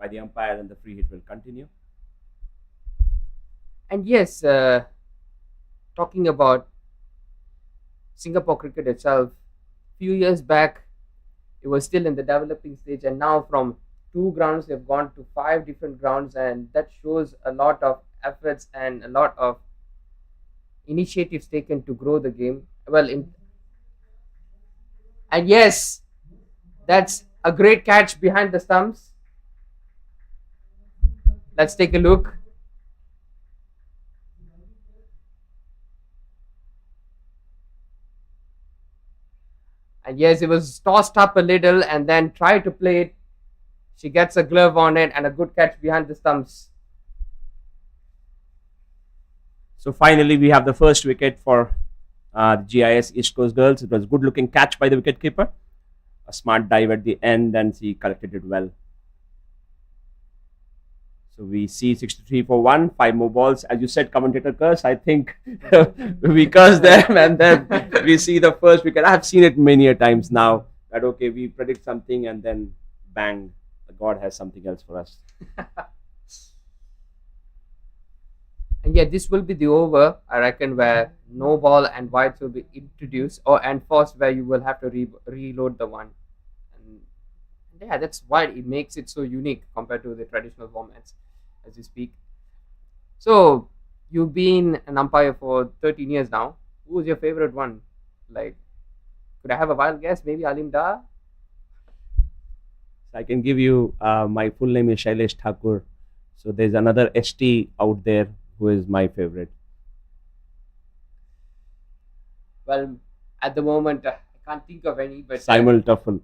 by the umpire, and the free hit will continue. And yes, talking about Singapore cricket itself, few years back it was still in the developing stage, and now from two grounds they've gone to five different grounds, and that shows a lot of efforts and a lot of initiatives taken to grow the game. Well, and yes, that's a great catch behind the stumps. Let's take a look. And yes, it was tossed up a little and then tried to play it. She gets a glove on it and a good catch behind the stumps. So finally, we have the first wicket for the GIS East Coast Girls. It was a good-looking catch by the wicketkeeper. A smart dive at the end, and she collected it well. So we see 63 for 1, 5 more balls. As you said, commentator curse. I think we curse them, and then we see the first wicket. I've seen it many a times now. That okay, we predict something, and then bang, God has something else for us. And yeah, this will be the over, I reckon, where no ball and whites will be introduced or enforced, where you will have to reload the one. And yeah, that's why it makes it so unique compared to the traditional formats as you speak. So you've been an umpire for 13 years now. Who's your favorite one? Like, could I have a wild guess? Maybe Alim Dar? So I can give you my full name is Shailesh Thakur. So there's another ST out there who is my favorite. Well, at the moment, I can't think of any, but Simon Tuffle.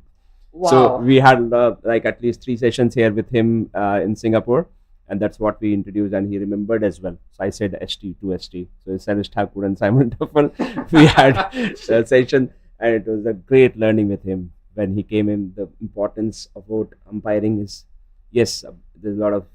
wow. So we had like at least 3 sessions here with him in Singapore, and that's what we introduced, and he remembered as well. So I said ST to ST. So Shailesh Thakur and Simon Tuffle, we had a session, and it was a great learning with him when he came in. The importance of what umpiring is, yes, there's a lot of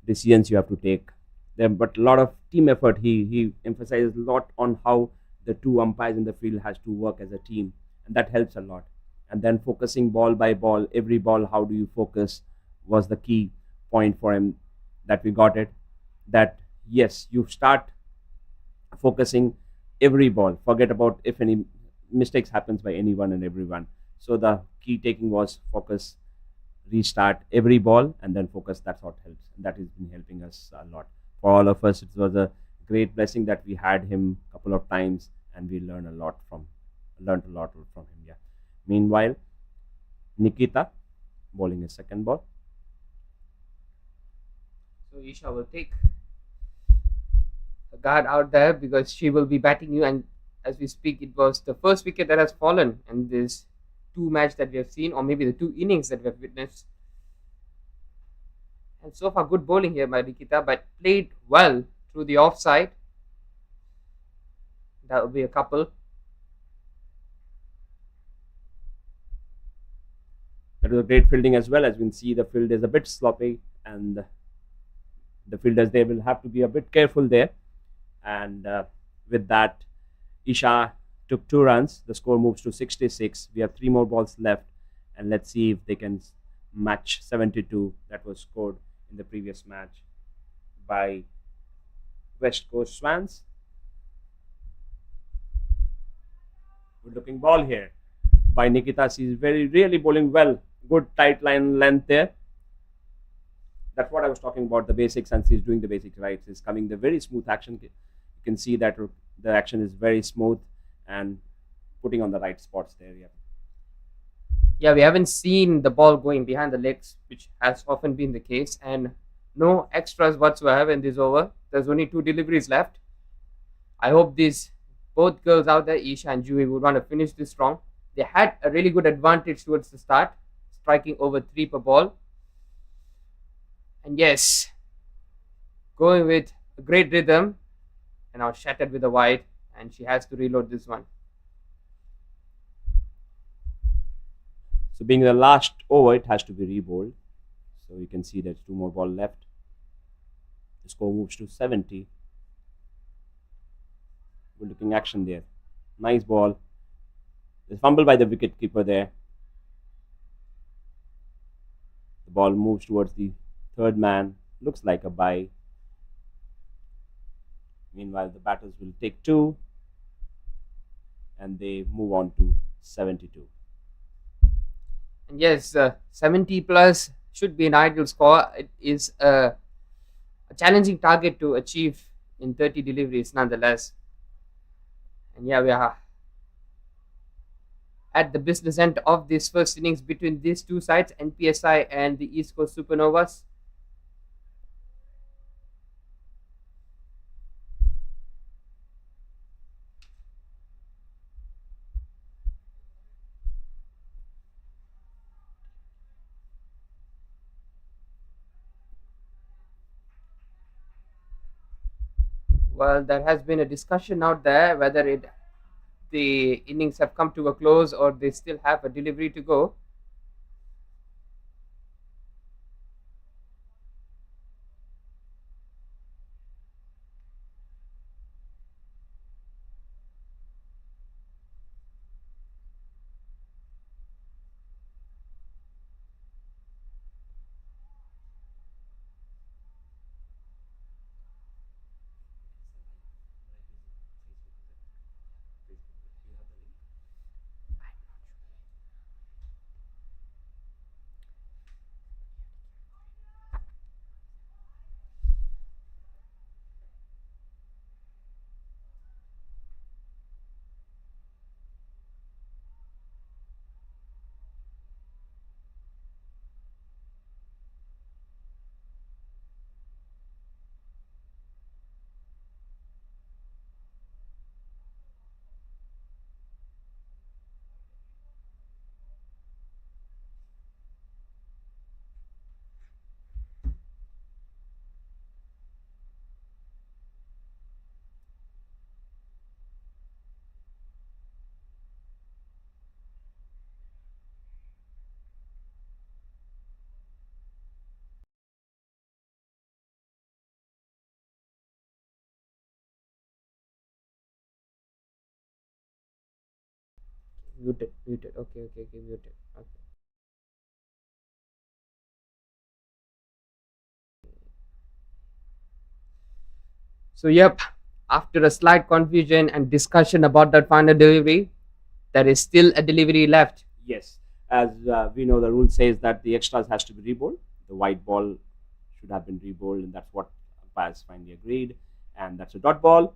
decisions you have to take there, but a lot of team effort. He emphasizes a lot on how the two umpires in the field has to work as a team, and that helps a lot. And then focusing ball by ball, every ball, how do you focus was the key point for him, that we got it. That yes, you start focusing every ball, forget about if any mistakes happens by anyone and everyone. So the key taking was focus, restart every ball, and then focus. That's what helps, and that has been helping us a lot. For all of us, it was a great blessing that we had him a couple of times, and we learned a lot from him. Yeah. Meanwhile, Nikita bowling his second ball. So Isha will take a guard out there because she will be batting you. And as we speak, it was the first wicket that has fallen in this two match that we have seen, or maybe the two innings that we have witnessed. And so far, good bowling here by Nikita, but played well through the offside. That will be a couple. That was a great fielding as well. As we can see, the field is a bit sloppy, and the fielders, they will have to be a bit careful there. And with that, Isha took 2 runs. The score moves to 66. We have 3 more balls left, and let's see if they can match 72 that was scored in the previous match by West Coast Swans. Good looking ball here by Nikita. She's really bowling well. Good tight line length there. That's what I was talking about, the basics, and she's doing the basics right. She's coming the very smooth action. You can see that the action is very smooth and putting on the right spots there. Yeah. Yeah, we haven't seen the ball going behind the legs, which has often been the case, and no extras whatsoever in this over. There's only 2 deliveries left. I hope these both girls out there, Isha and Jui, would want to finish this strong. They had a really good advantage towards the start, striking over 3 per ball. And yes, going with a great rhythm, and now shattered with a wide, and she has to reload this one. So being the last over, it has to be rebowled. So you can see there's 2 more balls left. The score moves to 70. Good looking action there. Nice ball. There's fumble by the wicket keeper there. The ball moves towards the Third man looks like a bye. Meanwhile, the batters will take two and they move on to 72. And yes, 70 plus should be an ideal score. It is a challenging target to achieve in 30 deliveries, nonetheless. And yeah, we are at the business end of this first innings between these two sides, NPSI and the East Coast Supernovas. Well, there has been a discussion out there whether the innings have come to a close or they still have a delivery to go. Muted, muted. Okay, okay, okay, muted. Okay. So, yep, after a slight confusion and discussion about that final delivery, there is still a delivery left. Yes, as we know, the rule says that the extras has to be rebowled. The white ball should have been rebowled, and that's what umpires finally agreed. And that's a dot ball.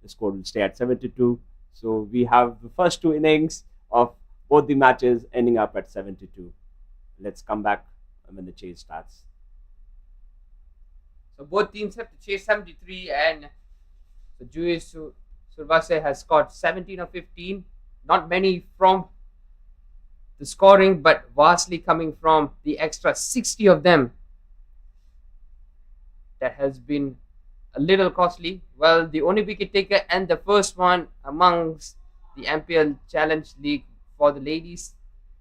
The score will stay at 72. So we have the first two innings of both the matches ending up at 72. Let's come back when the chase starts. So, both teams have to chase 73, and the GIIS Survase has scored 17 or 15. Not many from the scoring, but vastly coming from the extra 60 of them. That has been a little costly. Well, the only wicket taker and the first one amongst the MPL Challenge League for the ladies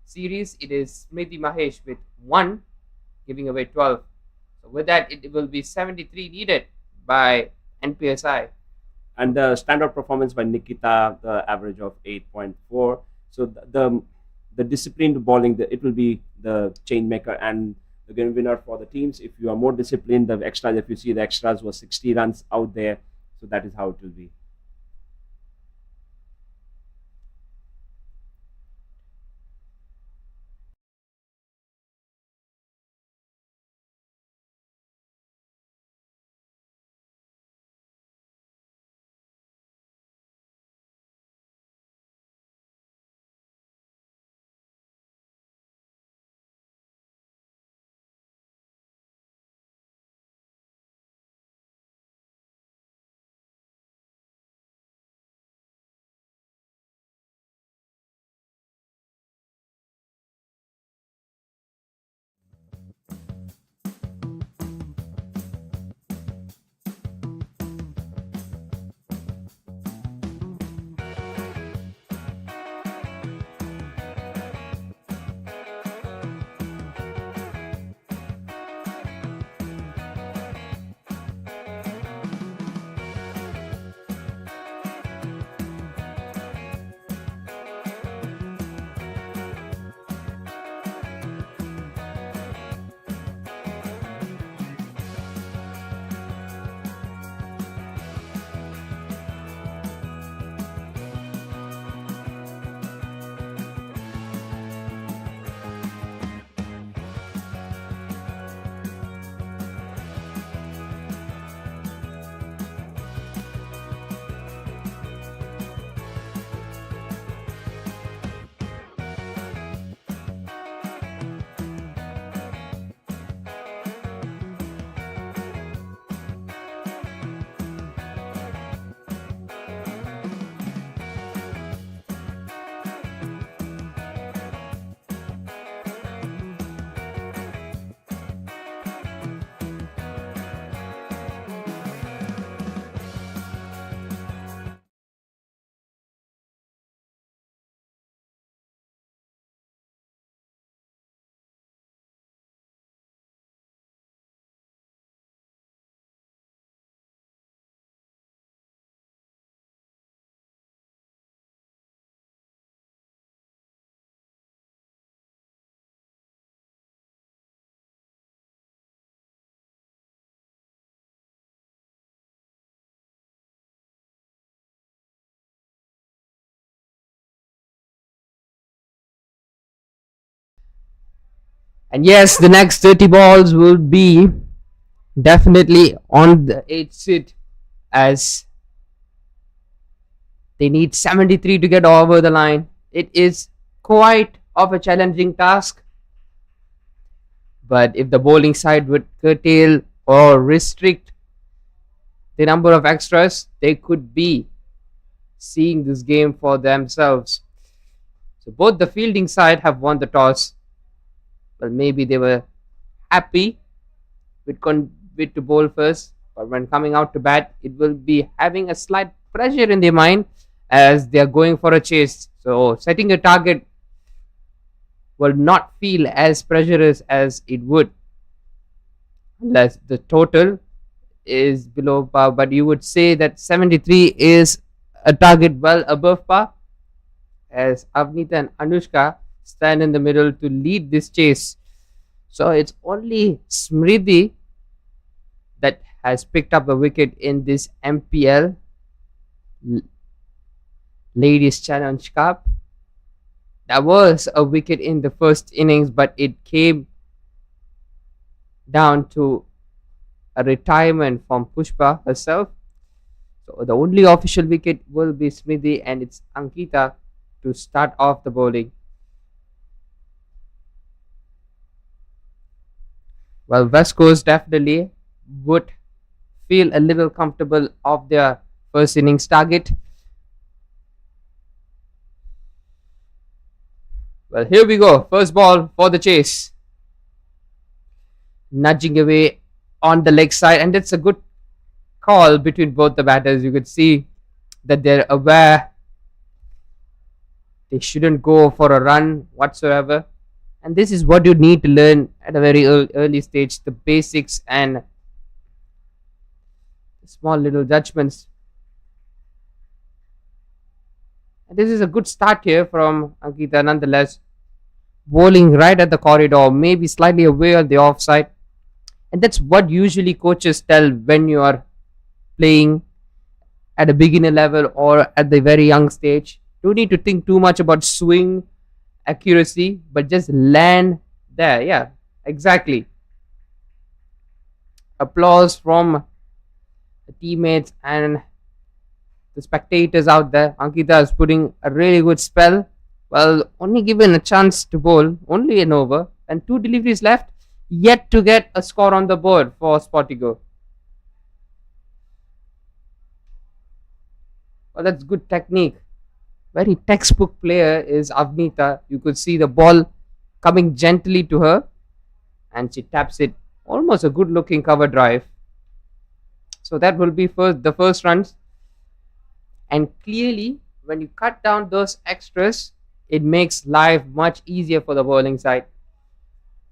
series, it is Smriti Mahesh with 1, giving away 12. So with that, it will be 73 needed by NPSI. And the standout performance by Nikita, the average of 8.4. So the disciplined bowling, it will be the change maker and the game winner for the teams. If you are more disciplined, the extras, if you see the extras was 60 runs out there, so that is how it will be. And yes, the next 30 balls will be definitely on the 8th sit, as they need 73 to get over the line. It is quite of a challenging task, but if the bowling side would curtail or restrict the number of extras, they could be seeing this game for themselves. So both the fielding side have won the toss. Well, maybe they were happy with to bowl first, but when coming out to bat, it will be having a slight pressure in their mind as they are going for a chase. So setting a target will not feel as pressurous as it would unless the total is below par. But you would say that 73 is a target well above par, as Avnita and Anushka stand in the middle to lead this chase. So it's only Smriti that has picked up a wicket in this MPL Ladies Challenge Cup. That was a wicket in the first innings, but it came down to a retirement from Pushpa herself. So the only official wicket will be Smriti, and it's Ankita to start off the bowling. Well, West Coast definitely would feel a little comfortable of their first innings target. Well, here we go. First ball for the chase. Nudging away on the leg side, and it's a good call between both the batters. You could see that they're aware they shouldn't go for a run whatsoever. And this is what you need to learn at a very early stage, the basics and small little judgments. And this is a good start here from Ankita nonetheless. Bowling right at the corridor, maybe slightly away on the offside. And that's what usually coaches tell when you are playing at a beginner level or at the very young stage. Don't need to think too much about swing accuracy, but just land there. Yeah, exactly. Applause from the teammates and the spectators out there. Ankita is putting a really good spell. Well, only given a chance to bowl, only an over, and 2 deliveries left, yet to get a score on the board for Sportygo. Well, that's good technique. Very textbook player is Avnita. You could see the ball coming gently to her, and she taps it. Almost a good looking cover drive. So that will be the first runs. And clearly, when you cut down those extras, it makes life much easier for the bowling side.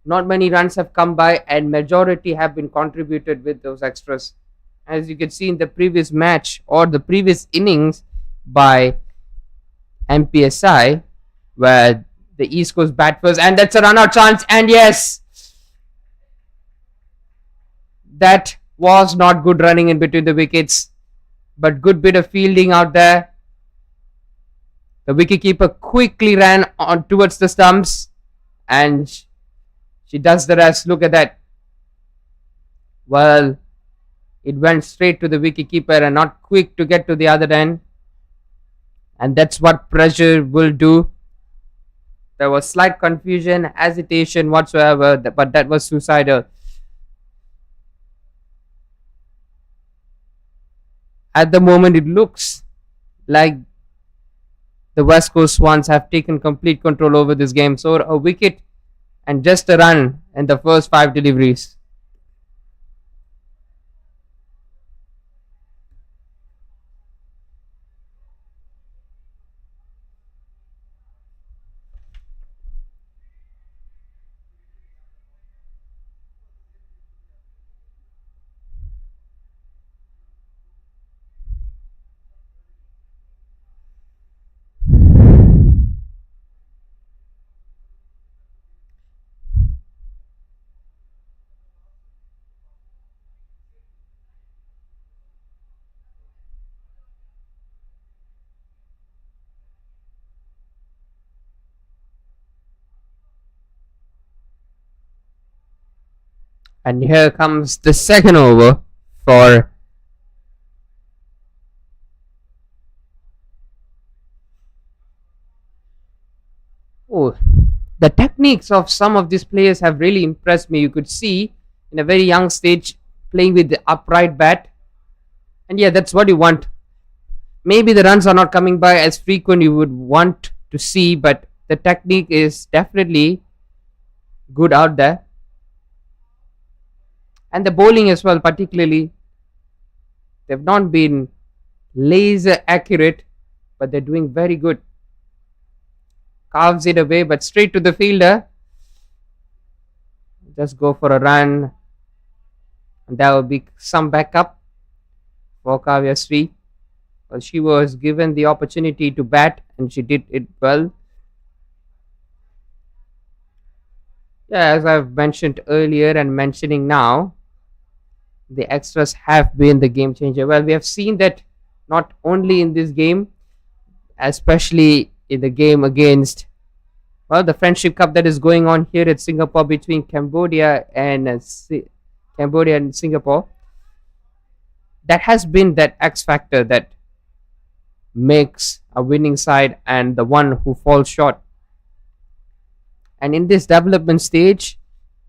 Not many runs have come by, and majority have been contributed with those extras. As you can see in the previous match or the previous innings by NPSI, where the East Coast bat first, and that's a run out chance. And yes, that was not good running in between the wickets, but good bit of fielding out there. The wicketkeeper quickly ran on towards the stumps, and she does the rest. Look at that. Well, it went straight to the wicketkeeper and not quick to get to the other end. And that's what pressure will do. There was slight confusion, hesitation whatsoever, but that was suicidal. At the moment, it looks like the West Coast Swans have taken complete control over this game. So a wicket and just a run in the first 5 deliveries. And here comes the second over for oh, the techniques of some of these players have really impressed me. You could see in a very young stage playing with the upright bat, and yeah, that's what you want. Maybe the runs are not coming by as frequent you would want to see, but the technique is definitely good out there, and the bowling as well. Particularly, they've not been laser accurate, but they're doing very good. Carves it away, but straight to the fielder. Just go for a run, and that will be some backup for Kavya Sri. Well, she was given the opportunity to bat, and she did it well. Yeah, as I've mentioned earlier and mentioning now, the extras have been the game changer. Well, we have seen that not only in this game, especially in the game against the Friendship Cup that is going on here at Singapore between Cambodia and Cambodia and Singapore. That has been that X factor that makes a winning side and the one who falls short. And in this development stage,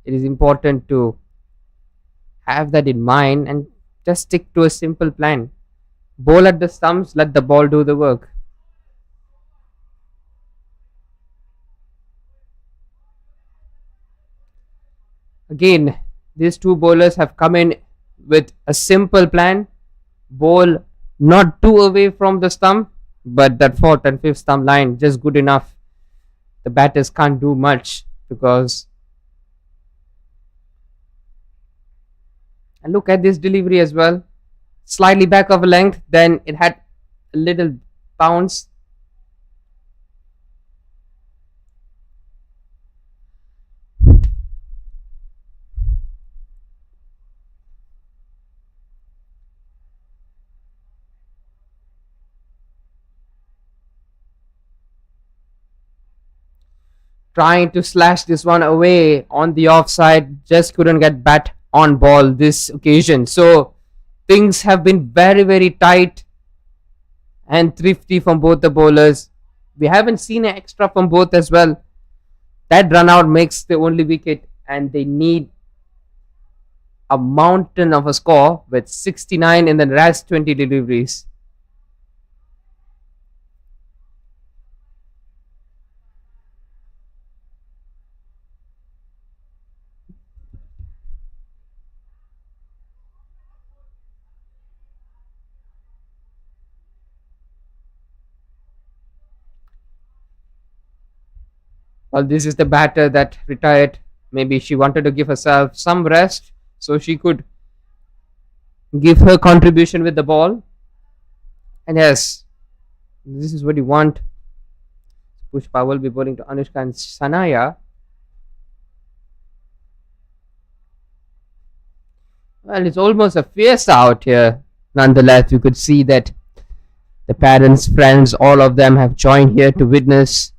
it is important to have that in mind and just stick to a simple plan. Bowl at the stumps, let the ball do the work. Again, these two bowlers have come in with a simple plan. Bowl not too away from the stump, but that fourth and fifth stump line just good enough. The batters can't do much because. And look at this delivery as well. Slightly back of a length, then it had a little bounce. Trying to slash this one away on the offside, just couldn't get bat on ball this occasion. So things have been very, very tight and thrifty from both the bowlers. We haven't seen an extra from both as well. That run out makes the only wicket, and they need a mountain of a score with 69 in the last 20 deliveries. Well, this is the batter that retired. Maybe she wanted to give herself some rest so she could give her contribution with the ball. And yes, this is what you want. Pushpa will be bowling to Anushka and Sanaya. Well, it's almost a fiesta out here. Nonetheless, you could see that the parents, friends, all of them have joined here to witness.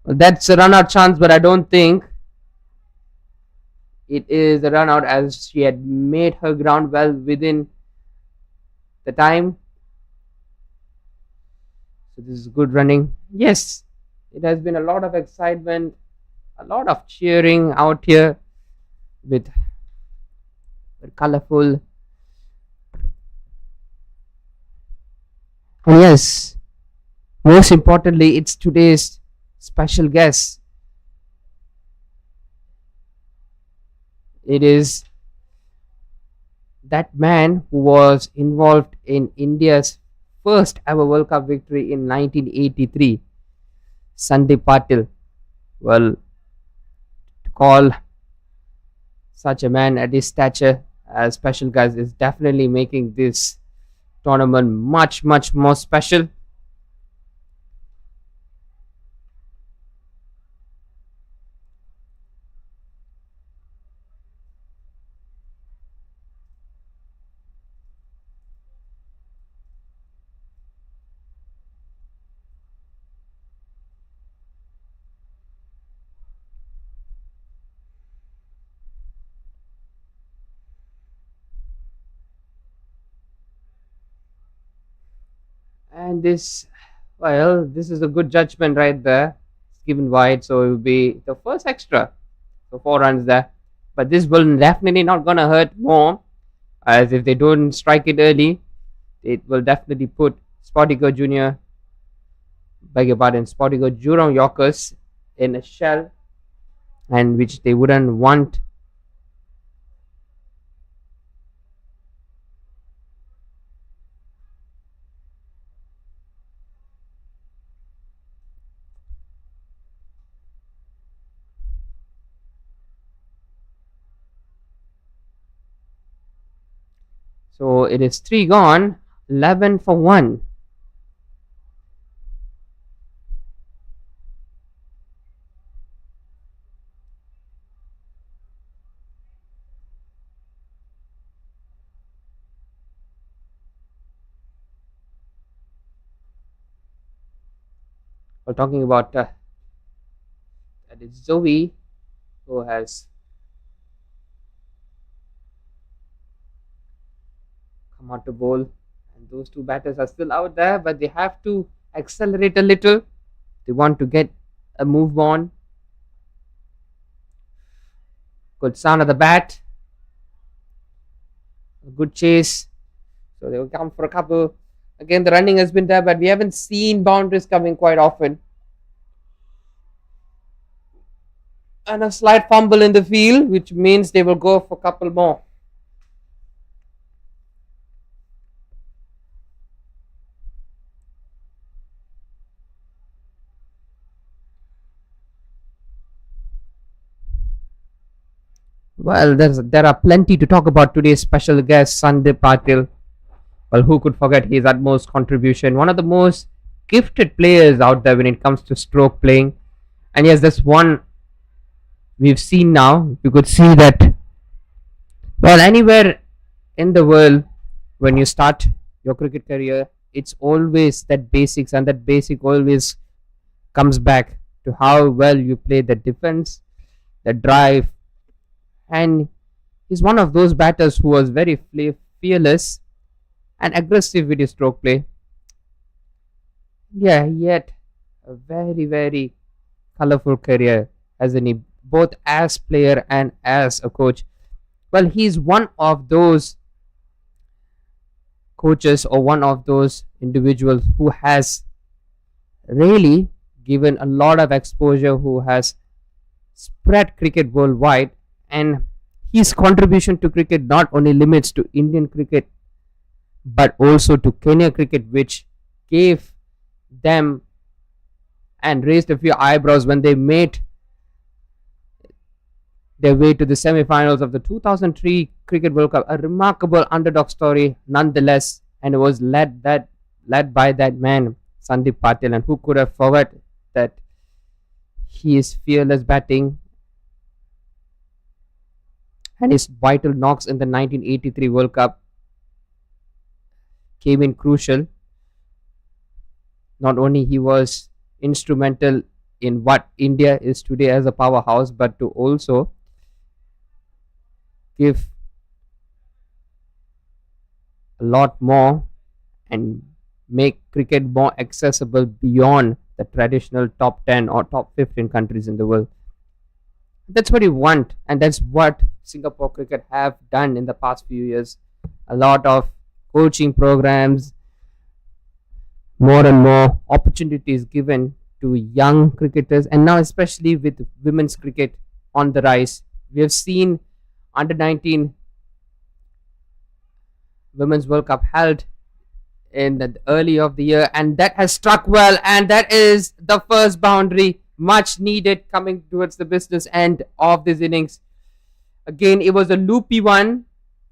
Well, that's a run out chance, but I don't think it is a run out as she had made her ground well within the time. So this is good running. Yes, it has been a lot of excitement, a lot of cheering out here with colorful. And yes, most importantly, it's today's special guest. It is that man who was involved in India's first ever World Cup victory in 1983, Sandeep Patil. Well, to call such a man at his stature as special guest is definitely making this tournament much, much more special. And this is a good judgment right there. It's given wide, so it will be the first extra. So 4 runs there. But this will definitely not gonna hurt more, as if they don't strike it early, it will definitely put Sportygo Junior, beg your pardon, Sportygo Jurong Yorkers in a shell, and which they wouldn't want. So it is 3 gone, 11 for 1. We're talking about that is Zoe, who has come out to bowl. And those two batters are still out there, but they have to accelerate a little. They want to get a move on. Good sound of the bat. A good chase. So they will come for a couple. Again, the running has been there, but we haven't seen boundaries coming quite often. And a slight fumble in the field, which means they will go for a couple more. Well, there are plenty to talk about today's special guest, Sandeep Patil. Well, who could forget his utmost contribution? One of the most gifted players out there when it comes to stroke playing. And yes, that's one we've seen now. You could see that, well, anywhere in the world, when you start your cricket career, it's always that basics, and that basic always comes back to how well you play the defense, the drive, and he's one of those batters who was very fearless and aggressive with his stroke play. Yeah, yet a very, very colorful career, hasn't he? Both as player and as a coach. Well, he's one of those coaches or one of those individuals who has really given a lot of exposure, who has spread cricket worldwide, and his contribution to cricket not only limits to Indian cricket but also to Kenya cricket, which gave them and raised a few eyebrows when they made their way to the semi-finals of the 2003 Cricket World Cup. A remarkable underdog story, nonetheless, and it was led by that man, Sandeep Patil, and who could have forgot that his fearless batting and his vital knocks in the 1983 World Cup came in crucial. Not only he was instrumental in what India is today as a powerhouse, but to also give a lot more and make cricket more accessible beyond the traditional top 10 or top 15 countries in the world. That's what you want, and that's what Singapore cricket have done in the past few years. A lot of coaching programs, more and more opportunities given to young cricketers, and now especially with women's cricket on the rise. We have seen under 19 Women's World Cup held in the early of the year, and that has struck well, and that is the first boundary, much needed, coming towards the business end of this innings. Again, it was a loopy one,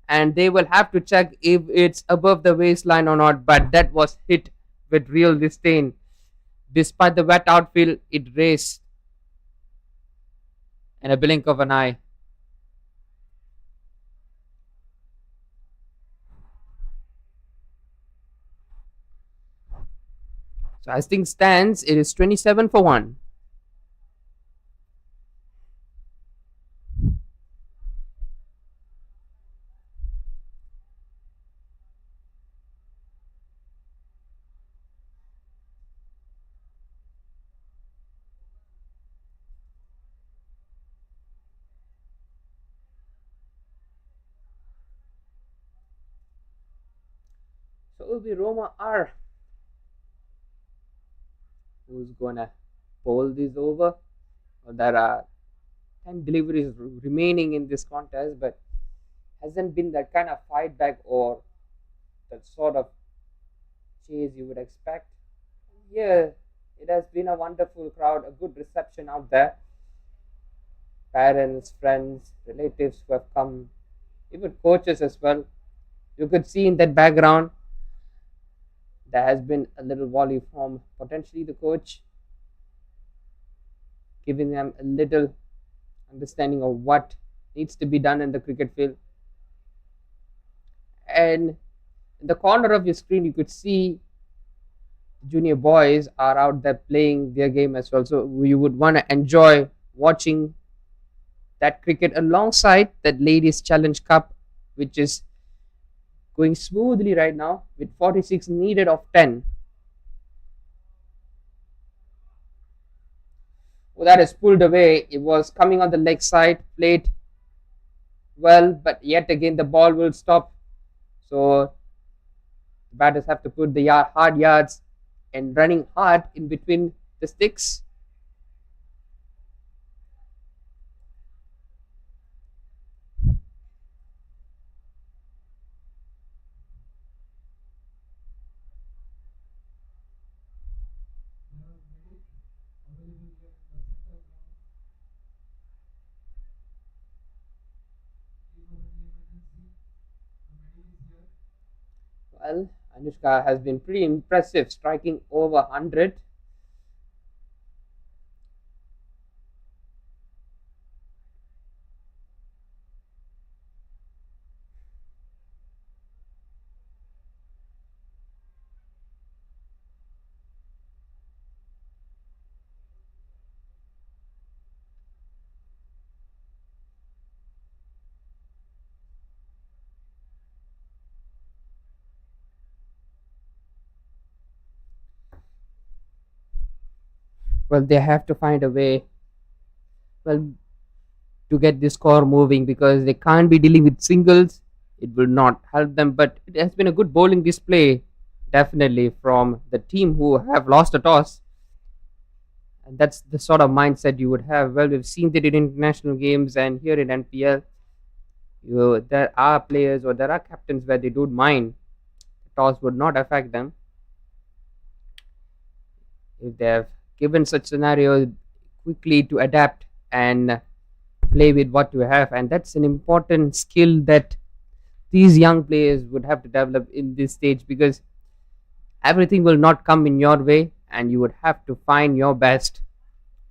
and they will have to check if it's above the waistline or not, but that was hit with real disdain. Despite the wet outfield, it raced in a blink of an eye. So as things stands, it is 27 for 1. will be Roma R who's gonna bowl this over. Well, there are 10 deliveries remaining in this contest, but hasn't been that kind of fight back or that sort of chase you would expect. Yeah, it has been a wonderful crowd, a good reception out there. Parents, friends, relatives who have come, even coaches as well. You could see in that background there has been a little volley from potentially the coach, giving them a little understanding of what needs to be done in the cricket field. And in the corner of your screen, you could see junior boys are out there playing their game as well. So you would want to enjoy watching that cricket alongside that Ladies Challenge Cup, which is going smoothly right now with 46 needed of 10. Well, that is pulled away. It was coming on the leg side, played well, but yet again the ball will stop. So the batters have to put the hard yards and running hard in between the sticks. Well, Anushka has been pretty impressive, striking over 100. Well, they have to find a way, well, to get the score moving because they can't be dealing with singles. It will not help them, but it has been a good bowling display, definitely, from the team who have lost a toss. And that's the sort of mindset you would have. Well, we've seen that in international games and here in NPL, there are players or there are captains where they don't mind. The toss would not affect them if they have given such scenarios quickly to adapt and play with what you have. And that's an important skill that these young players would have to develop in this stage because everything will not come in your way and you would have to find your best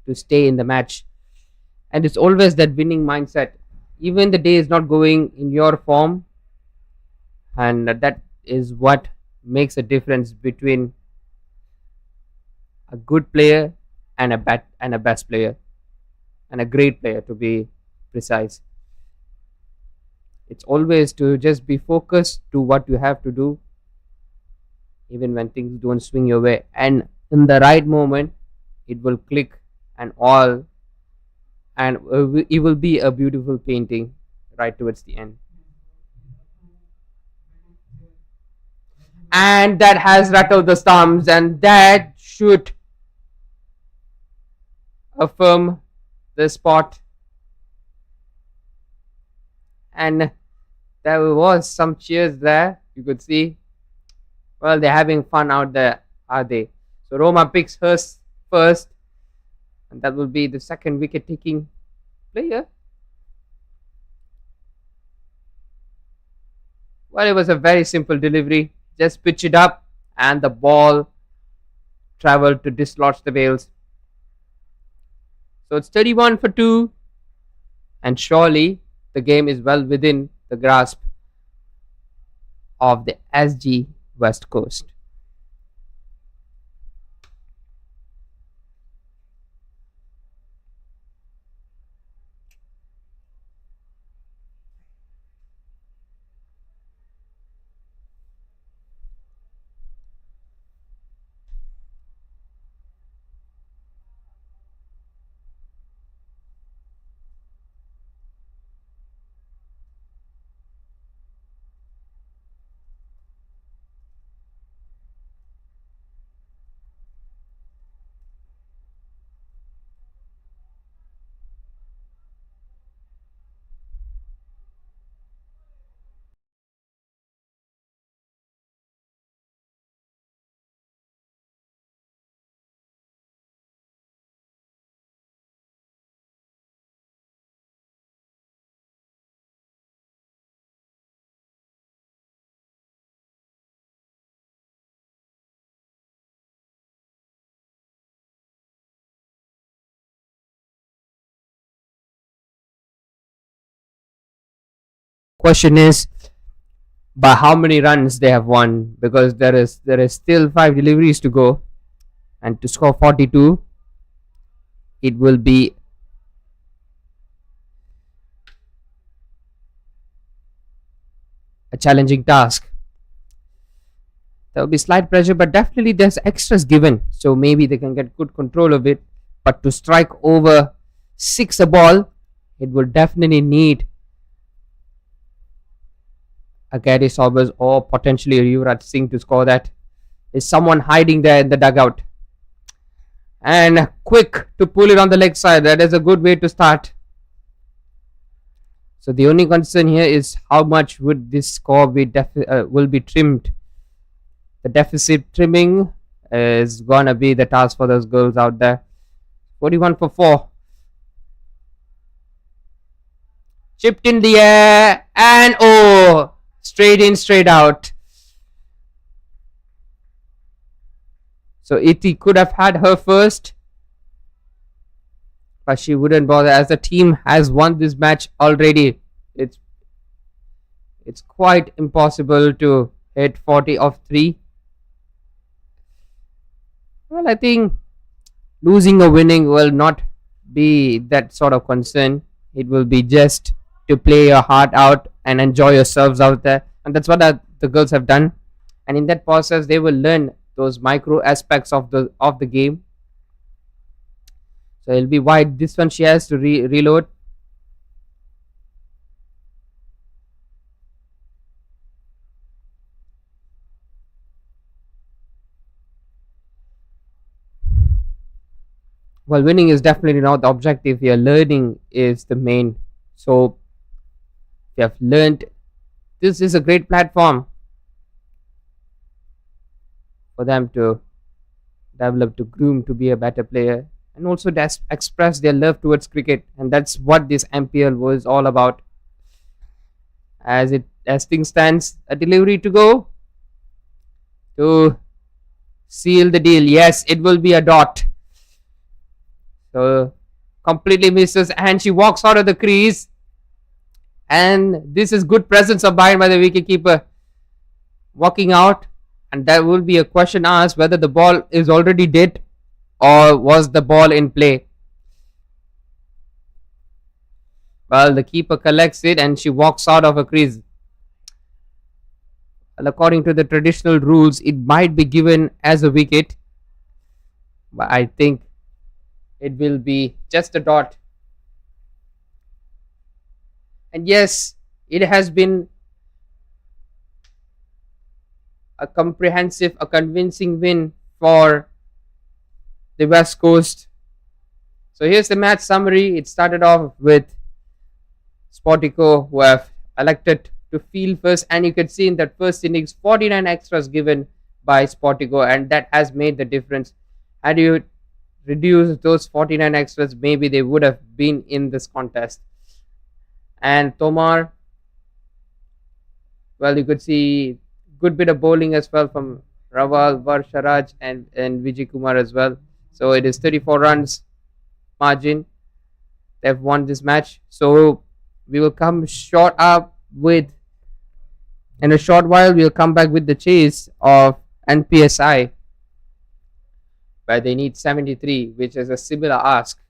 to stay in the match. And it's always that winning mindset. Even the day is not going in your form, and that is what makes a difference between a good player and a best player and a great player to be precise. It's always to just be focused to what you have to do even when things don't swing your way, and in the right moment it will click and all, and it will be a beautiful painting right towards the end. And that has rattled the stumps, and that should affirm the spot. And there was some cheers there, you could see. Well, they're having fun out there, are they? So Roma picks hers first, and that will be the second wicket taking player. Well, it was a very simple delivery. Just pitch it up, and the ball traveled to dislodge the bails. So it's 31 for 2, and surely the game is well within the grasp of the SG West Coast. question is by how many runs they have won, because there is still 5 deliveries to go, and to score 42, it will be a challenging task. There will be slight pressure, but definitely there's extras given, so maybe they can get good control of it. But to strike over 6 a ball, it will definitely need a Gary Sobers or potentially a Yuvraj Singh to score that. Is someone hiding there in the dugout? And quick to pull it on the leg side. That is a good way to start. So the only concern here is how much would this score be will be trimmed. The deficit trimming is gonna be the task for those girls out there. 41 for 4. Chipped in the air, and oh, straight in, straight out. So Iti could have had her first, but she wouldn't bother, as the team has won this match already. It's quite impossible to hit 40 of 3. Well, I think losing or winning will not be that sort of concern. It will be just to play your heart out and enjoy yourselves out there, and that's what the girls have done. And in that process, they will learn those micro aspects of the game. So it'll be wide. This one she has to reload. Well, winning is definitely not the objective here. Learning is the main. So you have learned. This is a great platform for them to develop, to groom, to be a better player, and also express their love towards cricket. And that's what this MPL was all about. As things stands, a delivery to go to seal the deal. Yes, it will be a dot. So completely misses, and she walks out of the crease. And this is good presence of mind by the wicketkeeper, walking out. And there will be a question asked whether the ball is already dead or was the ball in play. Well, the keeper collects it and she walks out of a crease. Well, according to the traditional rules, it might be given as a wicket, but I think it will be just a dot. And yes, it has been a comprehensive, a convincing win for the West Coast. So here's the match summary. It started off with Sportygo, who have elected to field first, and you could see in that first innings 49 extras given by Sportygo, and that has made the difference. Had you reduced those 49 extras, maybe they would have been in this contest. And Tomar, well, you could see good bit of bowling as well from Rawal, Varsharaj and Vijay Kumar as well. So it is 34 runs margin. They've won this match. So we will come short up with, in a short while, we'll come back with the chase of NPSI, where they need 73, which is a similar ask.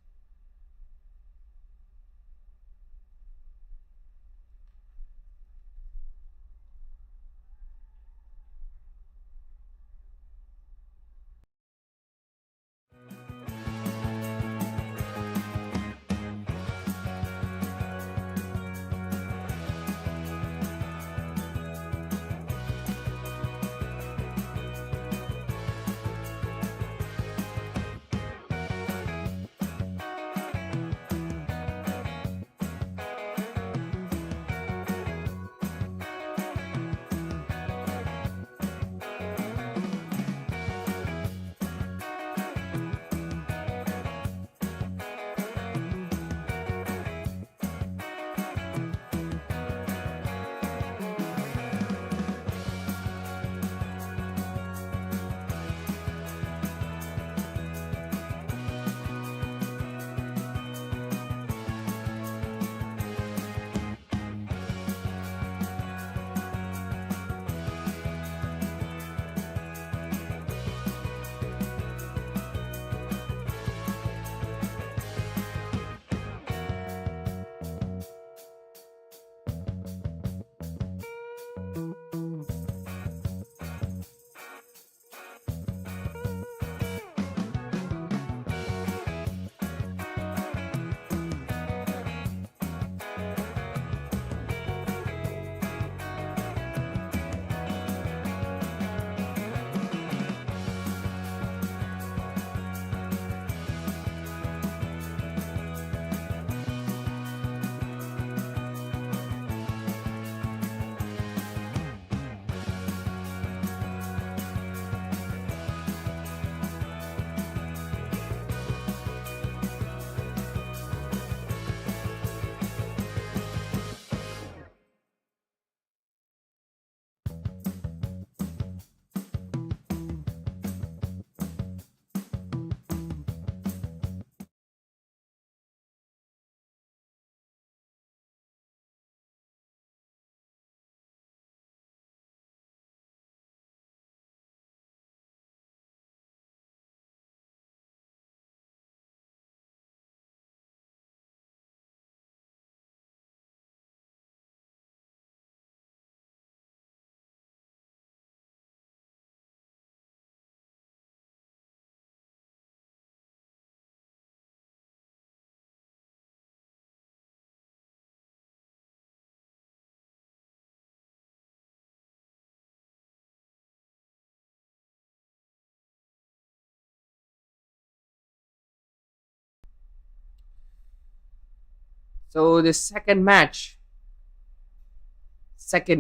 So the second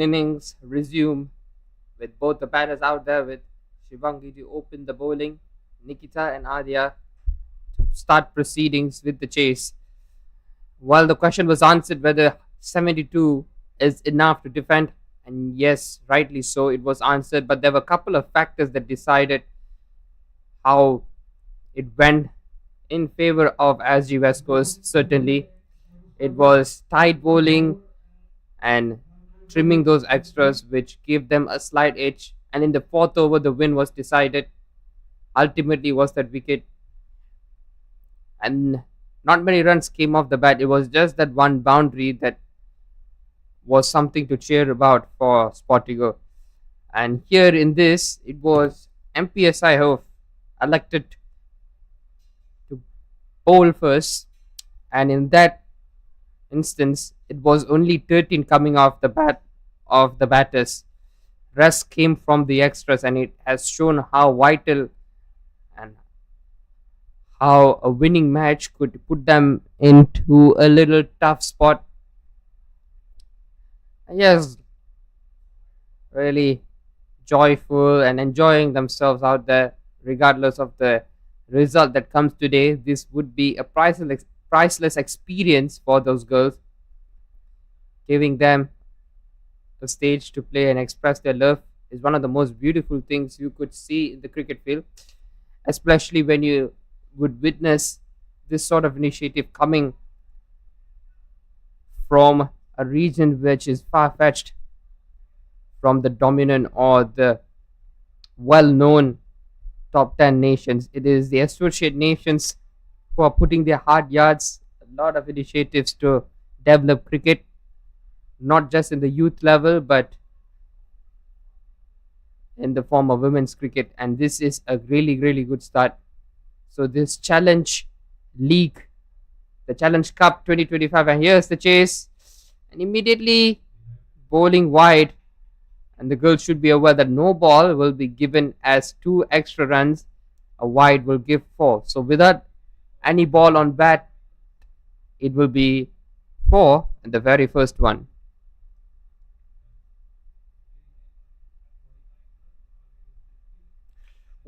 innings resume with both the batters out there, with Shivangi to open the bowling, Nikita and Adya to start proceedings with the chase. While the question was answered whether 72 is enough to defend, and yes, rightly so, it was answered, but there were a couple of factors that decided how it went in favor of SG West Coast. Certainly, it was tight bowling and trimming those extras, which gave them a slight edge. And in the fourth over, the win was decided. Ultimately, was that wicket, and not many runs came off the bat. It was just that one boundary that was something to cheer about for Sportygo. And here in this, it was NPSI who elected to bowl first, and in that instance, it was only 13 coming off the bat of the batters. Rest came from the extras, and it has shown how vital and how a winning match could put them into a little tough spot. Yes, really joyful and enjoying themselves out there, regardless of the result that comes today. This would be a priceless experience for those girls, giving them a stage to play and express their love is one of the most beautiful things you could see in the cricket field, especially when you would witness this sort of initiative coming from a region which is far fetched from the dominant or the well known top 10 nations. It is the associate nations who are putting their hard yards, a lot of initiatives to develop cricket, not just in the youth level, but in the form of women's cricket. And this is a really, really good start. So this Challenge League, the Challenge Cup 2025, and here's the chase. And immediately bowling wide. And the girls should be aware that no ball will be given as 2 extra runs. A wide will give 4. So without any ball on bat, it will be 4 and the very first one.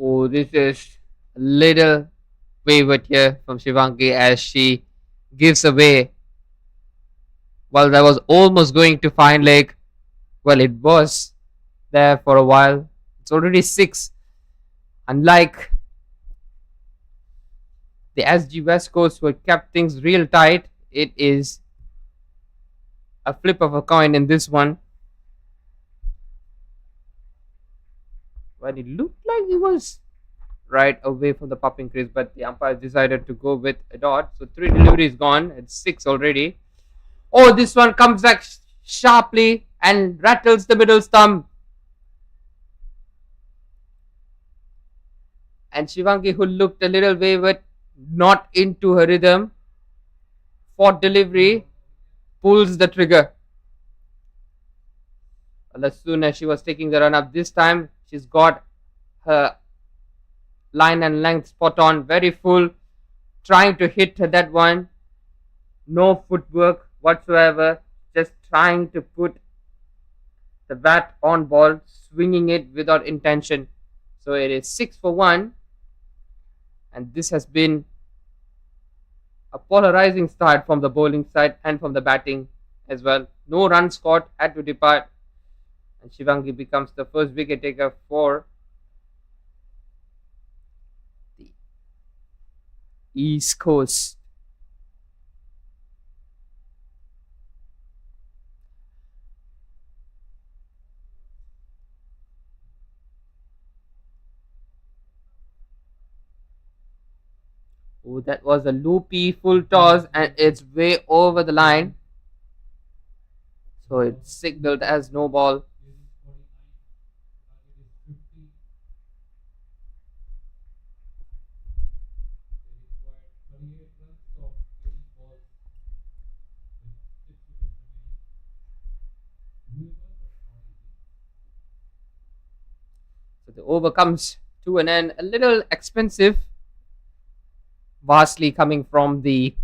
Oh, this is a little wayward here from Shivangi as she gives away. Well, that was almost going to fine leg. Well, it was there for a while. It's already 6. Unlike the SG West Coast, who had kept things real tight, it is a flip of a coin in this one. Well, it looked like he was right away from the popping crease, but the umpire decided to go with a dot. So 3 deliveries gone. It's 6 already. Oh, this one comes back sharply and rattles the middle stump. And Shivangi, who looked a little wayward, not into her rhythm, 4th delivery, pulls the trigger. Well, as soon as she was taking the run up, this time she's got her line and length spot on, very full, trying to hit that one. No footwork whatsoever, just trying to put the bat on ball, swinging it without intention. So it is 6 for 1, and this has been a polarizing start from the bowling side and from the batting as well. No runs scored, had to depart, and Shivangi becomes the first wicket taker for the East Coast. Oh, that was a loopy full toss, and it's way over the line. So it's signaled as no ball. So the over comes to an end. A little expensive, vastly coming from the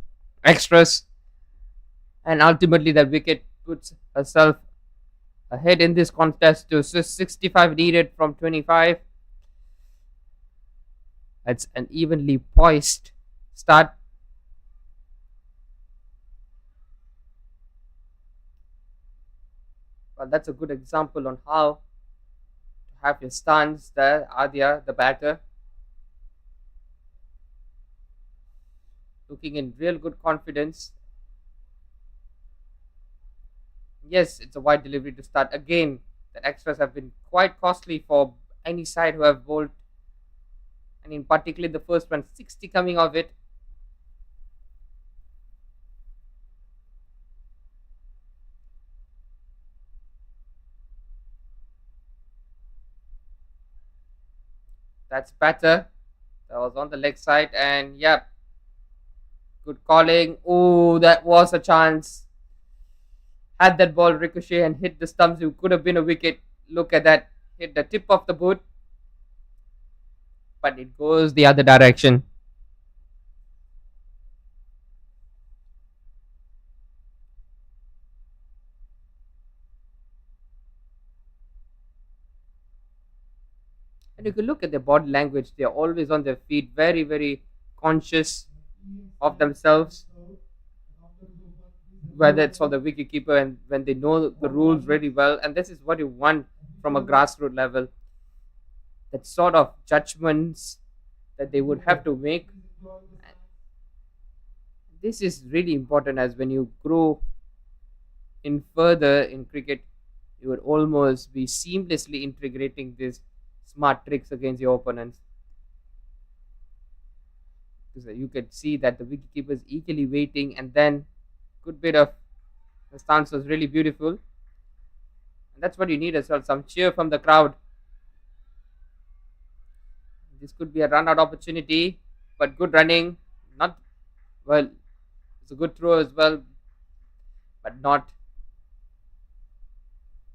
extras. And ultimately, that wicket puts herself ahead in this contest to 65 needed from 25. It's an evenly poised start. Well, that's a good example on how to have your stance there. Adya, the batter, looking in real good confidence. Yes, it's a wide delivery to start. Again, the extras have been quite costly for any side who have bowled, and in particular the first one, 60 coming of it. That's better. That was on the leg side, and yeah, good calling. Oh, that was a chance. Had that ball ricochet and hit the stumps, it could have been a wicket. Look at that. Hit the tip of the boot, but it goes the other direction. And you can look at their body language. They are always on their feet, very, very conscious of themselves, whether it's for the wicketkeeper and when they know the rules really well. And this is what you want from a grassroots level, that sort of judgments that they would have to make. This is really important, as when you grow in further in cricket, you would almost be seamlessly integrating these smart tricks against your opponents. Because you could see that the wicketkeeper is eagerly waiting, and then good bit of the stance was really beautiful. And that's what you need as well, some cheer from the crowd. This could be a run out opportunity, but good running. Not well, it's a good throw as well, but not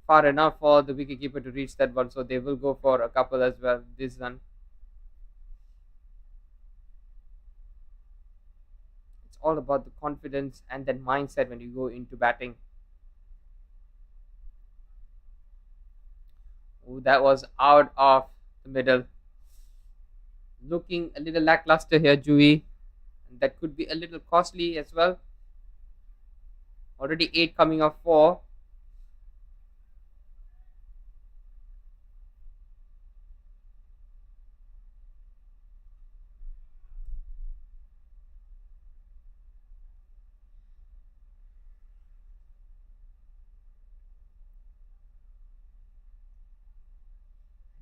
far enough for the wicketkeeper to reach that one. So they will go for a couple as well this run. It's all about the confidence and that mindset when you go into batting. Oh, that was out of the middle. Looking a little lackluster here, Jui. And that could be a little costly as well. Already 8 coming off 4.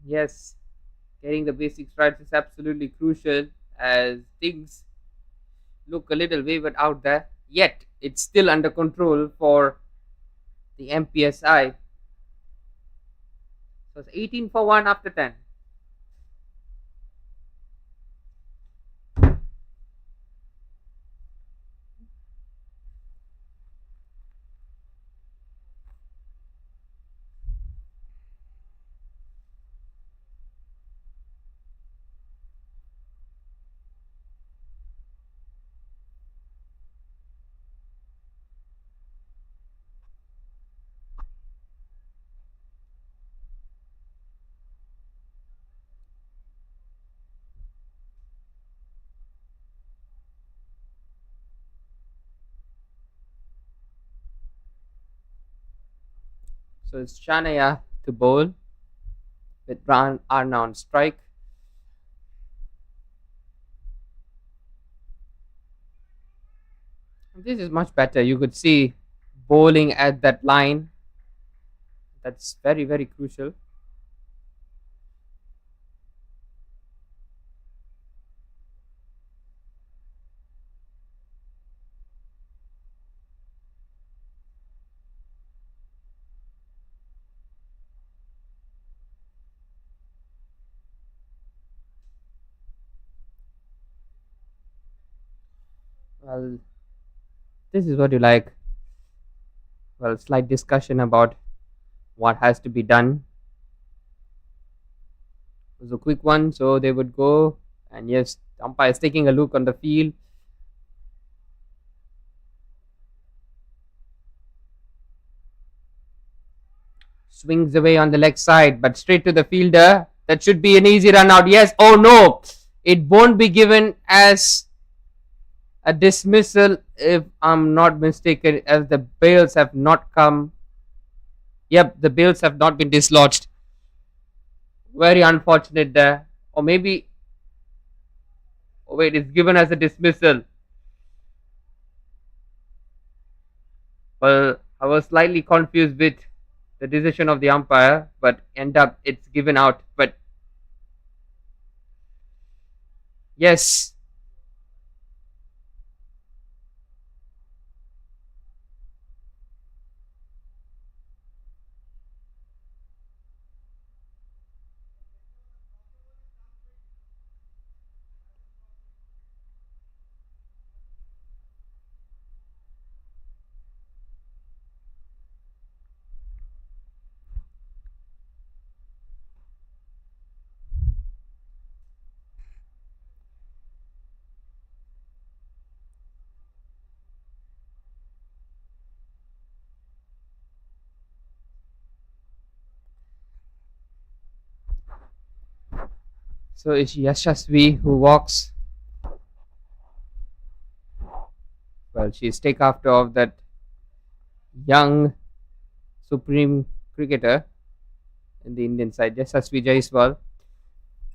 Yes, getting the basic strikes is absolutely crucial, as things look a little wavered out there. Yet it's still under control for the NPSI. So it's 18 for 1 after 10. So it's Shanaya to bowl with Brian Arna on strike. This is much better. You could see bowling at that line. That's very, very crucial. Well, this is what you like. Well, slight discussion about what has to be done. It was a quick one, so they would go. And yes, umpire is taking a look on the field. Swings away on the leg side, but straight to the fielder. That should be an easy run out. Yes. Oh no. It won't be given as a dismissal if I'm not mistaken, as the bails have not come. Yep, the bails have not been dislodged. Very unfortunate there. Or maybe, oh wait, it's given as a dismissal. Well, I was slightly confused with the decision of the umpire, but end up it's given out. But yes, so it's Yashasvi who walks. Well, she's take after of that young supreme cricketer in the Indian side, Yashasvi Jaiswal.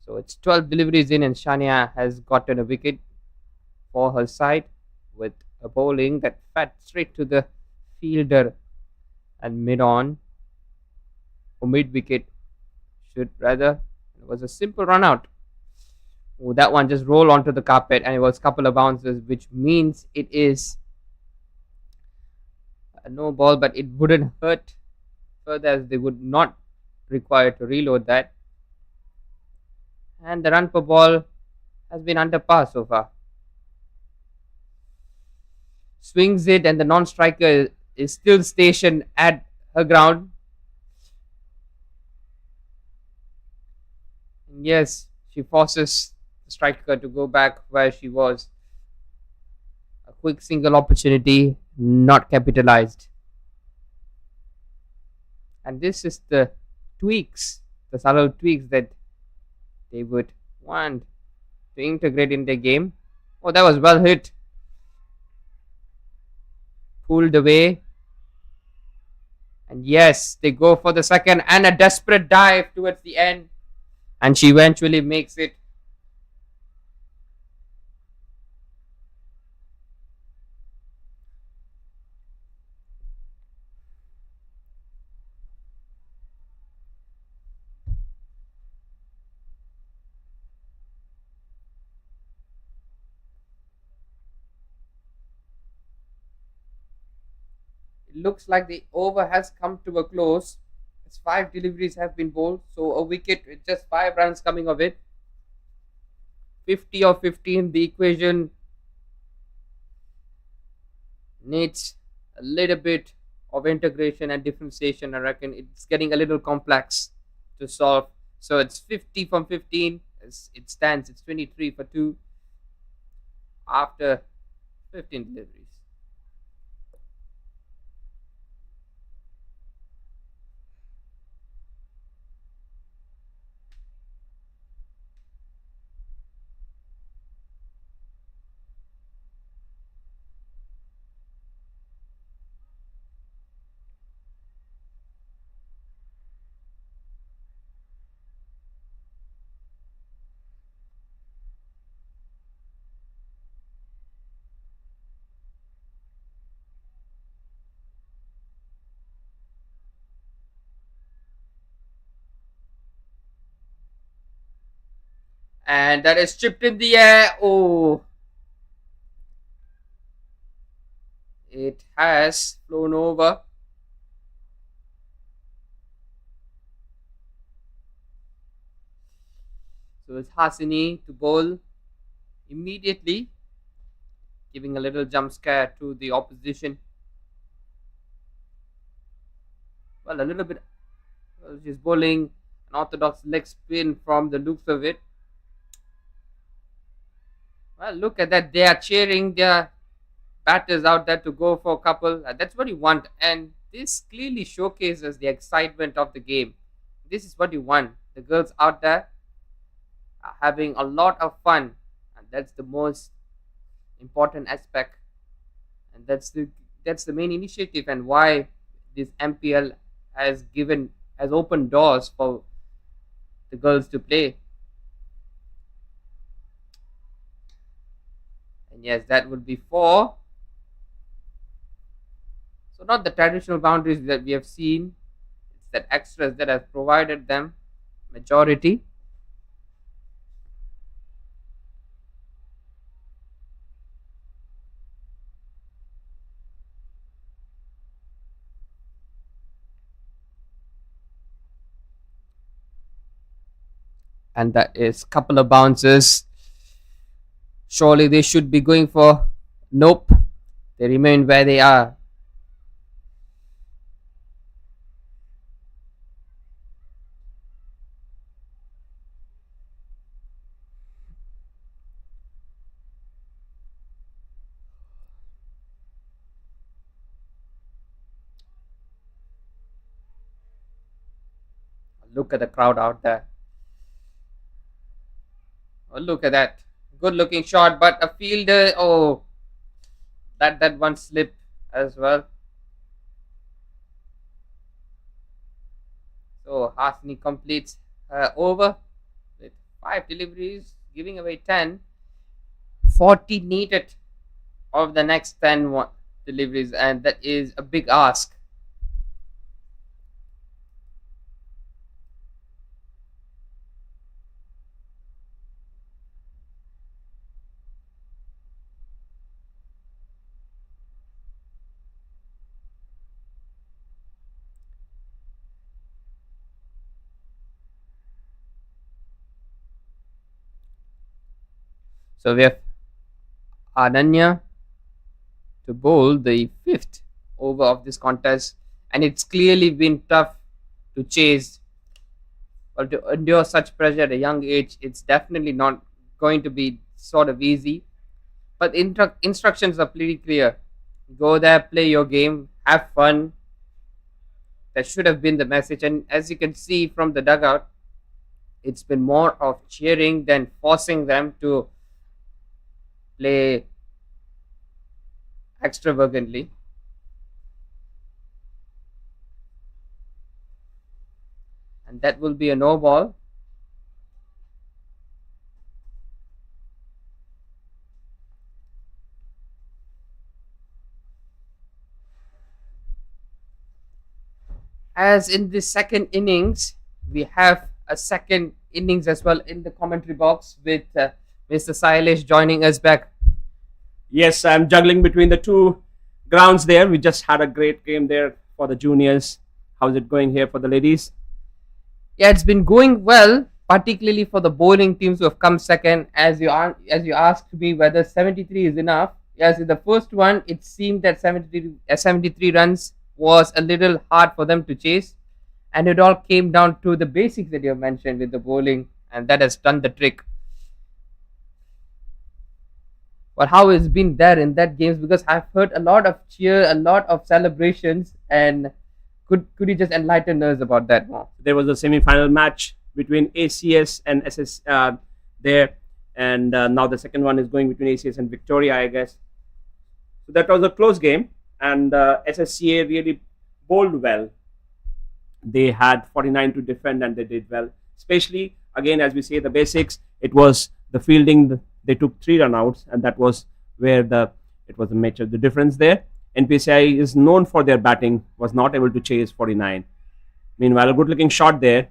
So it's 12 deliveries in, and Shania has gotten a wicket for her side with a bowling that fed straight to the fielder and mid on, or mid wicket, should rather. It was a simple run out. Oh, that one just rolled onto the carpet, and it was a couple of bounces, which means it is a no ball, but it wouldn't hurt further as they would not require to reload that. And the run per ball has been under par so far. Swings it, and the non-striker is still stationed at her ground. And yes, she forces the striker to go back where she was. A quick single opportunity, not capitalized. And this is the tweaks, the subtle tweaks that they would want to integrate in their game. Oh, that was well hit. Pulled away. And yes, they go for the second, and a desperate dive towards the end. And she eventually makes it. It looks like the over has come to a close. As 5 deliveries have been bowled, so a wicket with just 5 runs coming of it. 50 or 15, the equation needs a little bit of integration and differentiation. I reckon it's getting a little complex to solve. So it's 50 from 15 as it stands. It's 23 for 2 after 15 deliveries. And that is chipped in the air. Oh, it has flown over. So it's Hasini to bowl immediately, giving a little jump scare to the opposition. Well, a little bit. Well, she's bowling an orthodox leg spin from the looks of it. Well, look at that. They are cheering their batters out there to go for a couple. That's what you want. And this clearly showcases the excitement of the game. This is what you want. The girls out there are having a lot of fun, and that's the most important aspect, and that's the main initiative and why this MPL has opened doors for the girls to play. And yes, that would be four. So not the traditional boundaries that we have seen. It's that extras that have provided them majority. And that is couple of bounces. Surely they should be going for. Nope. They remain where they are. Look at the crowd out there. Oh, look at that. Good looking shot, but a fielder. Oh, that one slip as well. So Hasni completes over with 5 deliveries, giving away 10. 40 needed of the next 10 deliveries, and that is a big ask. So we have Ananya to bowl the fifth over of this contest, and it's clearly been tough to chase or to endure such pressure at a young age. It's definitely not going to be sort of easy, but instructions are pretty clear. Go there, play your game, have fun. That should have been the message, and as you can see from the dugout, it's been more of cheering than forcing them to play extravagantly. And that will be a no ball. As in the second innings, we have a second innings as well in the commentary box with Mr. Sailesh joining us back. Yes, I'm juggling between the two grounds there. We just had a great game there for the juniors. How's it going here for the ladies? Yeah, it's been going well, particularly for the bowling teams who have come second. As you asked me whether 73 is enough. Yes, in the first one, it seemed that 73 runs was a little hard for them to chase, and it all came down to the basics that you have mentioned with the bowling, and that has done the trick. But how it's been there in that games, because I've heard a lot of cheer, a lot of celebrations, and could you just enlighten us about that more? There was a semi-final match between ACS and SS there, and now the second one is going between ACS and Victoria, I guess. So that was a close game, and SSCA really bowled well. They had 49 to defend, and they did well. Especially again, as we say, the basics. It was the fielding. They took 3 runouts, and that was where it was a major the difference there. NPSI is known for their batting, was not able to chase 49. Meanwhile, a good-looking shot there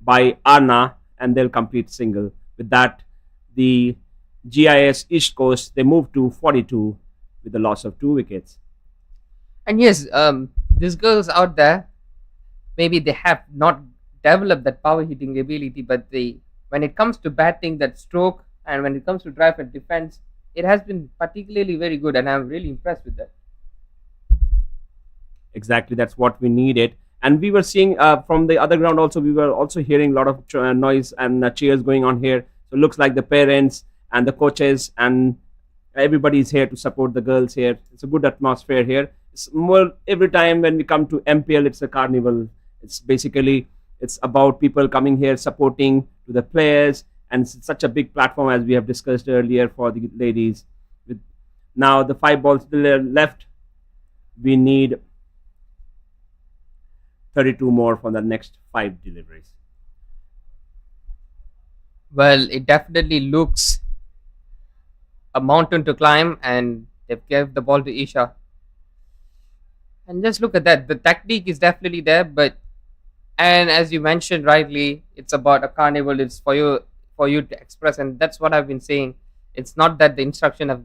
by Arna, and they'll complete single. With that, the GIIS East Coast, they moved to 42 with the loss of 2 wickets. And yes, these girls out there, maybe they have not developed that power hitting ability, but when it comes to batting, that stroke, and when it comes to drive and defense, it has been particularly very good, and I'm really impressed with that. Exactly, that's what we needed. And we were seeing from the other ground also, we were also hearing a lot of noise and cheers going on here. So it looks like the parents and the coaches and everybody's here to support the girls here. It's a good atmosphere here. It's more every time when we come to MPL, it's a carnival. It's basically it's about people coming here supporting to the players, and it's such a big platform as we have discussed earlier for the ladies. With now the 5 balls left, we need 32 more for the next 5 deliveries. Well, it definitely looks a mountain to climb, and they've gave the ball to Isha. And just look at that. The technique is definitely there, but and as you mentioned rightly, it's about a carnival. It's for you to express, and that's what I've been saying. It's not that the instruction have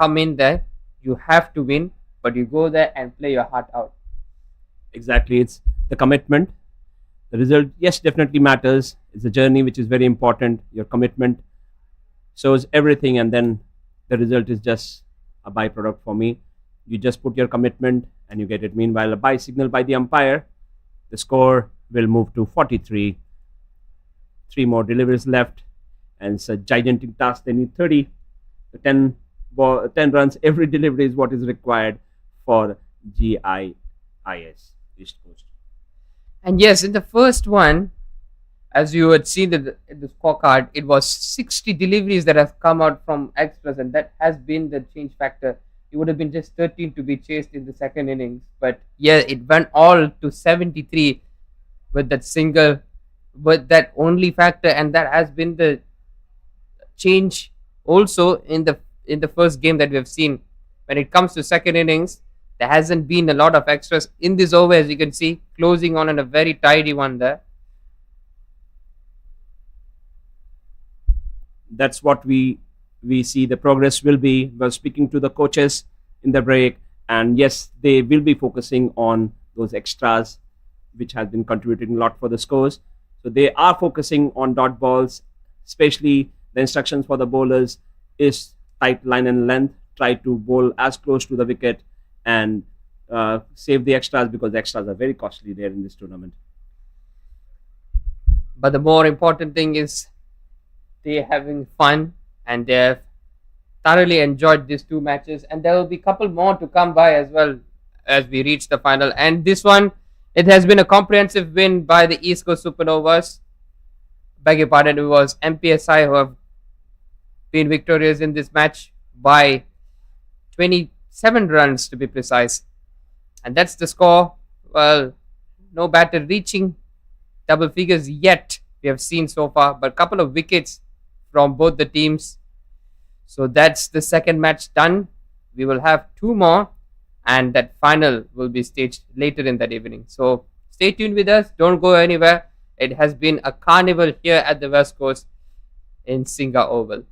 come in there. You have to win, but you go there and play your heart out. Exactly, it's the commitment. The result, yes, definitely matters. It's a journey which is very important. Your commitment shows everything, and then the result is just a byproduct for me. You just put your commitment and you get it. Meanwhile, a buy signal by the umpire, the score will move to 43. 3 more deliveries left, and it's a gigantic task. They need 30. The 10 runs every delivery is what is required for GIIS, East Coast. And yes, in the first one, as you had seen in the scorecard, it was 60 deliveries that have come out from extras, and that has been the change factor. It would have been just 13 to be chased in the second innings, but yeah, it went all to 73 with that single, with that only factor, and that has been the change also in the first game that we have seen. When it comes to second innings, there hasn't been a lot of extras in this over, as you can see, closing on a very tidy one there. That's what we see the progress will be. We're speaking to the coaches in the break, and yes, they will be focusing on those extras which has been contributing a lot for the scores. So they are focusing on dot balls, especially the instructions for the bowlers is tight line and length. Try to bowl as close to the wicket and save the extras, because the extras are very costly there in this tournament. But the more important thing is they having fun, and they have thoroughly enjoyed these 2 matches, and there will be a couple more to come by as well as we reach the final. And this one, it has been a comprehensive win by the East Coast Supernovas. Beg your pardon, it was NPSI who have been victorious in this match by 27 runs to be precise. And that's the score. Well, no batter reaching double figures yet, we have seen so far, but a couple of wickets from both the teams. So that's the second match done. We will have 2 more, and that final will be staged later in that evening. So stay tuned with us. Don't go anywhere. It has been a carnival here at the West Coast in Singa Oval.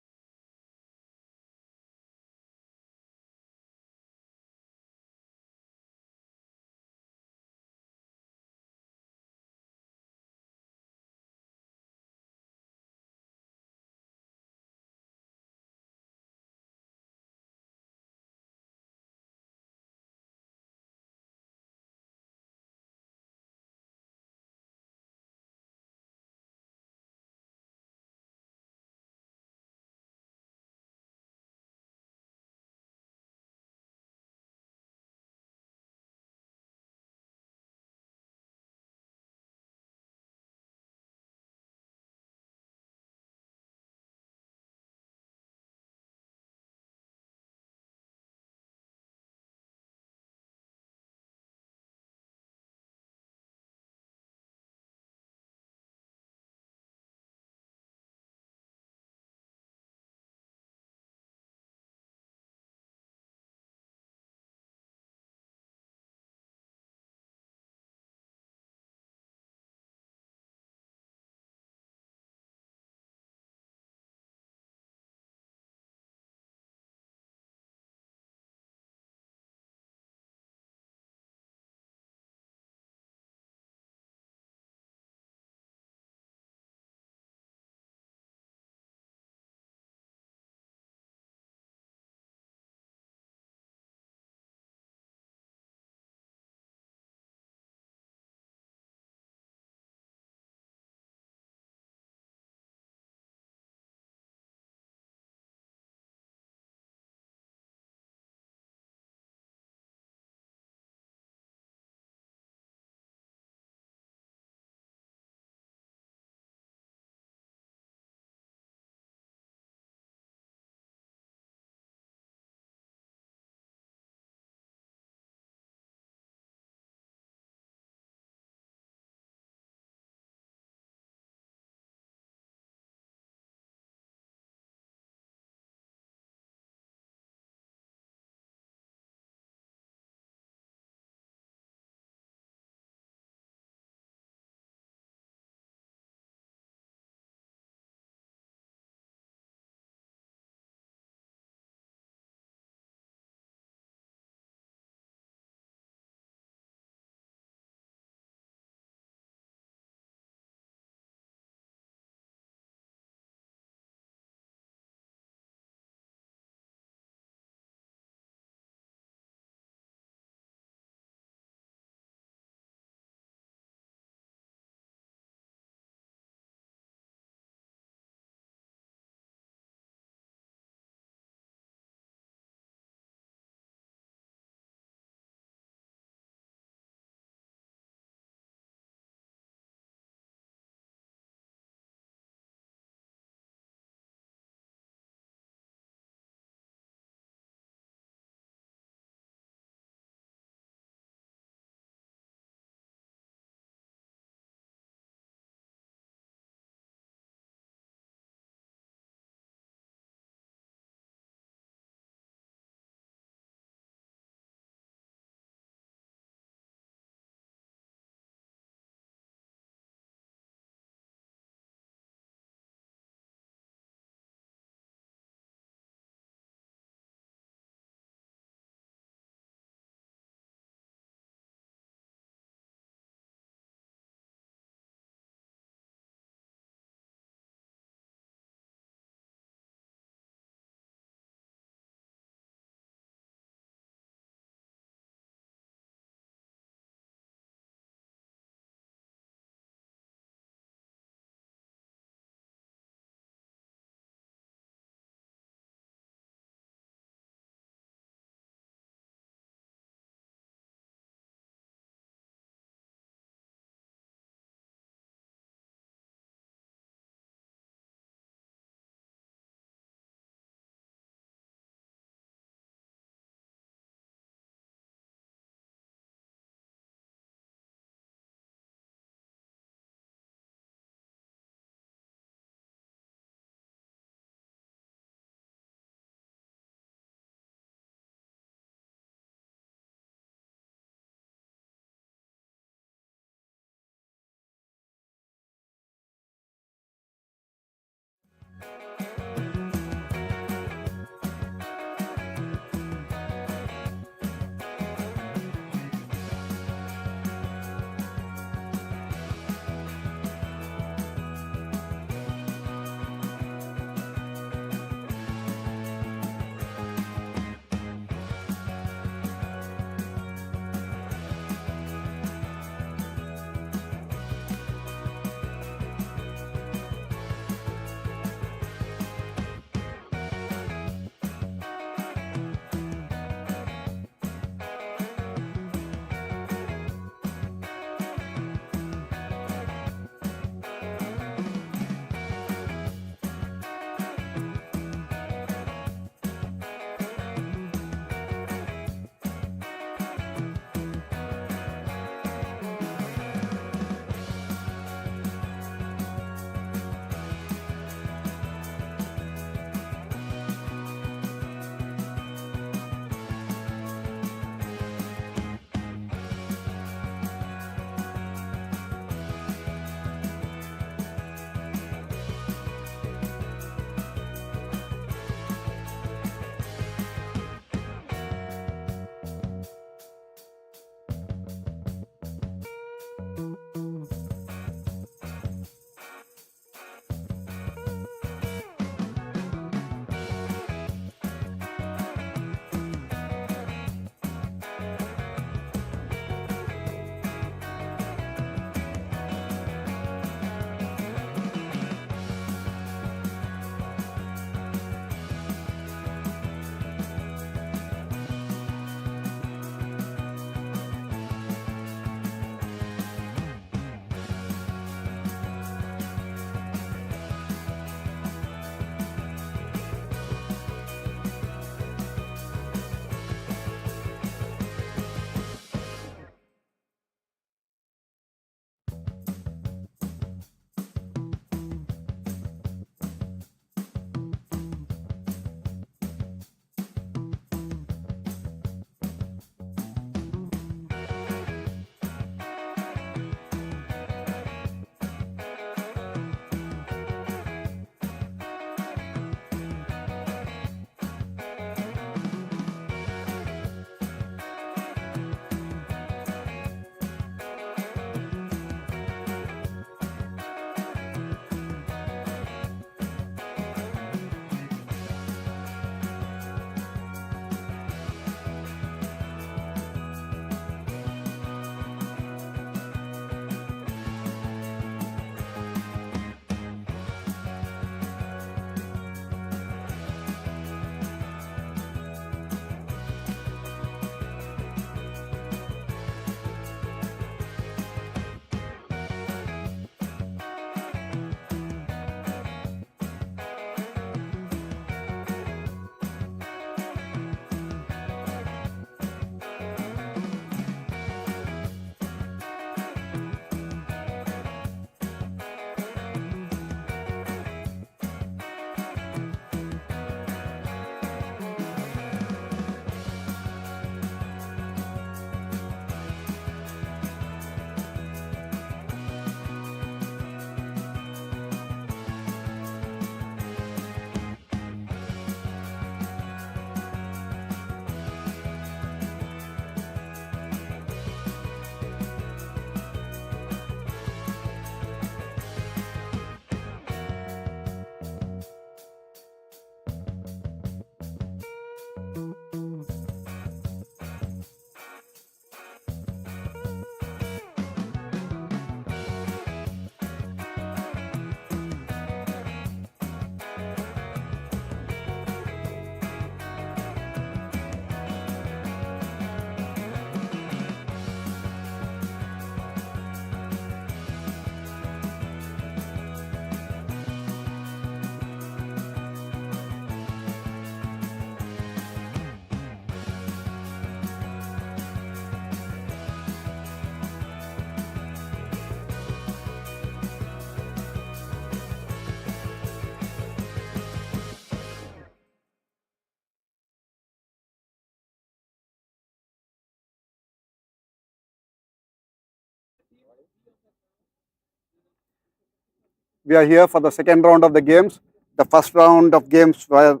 We are here for the second round of the games. The first round of games were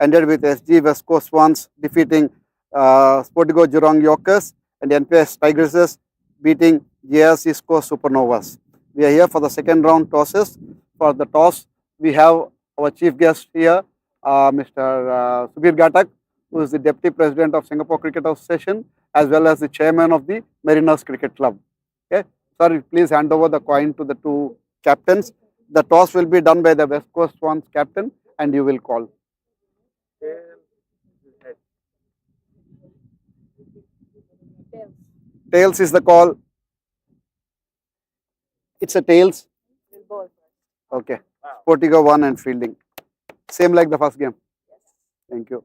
ended with SG West Coast Swans defeating Sportygo Jurong Yorkers and NPS Tigresses beating GIIS East Coast Supernovas. We are here for the second round tosses. For the toss, we have our chief guest here, Mr. Subir Gatak, who is the Deputy President of Singapore Cricket Association, as well as the Chairman of the Mariners Cricket Club. Okay, sir, please hand over the coin to the two captains. The toss will be done by the West Coast Swans captain, and you will call. Tails is the call. It's a tails. Okay. Sportygo won and fielding. Same like the first game. Thank you.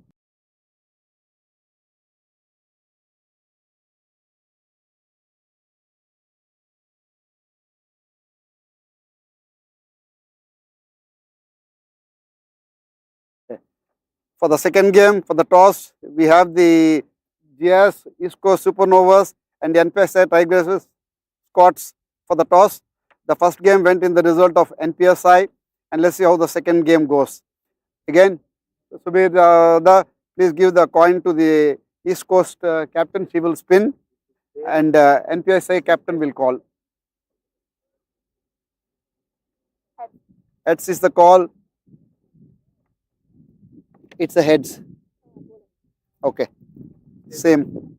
For the second game, for the toss, we have the GIIS East Coast Supernovas and the NPSI Tigresses Scots for the toss. The first game went in the result of NPSI, and let's see how the second game goes. Again, Subir, please give the coin to the East Coast captain. She will spin, and NPSI captain will call. Heads is the call. It's a heads. Okay. Same.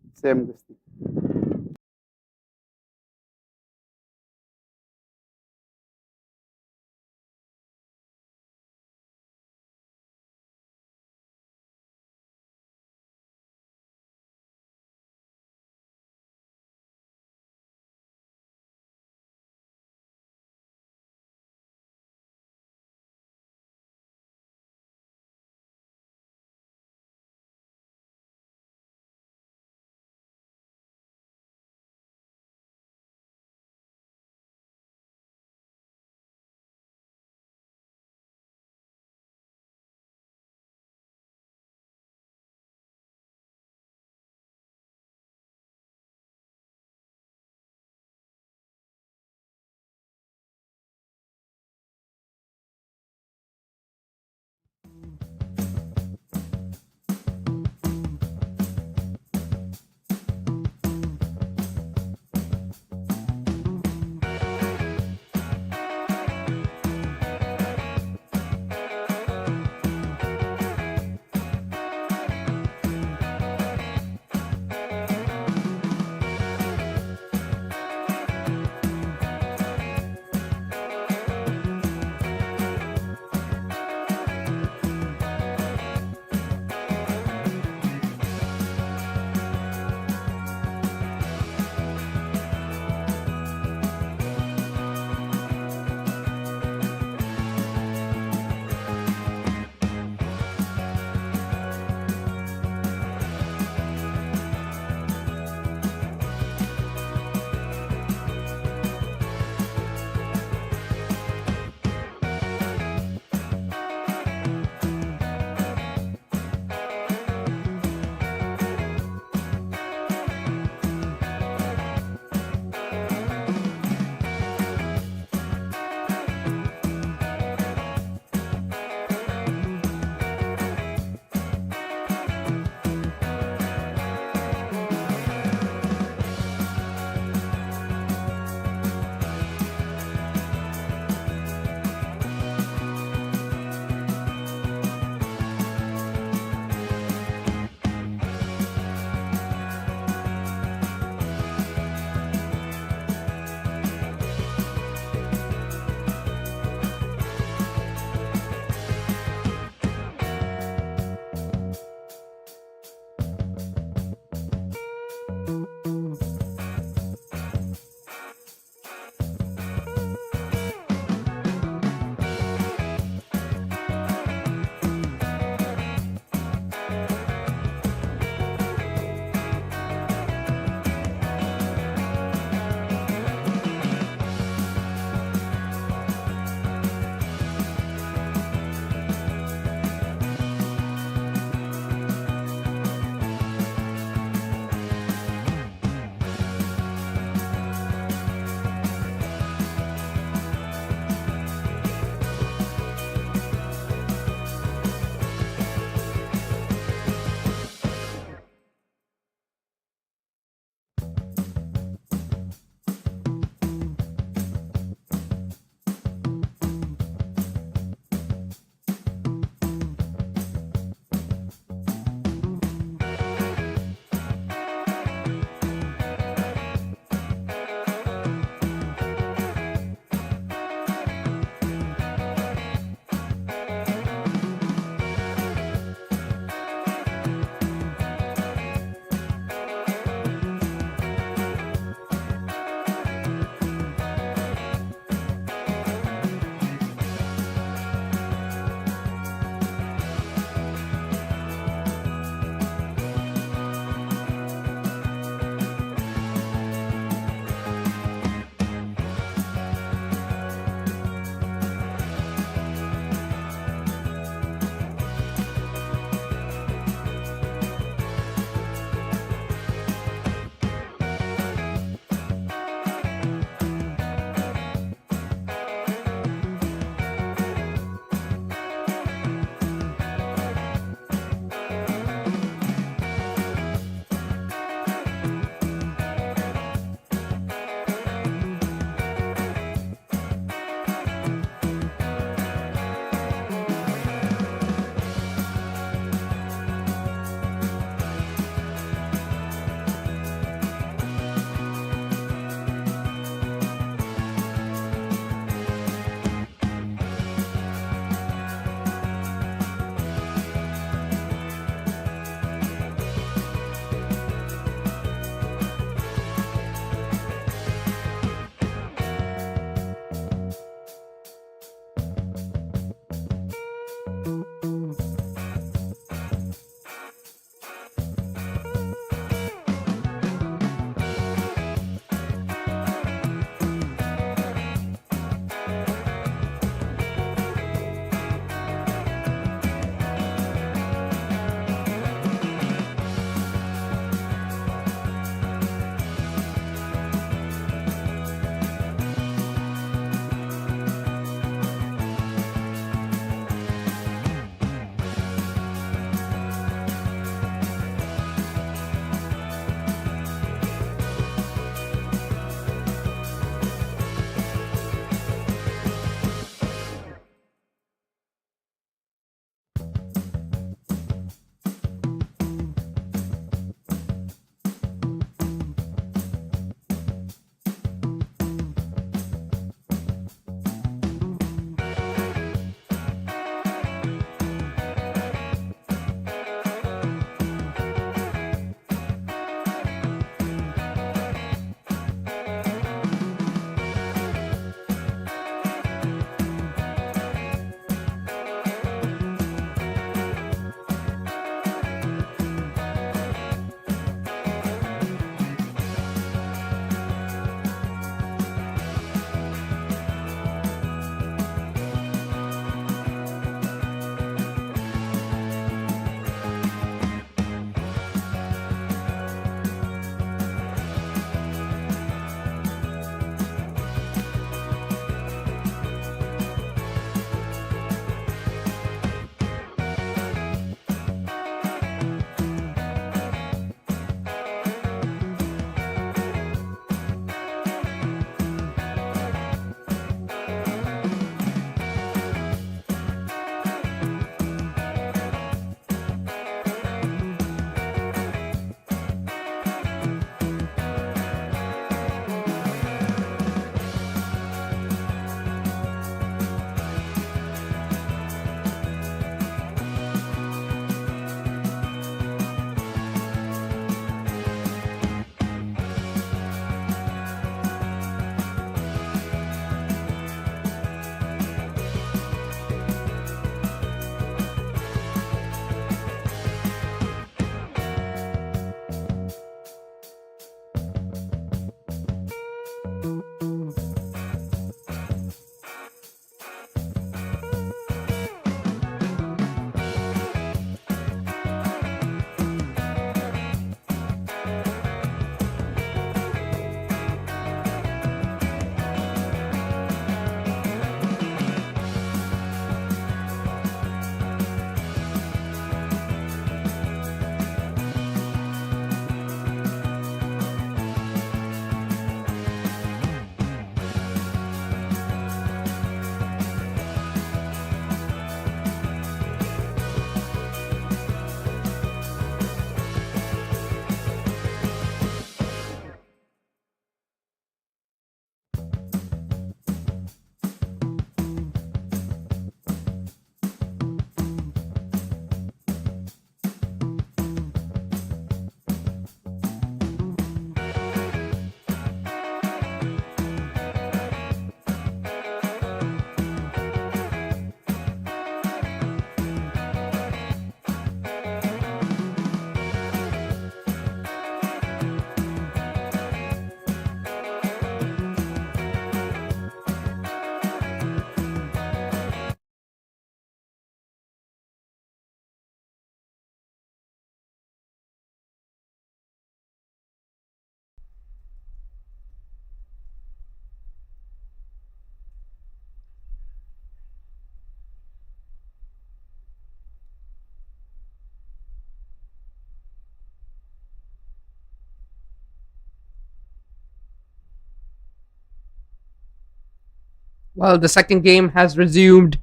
Well, the second game has resumed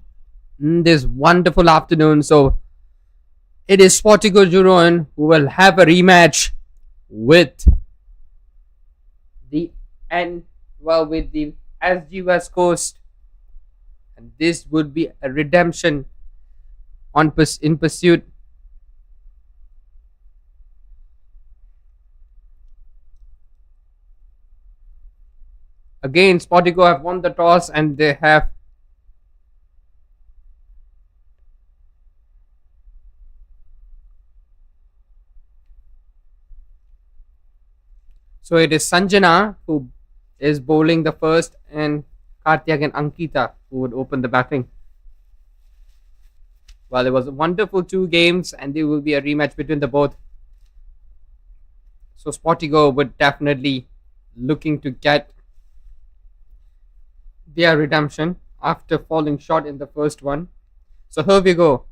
this wonderful afternoon. So it is Sportygo Jurong who will have a rematch with the with the SG West Coast, and this would be a redemption in pursuit. Again, Sportigo have won the toss and they have so it is Sanjana who is bowling the first and Karthik and Ankita who would open the batting. Well, it was a wonderful two games and there will be a rematch between the both. So Sportigo would definitely looking to get their redemption after falling short in the first one. So here we go.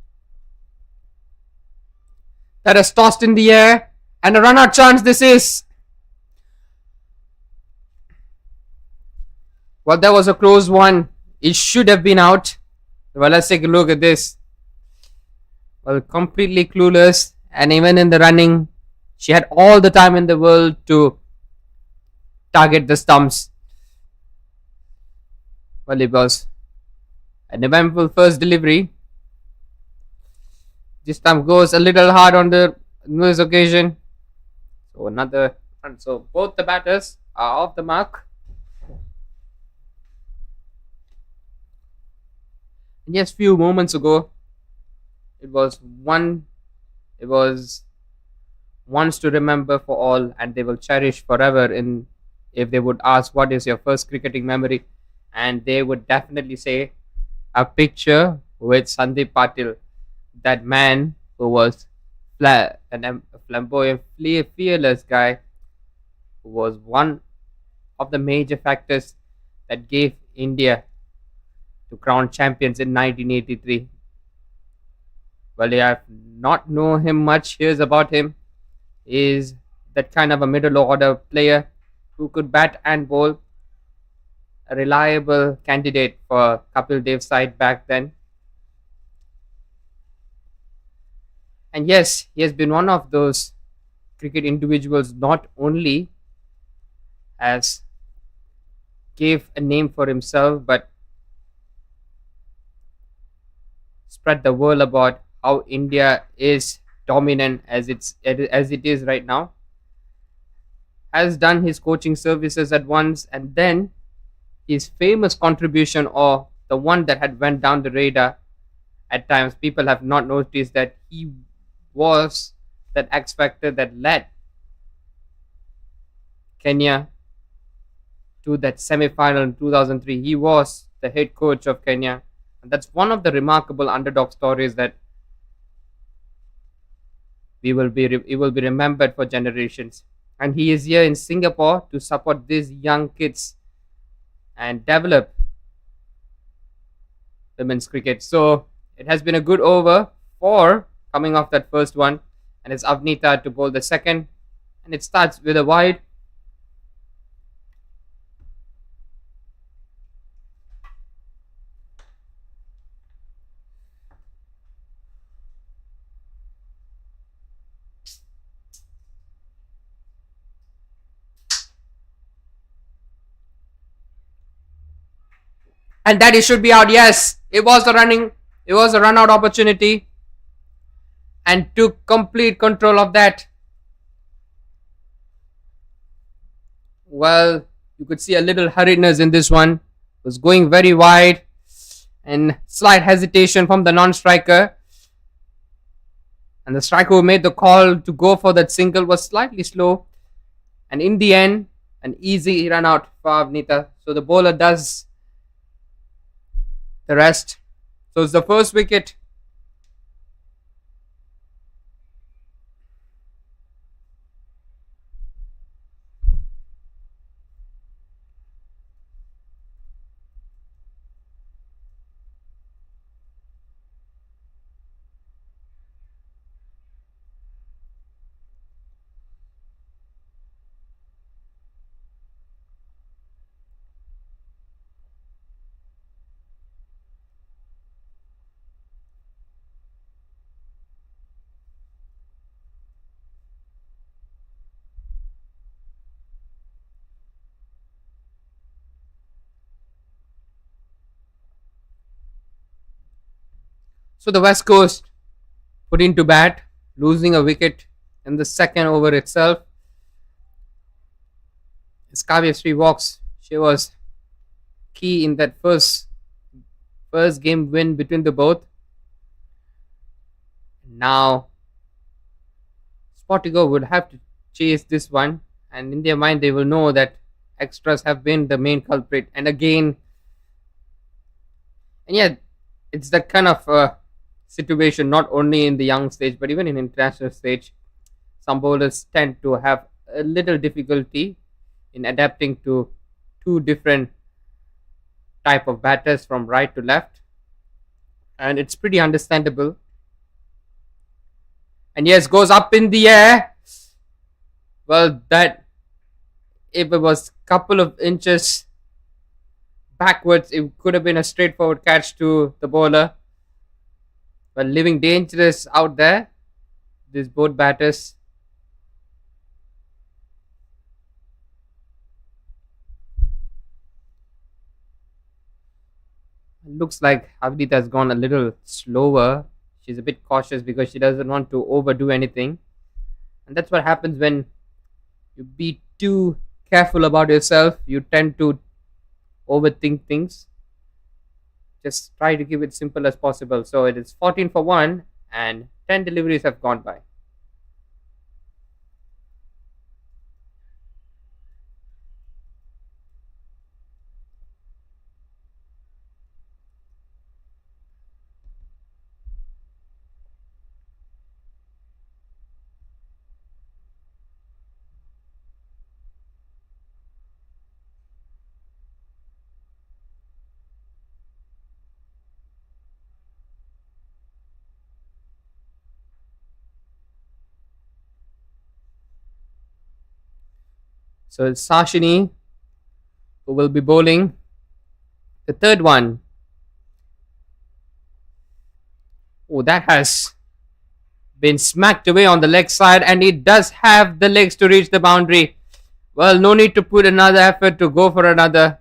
That is tossed in the air and a run out chance this is. Well, that was a close one. It should have been out. Well, let's take a look at this. Well, completely clueless, and even in the running, she had all the time in the world to target the stumps. Well, it was an eventful first delivery. This time goes a little hard on this occasion. So another run. So both the batters are off the mark. And just few moments ago, it was once to remember for all, and they will cherish forever. In if they would ask what is your first cricketing memory, and they would definitely say a picture with Sandeep Patil, that man who was a flamboyant, fearless guy, who was one of the major factors that gave India to crown champions in 1983. Well, I have not know him much. Here's about him. Is that kind of a middle order player who could bat and bowl, a reliable candidate for Kapil Dev's side back then. And yes, he has been one of those cricket individuals not only has gave a name for himself but spread the word about how India is dominant as it is right now. Has done his coaching services at once, and then his famous contribution, or the one that had went down the radar at times, people have not noticed that he was that X factor that led Kenya to that semi-final in 2003. He was the head coach of Kenya, and that's one of the remarkable underdog stories that it will be remembered for generations. And he is here in Singapore to support these young kids and develop women's cricket. So it has been a good over for coming off that first one, and it's Avnita to bowl the second, and it starts with a wide. And that it should be out. Yes, it was a run out opportunity, and took complete control of that. Well, you could see a little hurriedness in this one. It was going very wide, and slight hesitation from the non-striker. And the striker who made the call to go for that single was slightly slow. And in the end, an easy run out for Avnita. So the bowler does the rest. So it's the first wicket. So the West Coast put into bat, losing a wicket in the second over itself. Skavia's 3 walks. She was key in that first game win between the both. Now Sportygo would have to chase this one, and in their mind they will know that extras have been the main culprit. And again, and yeah, it's that kind of situation not only in the young stage but even in international stage. Some bowlers tend to have a little difficulty in adapting to 2 different type of batters from right to left, and it's pretty understandable. And yes, goes up in the air. Well, that if it was couple of inches backwards, it could have been a straightforward catch to the bowler. But living dangerous out there, these both batters. Looks like Avdita has gone a little slower. She's a bit cautious because she doesn't want to overdo anything. And that's what happens when you be too careful about yourself. You tend to overthink things. Just try to keep it simple as possible. So it is 14 for 1 and 10 deliveries have gone by. So it's Sashini who will be bowling the third one. Oh, that has been smacked away on the leg side, and it does have the legs to reach the boundary. Well, no need to put another effort to go for another.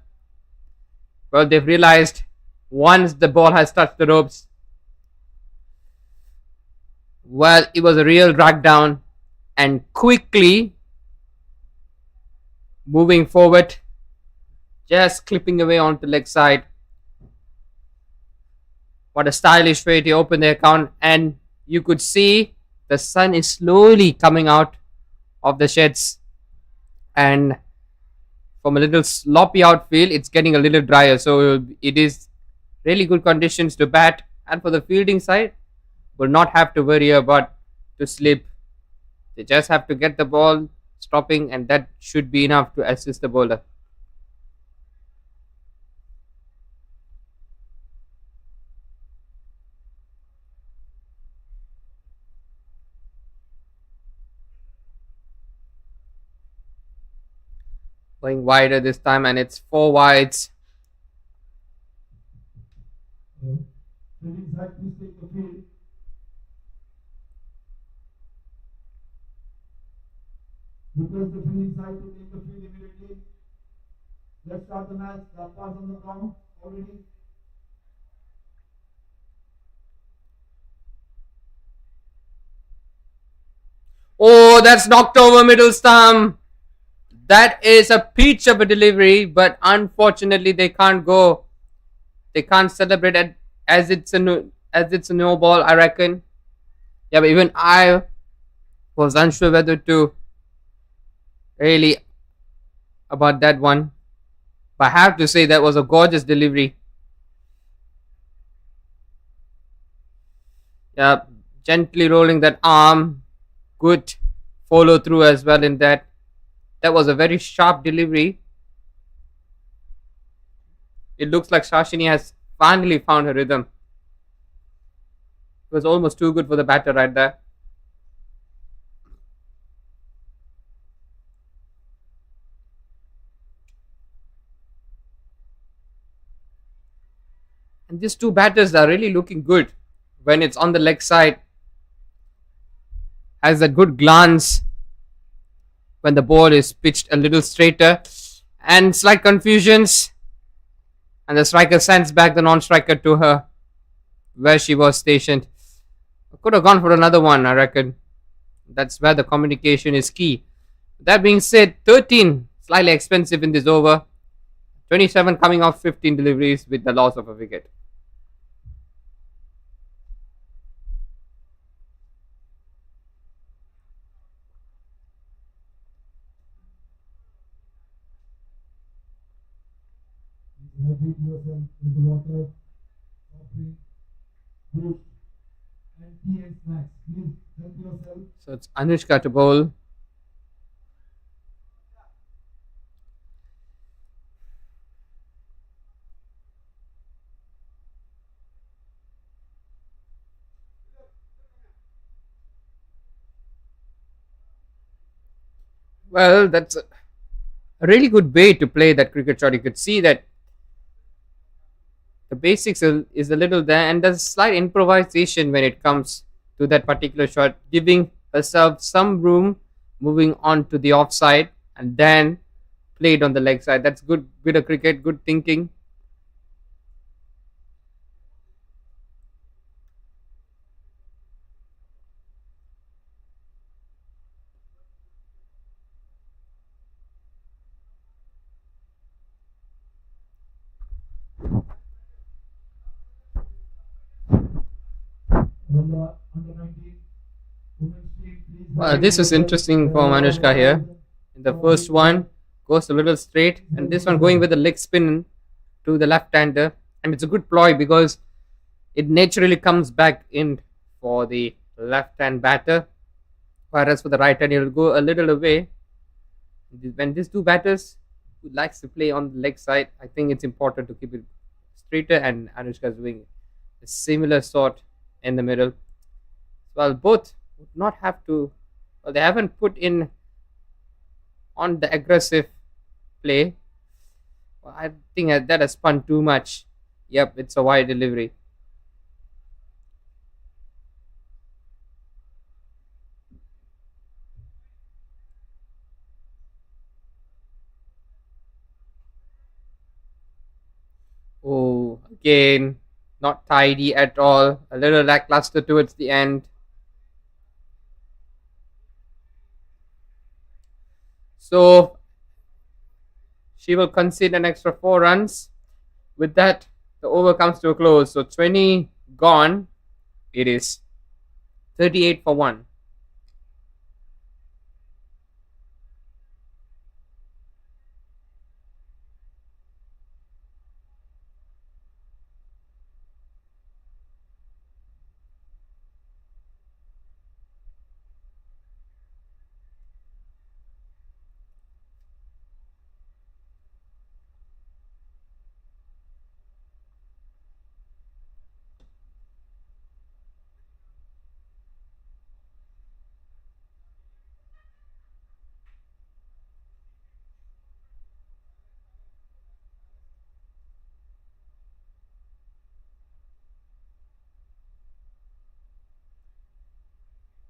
Well, they've realized once the ball has touched the ropes, well, it was a real drag down, and quickly moving forward, just clipping away onto the leg side. What a stylish way to open the account, and you could see the sun is slowly coming out of the sheds, and from a little sloppy outfield, it's getting a little drier. So it is really good conditions to bat, and for the fielding side, will not have to worry about to slip. They just have to get the ball stopping, and that should be enough to assist the bowler. Going wider this time, and it's 4 wides. Request the fielding side to take the field immediately. Let's start the match. The umpires on the ground already. Oh, that's knocked over middle stump. That is a peach of a delivery, but unfortunately they can't go. They can't celebrate it as it's a no ball, I reckon. Yeah, but even I was unsure whether to really about that one. But I have to say that was a gorgeous delivery. Yeah, gently rolling that arm. Good follow through as well in that. That was a very sharp delivery. It looks like Shashini has finally found her rhythm. It was almost too good for the batter right there. And these two batters are really looking good when it's on the leg side. Has a good glance when the ball is pitched a little straighter, and slight confusions, and the striker sends back the non-striker to her. where she was stationed. I could have gone for another one, I reckon. That's where the communication is key. That being said, 13 slightly expensive in this over. 27 coming off 15 deliveries with the loss of a wicket. Hydrate yourself with water, soft drink, boost, and tea and snacks. Please help yourself. So it's Anushka to bowl. Well, that's a really good way to play that cricket shot. You could see that the basics is a little there, and there's slight improvisation when it comes to that particular shot, giving herself some room, moving on to the offside, and then played on the leg side. That's good bit of cricket, good thinking. Under 19 women's team, please. Well, this is interesting for Manushka here. In the first one, goes a little straight, and this one going with the leg spin to the left-hander, and it's a good ploy because it naturally comes back in for the left-hand batter, whereas for the right-hand, it will go a little away. When these two batters who likes to play on the leg side, I think it's important to keep it straighter, and Anushka is doing a similar sort in the middle. Well, both would not have to. Well, they haven't put in on the aggressive play. Well, I think that has spun too much. Yep, it's a wide delivery. Oh, again, not tidy at all. A little lackluster towards the end. So she will concede an extra 4 runs. With that, the over comes to a close. So 20 gone. It is 38 for 1.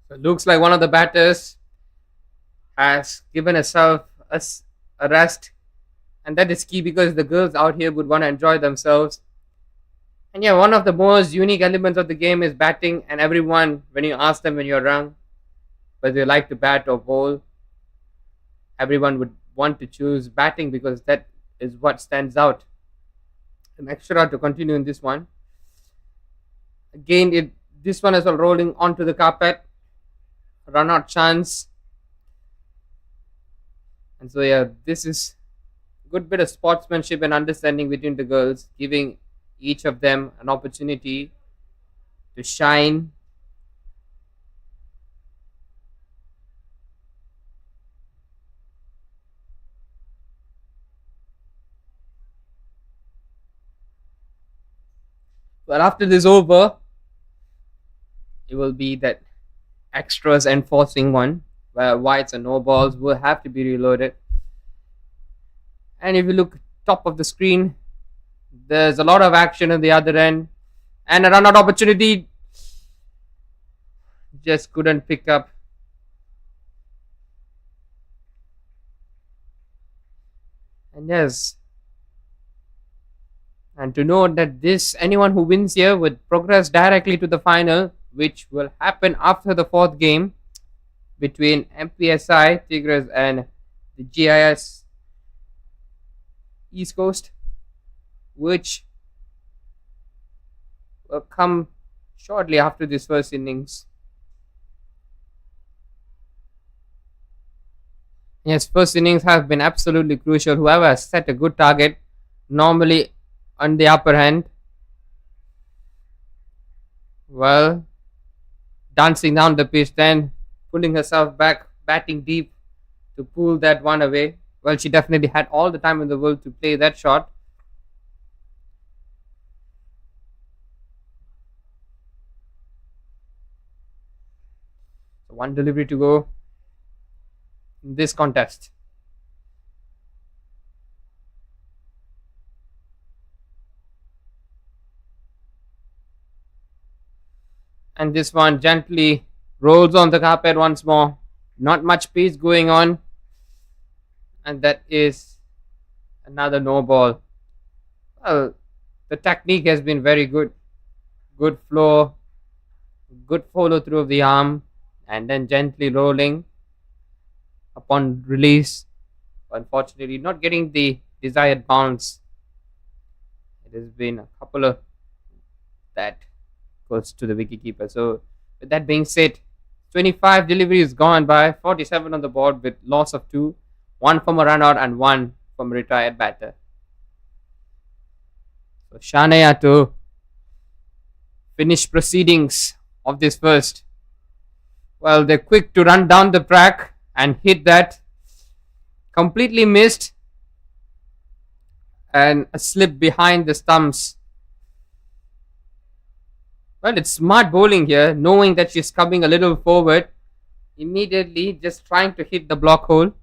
So it looks like one of the batters has given herself a rest, and that is key because the girls out here would want to enjoy themselves. And yeah, one of the most unique elements of the game is batting, and everyone, when you ask them when you're young whether they like to bat or bowl, everyone would want to choose batting because that is what stands out. An extra to continue in this one. Again, this one is all rolling onto the carpet. Run out chance. And so yeah, this is good bit of sportsmanship and understanding between the girls, giving each of them an opportunity to shine. But after this over, it will be that extras enforcing one where whites and no balls will have to be reloaded. And if you look top of the screen, there's a lot of action on the other end, and a run out opportunity just couldn't pick up. And yes, And to note that anyone who wins here would progress directly to the final, which will happen after the fourth game between NPSI, Tigres, and the GIIS East Coast, which will come shortly after this first innings. Yes, first innings have been absolutely crucial. Whoever has set a good target, normally on the upper hand, well, dancing down the pitch, then pulling herself back, batting deep to pull that one away. Well, she definitely had all the time in the world to play that shot. So one delivery to go in this contest. And this one gently rolls on the carpet once more. Not much pace going on. And that is another no ball. Well, the technique has been very good. Good flow, good follow through of the arm, and then gently rolling upon release. Unfortunately, not getting the desired bounce. It has been a couple of that goes to the wicketkeeper. So, with that being said, 25 deliveries gone by, 47 on the board with loss of 2, 1 from a run out and 1 from a retired batter. So, Shanaya to finish proceedings of this first. Well, they're quick to run down the track and hit that. Completely missed. And a slip behind the stumps. Well, it's smart bowling here, knowing that she's coming a little forward. Immediately just trying to hit the block hole.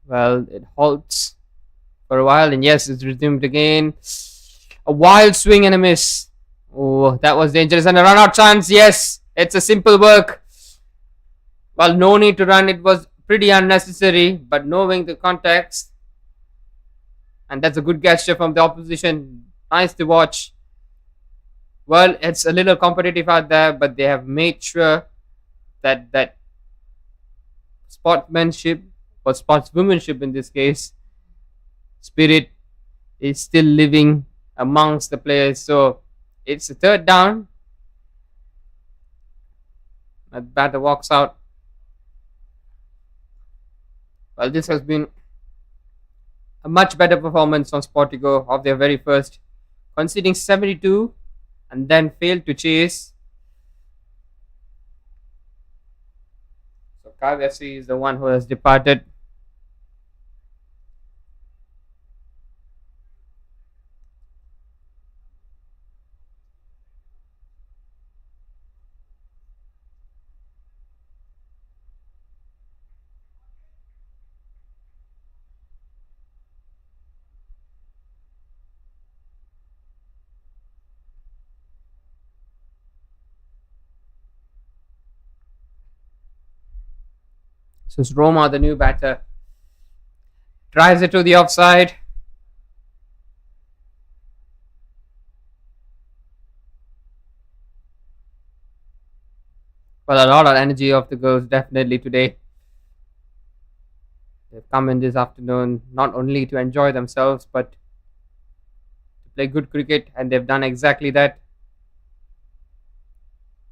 Well, it halts for a while, and yes, it's resumed again. A wild swing and a miss. Oh, that was dangerous. And a run out chance. Yes, it's a simple work. Well, no need to run. It was pretty unnecessary, but knowing the context, and that's a good gesture from the opposition. Nice to watch. Well, it's a little competitive out there, but they have made sure that sportsmanship or sportswomanship in this case spirit is still living amongst the players. So it's a third down. The batter walks out. Well, this has been a much better performance from Sportygo of their very first, conceding 72 and then failed to chase. So Tigresses is the one who has departed. So it's Roma, the new batter. Drives it to the offside. Well, a lot of energy of the girls definitely today. They've come in this afternoon not only to enjoy themselves but to play good cricket, and they've done exactly that.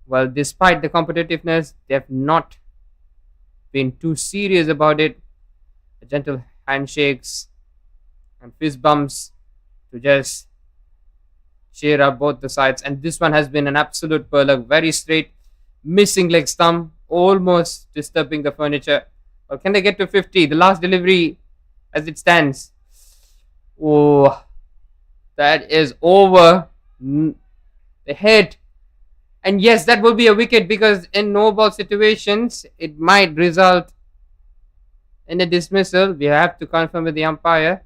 Well, despite the competitiveness, they've not been too serious about it. Gentle handshakes and fist bumps to just cheer up both the sides. And this one has been an absolute pearler, very straight, missing leg stump, almost disturbing the furniture. Or can they get to 50? The last delivery as it stands. Oh, that is over the head. And yes, that will be a wicket because in no ball situations, it might result in a dismissal. We have to confirm with the umpire.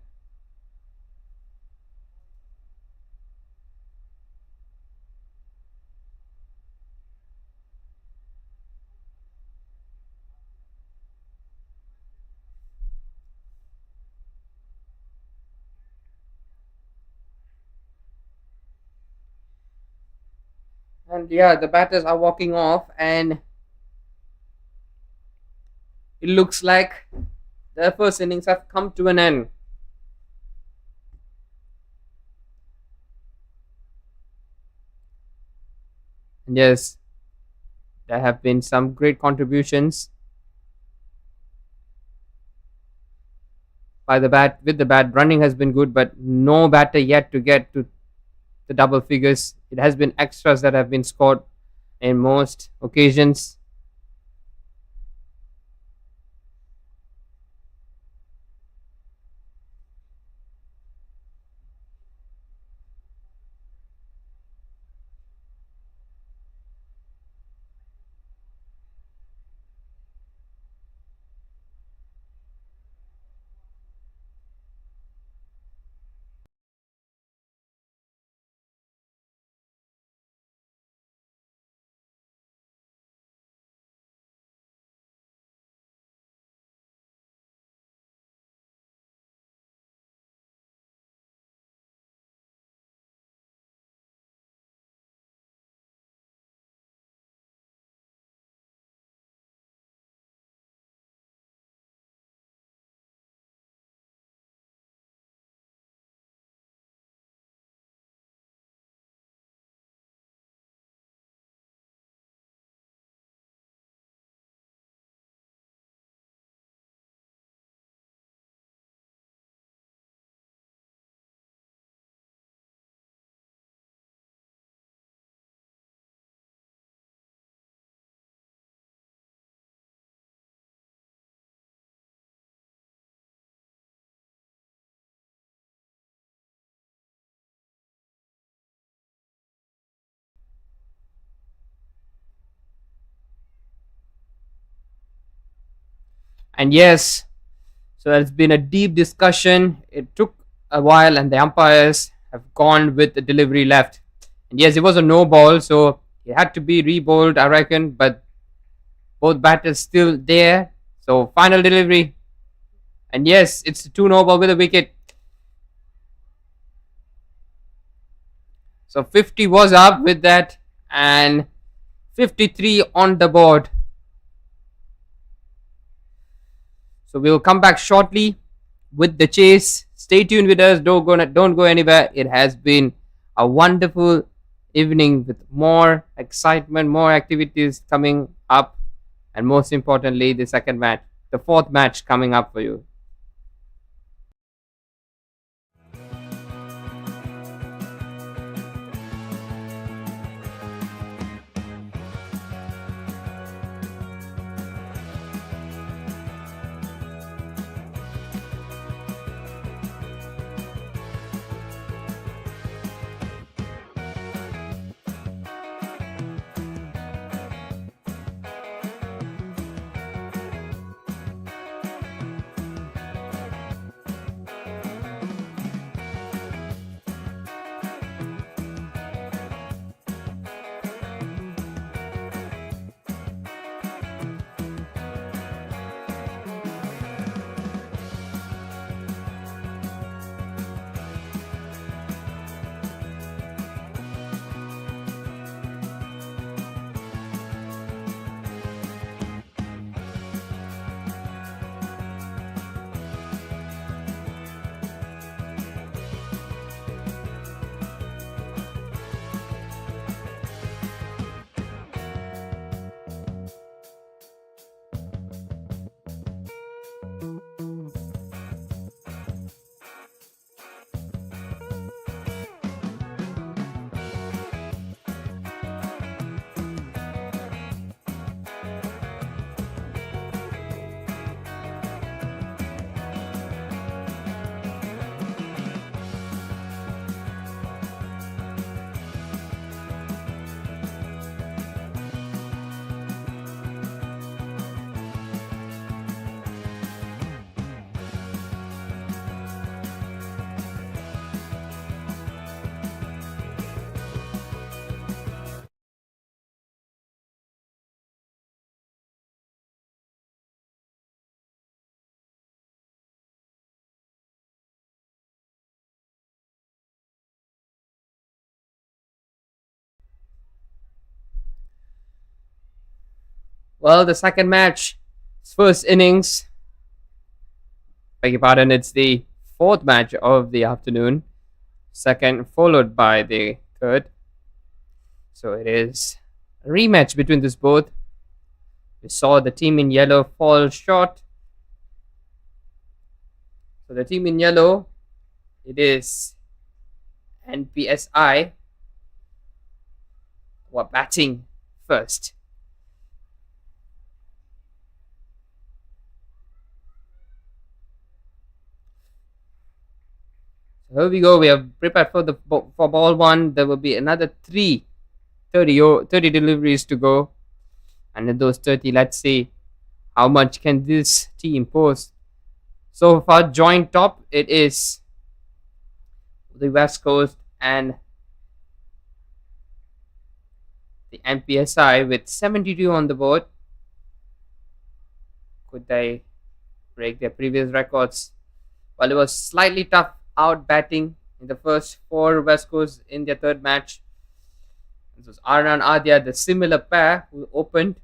And yeah, the batters are walking off, and it looks like the first innings have come to an end. And yes, there have been some great contributions by the bat. With the bat, running has been good, but no batter yet to get to the double figures. It has been extras that have been scored in most occasions. And yes, so it's been a deep discussion. It took a while, and the umpires have gone with the delivery left. And yes, it was a no ball, so it had to be re-bowled, I reckon. But both batters still there. So final delivery. And yes, it's a 2 no ball with a wicket. So 50 was up with that, and 53 on the board. So we'll come back shortly with the chase. Stay tuned with us. Don't go anywhere. It has been a wonderful evening with more excitement, more activities coming up, and most importantly, the second match, the fourth match coming up for you. Well, the second match, first innings. Beg your pardon, it's the fourth match of the afternoon. Second, followed by the third. So it is a rematch between this both. We saw the team in yellow fall short. So the team in yellow, it is NPSI who are batting first. So here we go. We have prepared for ball one. There will be another 30 deliveries to go. And in those 30, let's see how much can this team post. So far, joint top, it is the West Coast and the NPSI with 72 on the board. Could they break their previous records? Well, it was slightly tough out batting in the first four West Coast in their third match. This was Arna and Adya, the similar pair who opened,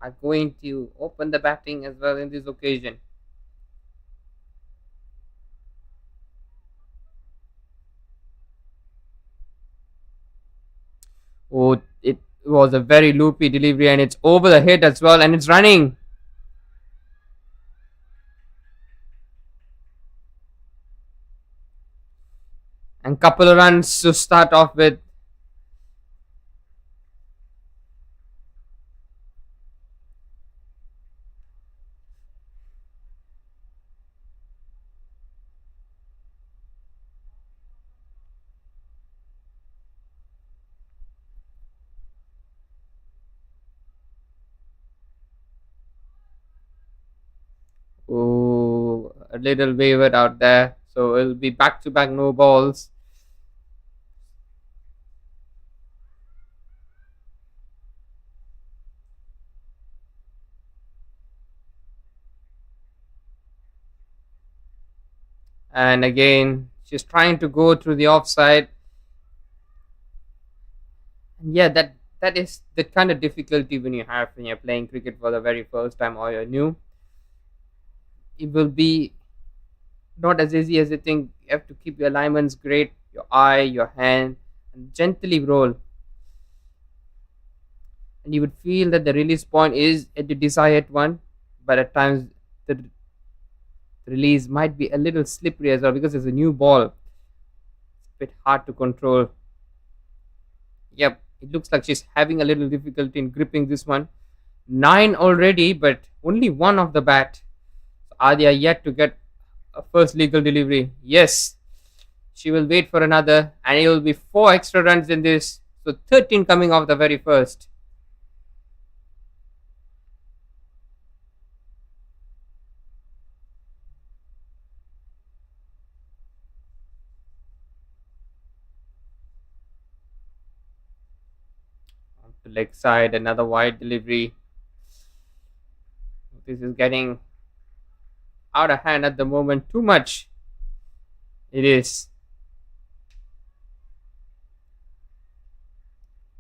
are going to open the batting as well in this occasion. Oh, it was a very loopy delivery and it's over the head as well and it's running. And couple of runs to start off with. Oh, a little wavered out there. So it'll be back to back no balls. And again, she's trying to go through the offside. And yeah, that is the kind of difficulty when you're playing cricket for the very first time or you're new. It will be not as easy as you think. You have to keep your alignments great, your eye, your hand, and gently roll. And you would feel that the release point is at the desired one, but at times the release might be a little slippery as well because it's a new ball. It's a bit hard to control. Yep, it looks like she's having a little difficulty in gripping this one. 9 already, but only one of the bat. Adya yet to get a first legal delivery. Yes, she will wait for another, and it will be 4 extra runs in this. So 13 coming off the very first. On the leg side, another wide delivery. This is getting out of hand at the moment. Too much. It is.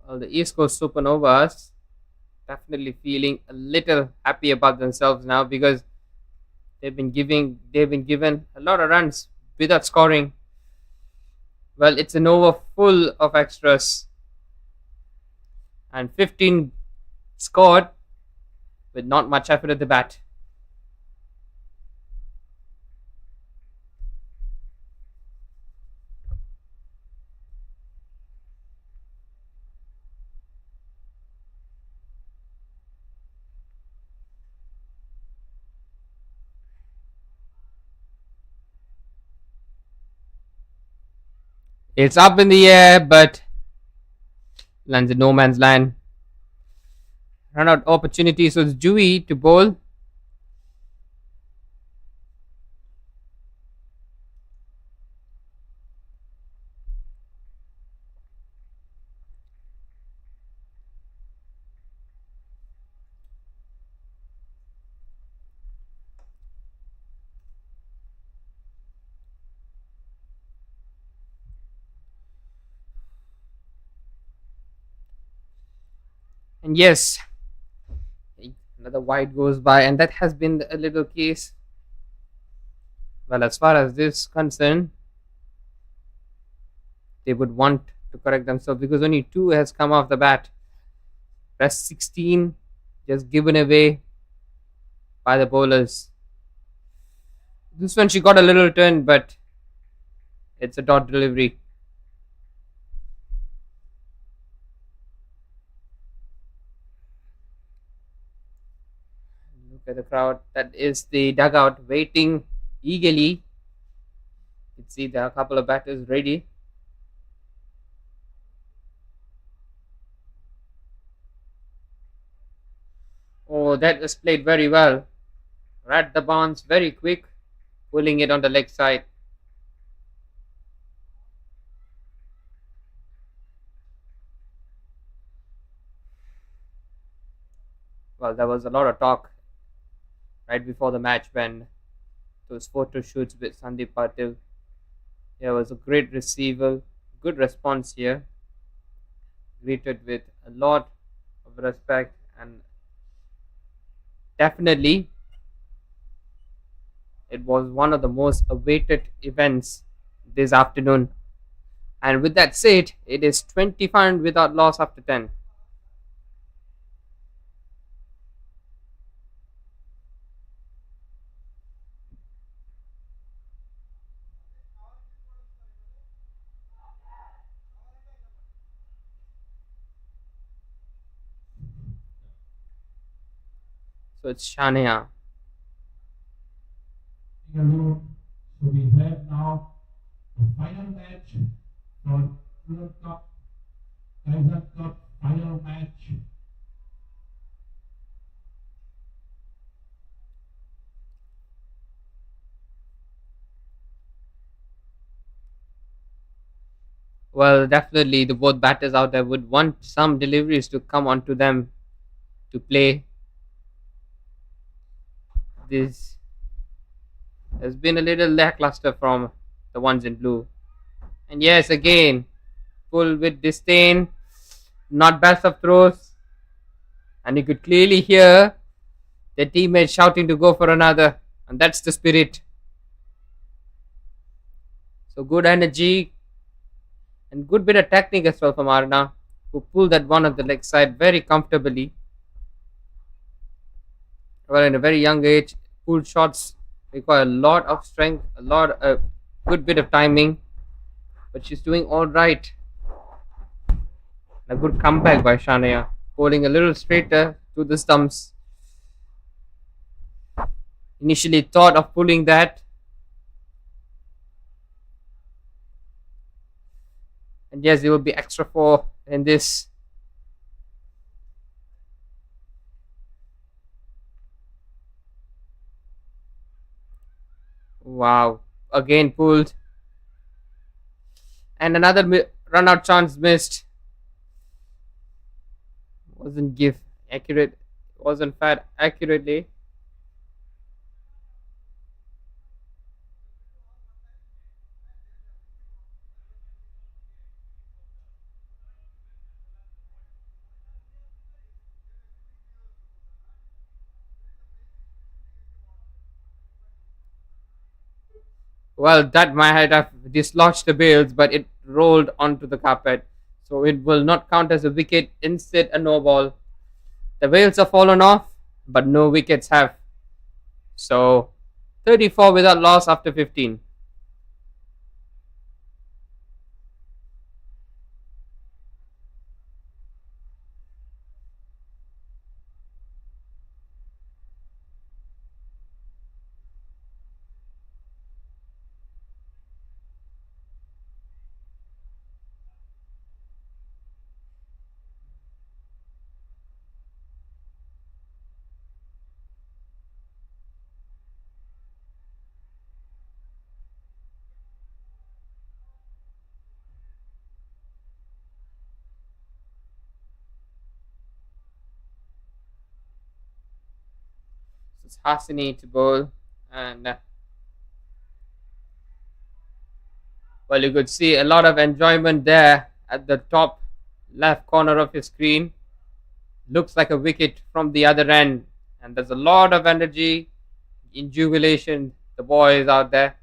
Well, the East Coast Supernovas definitely feeling a little happy about themselves now because they've been given a lot of runs without scoring. Well, it's an over full of extras and 15 scored with not much effort at the bat. It's up in the air, but lands in no man's land. Run out opportunity, so it's Dewey to bowl. And yes, another wide goes by, and that has been a little case. Well, as far as this is concerned, they would want to correct themselves because only 2 has come off the bat. Rest 16 just given away by the bowlers. This one she got a little turn, but it's a dot delivery. Look at the crowd. That is the dugout waiting eagerly. You can see there are a couple of batters ready. Oh, that was played very well. Rat the bounce very quick, pulling it on the leg side. Well, there was a lot of talk right before the match when those photo shoots with Sandeep Patil. There was a great receiver, good response here. Greeted with a lot of respect, and definitely it was one of the most awaited events this afternoon. And with that said, it is 25 without loss after 10. So it's Shania. So we have now the final match for World Cup, Kaiser Cup final match. Well, definitely the both batters out there would want some deliveries to come onto them to play. This has been a little lackluster from the ones in blue. And yes, again, pull with disdain, not best of throws. And you could clearly hear their teammates shouting to go for another. And that's the spirit. So good energy and good bit of technique as well from Arna, who pulled that one on the leg side very comfortably. Well, in a very young age, pulled shots require a lot of strength, a good bit of timing, but she's doing all right. A good comeback by Shania, bowling a little straighter to the stumps. Initially thought of pulling that, and yes, it will be extra 4 in this. Wow, again pulled. And another run out chance missed. Wasn't give accurate, wasn't fed accurately. Well, that might have dislodged the bails, but it rolled onto the carpet. So it will not count as a wicket, instead a no ball. The bails have fallen off, but no wickets have. So 34 without loss after 15. It's Hasini to bowl, and well, you could see a lot of enjoyment there at the top left corner of your screen. Looks like a wicket from the other end, and there's a lot of energy in jubilation. The boys out there,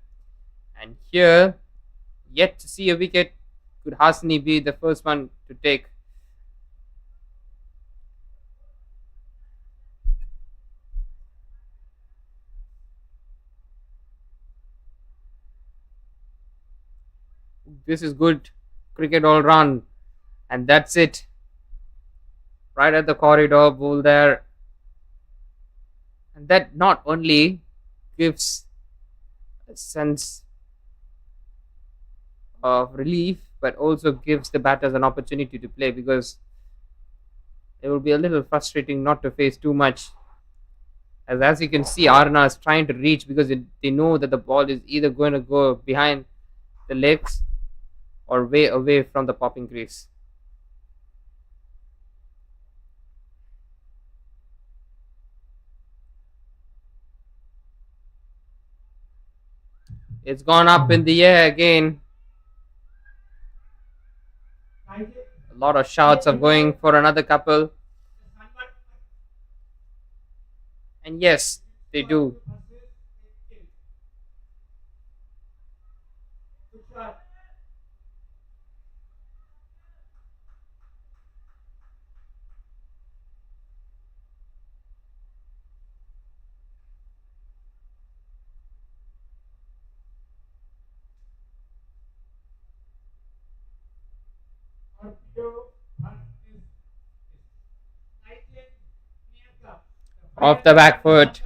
and here, yet to see a wicket. Could Hasni be the first one to take? This is good cricket all round, and that's it. Right at the corridor, ball there, and that not only gives a sense of relief, but also gives the batters an opportunity to play, because it will be a little frustrating not to face too much. As you can see, Arna is trying to reach because they know that the ball is either going to go behind the legs or way away from the popping crease. It's gone up in the air again. A lot of shouts are going for another couple. And yes, they do. Off the back foot.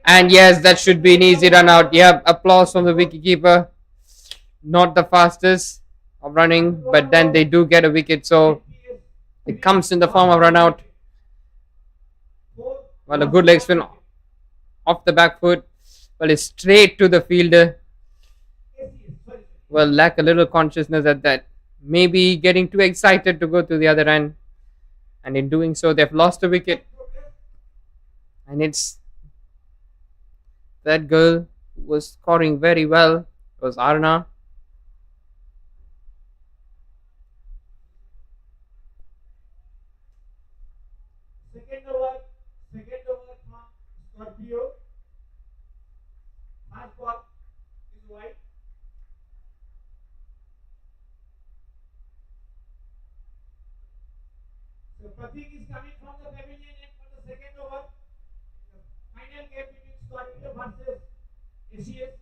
And yes, that should be an easy run out. Yep, applause from the wicketkeeper. Not the fastest of running, but then they do get a wicket, so it comes in the form of run out. Well, a good leg spin off the back foot. Well, it's straight to the fielder. Well, lack a little consciousness at that. Maybe getting too excited to go to the other end. And in doing so, they've lost a wicket. And it's that girl who was scoring very well. It was Arna. Second over from Scorpio. Last ball is wide. So Pratik is coming from the pavilion and for the second over. The final game between Scorpio versus ACS.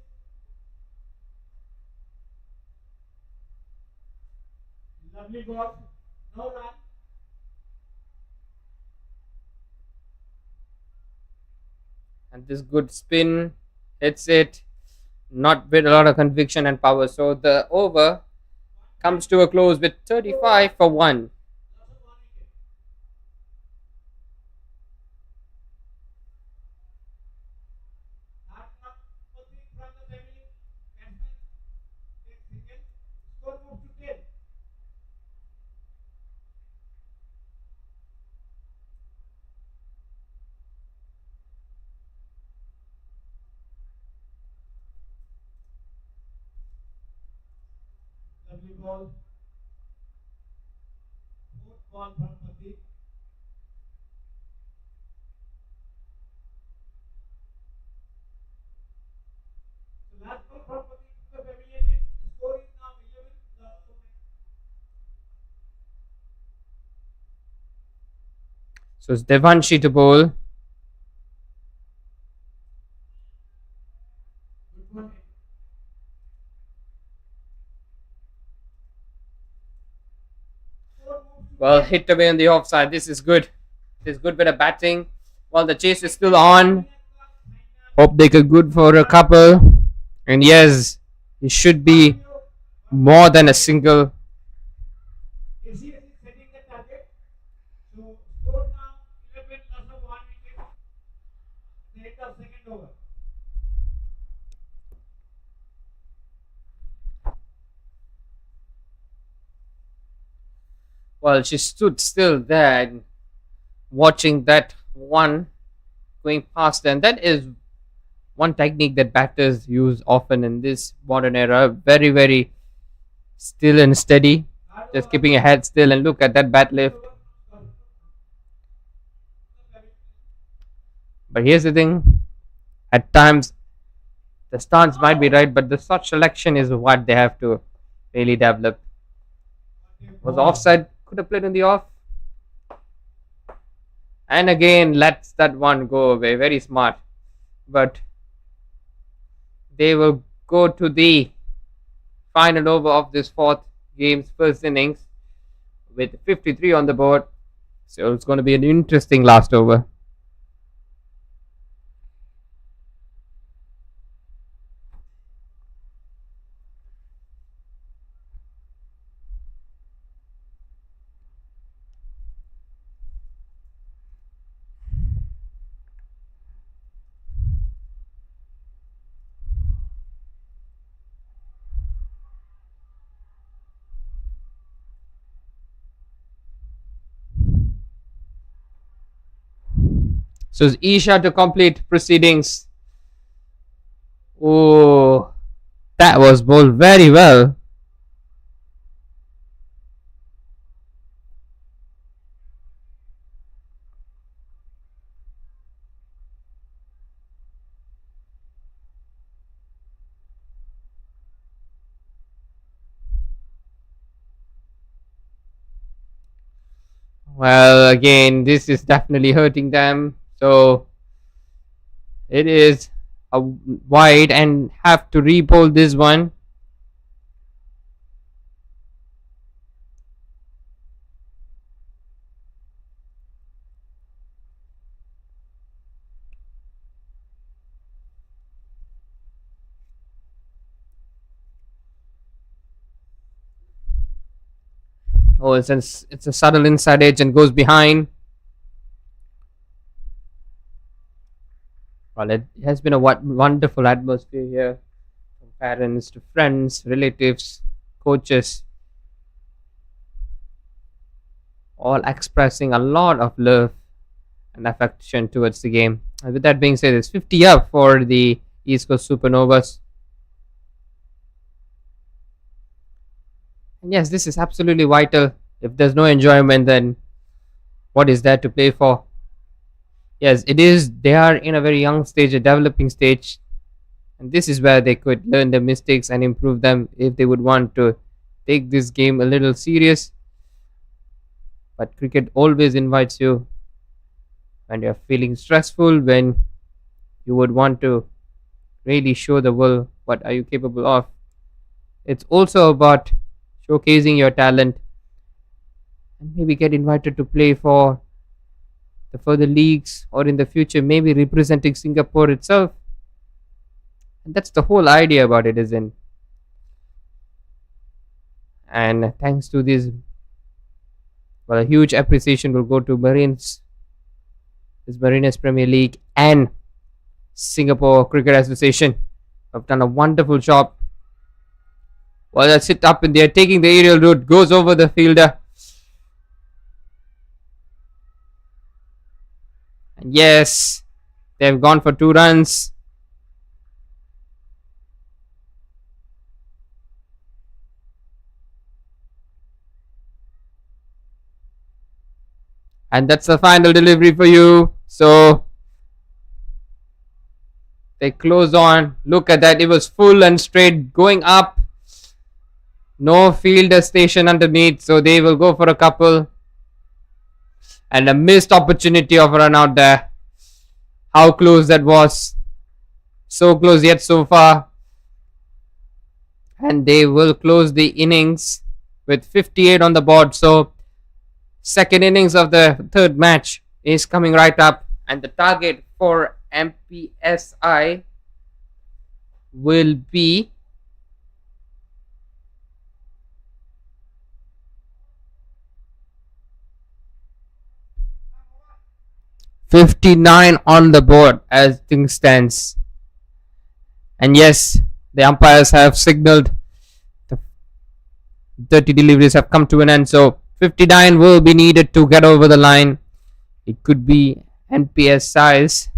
Lovely ball. No run. And this good spin hits it, not with a lot of conviction and power. So the over comes to a close with 35 for 1. Lovely ball. Fourth ball from Pratik. So last ball from Pratik to the pavilion end. The score is now 11. So it's Devanshi to bowl. Good ball. Well, hit away on the offside. This is good. This is good bit of batting. While the chase is still on. Hope they get good for a couple. And yes, it should be more than a single. ACS is setting the target. So score now 11, loss of 1 wicket. The end of second over. Well, she stood still there and watching that one going past. And that is one technique that batters use often in this modern era. Very, very still and steady. Just keeping your head still and look at that bat lift. But here's the thing: at times the stance might be right, but the shot selection is what they have to really develop. Was offside? Could have played in the off. And again, lets that one go away. Very smart. But they will go to the final over of this fourth game's first innings with 53 on the board. So it's going to be an interesting last over. So it's Isha to complete proceedings. Oh, that was bowled very well. Well, again, this is definitely hurting them. So it is a wide and have to re-bowl this one. Oh, since it's a subtle inside edge and goes behind. Well, it has been a wonderful atmosphere here. From parents to friends, relatives, coaches, all expressing a lot of love and affection towards the game. And with that being said, it's 50 up for the East Coast Supernovas. And yes, this is absolutely vital. If there's no enjoyment, then what is there to play for? Yes, it is. They are in a very young stage, a developing stage. And this is where they could learn their mistakes and improve them if they would want to take this game a little serious. But cricket always invites you when you're feeling stressful, when you would want to really show the world what are you capable of. It's also about showcasing your talent and maybe get invited to play for the further leagues or in the future maybe representing Singapore itself. And that's the whole idea about it, isn't? And thanks to this, well, a huge appreciation will go to Marines, this Marines Premier League and Singapore Cricket Association. Have done a wonderful job. Well, that's it up in there, taking the aerial route, goes over the fielder. And yes, they've gone for 2 runs. And that's the final delivery for you. So they close on. Look at that. It was full and straight going up. No fielder station underneath. So they will go for a couple. And a missed opportunity of a run out there. How close that was. So close yet so far. And they will close the innings with 58 on the board. So second innings of the third match is coming right up. And the target for NPSI will be $59 on the board as things stands. And yes, the umpires have signaled the 30 deliveries have come to an end. So 59 will be needed to get over the line. It could be NPSI's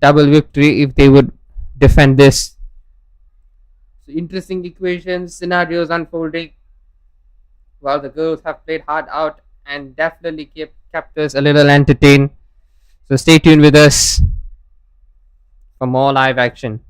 double victory if they would defend this. So interesting equations, scenarios unfolding. While the girls have played hard out and definitely kept us a little entertained. So stay tuned with us for more live action.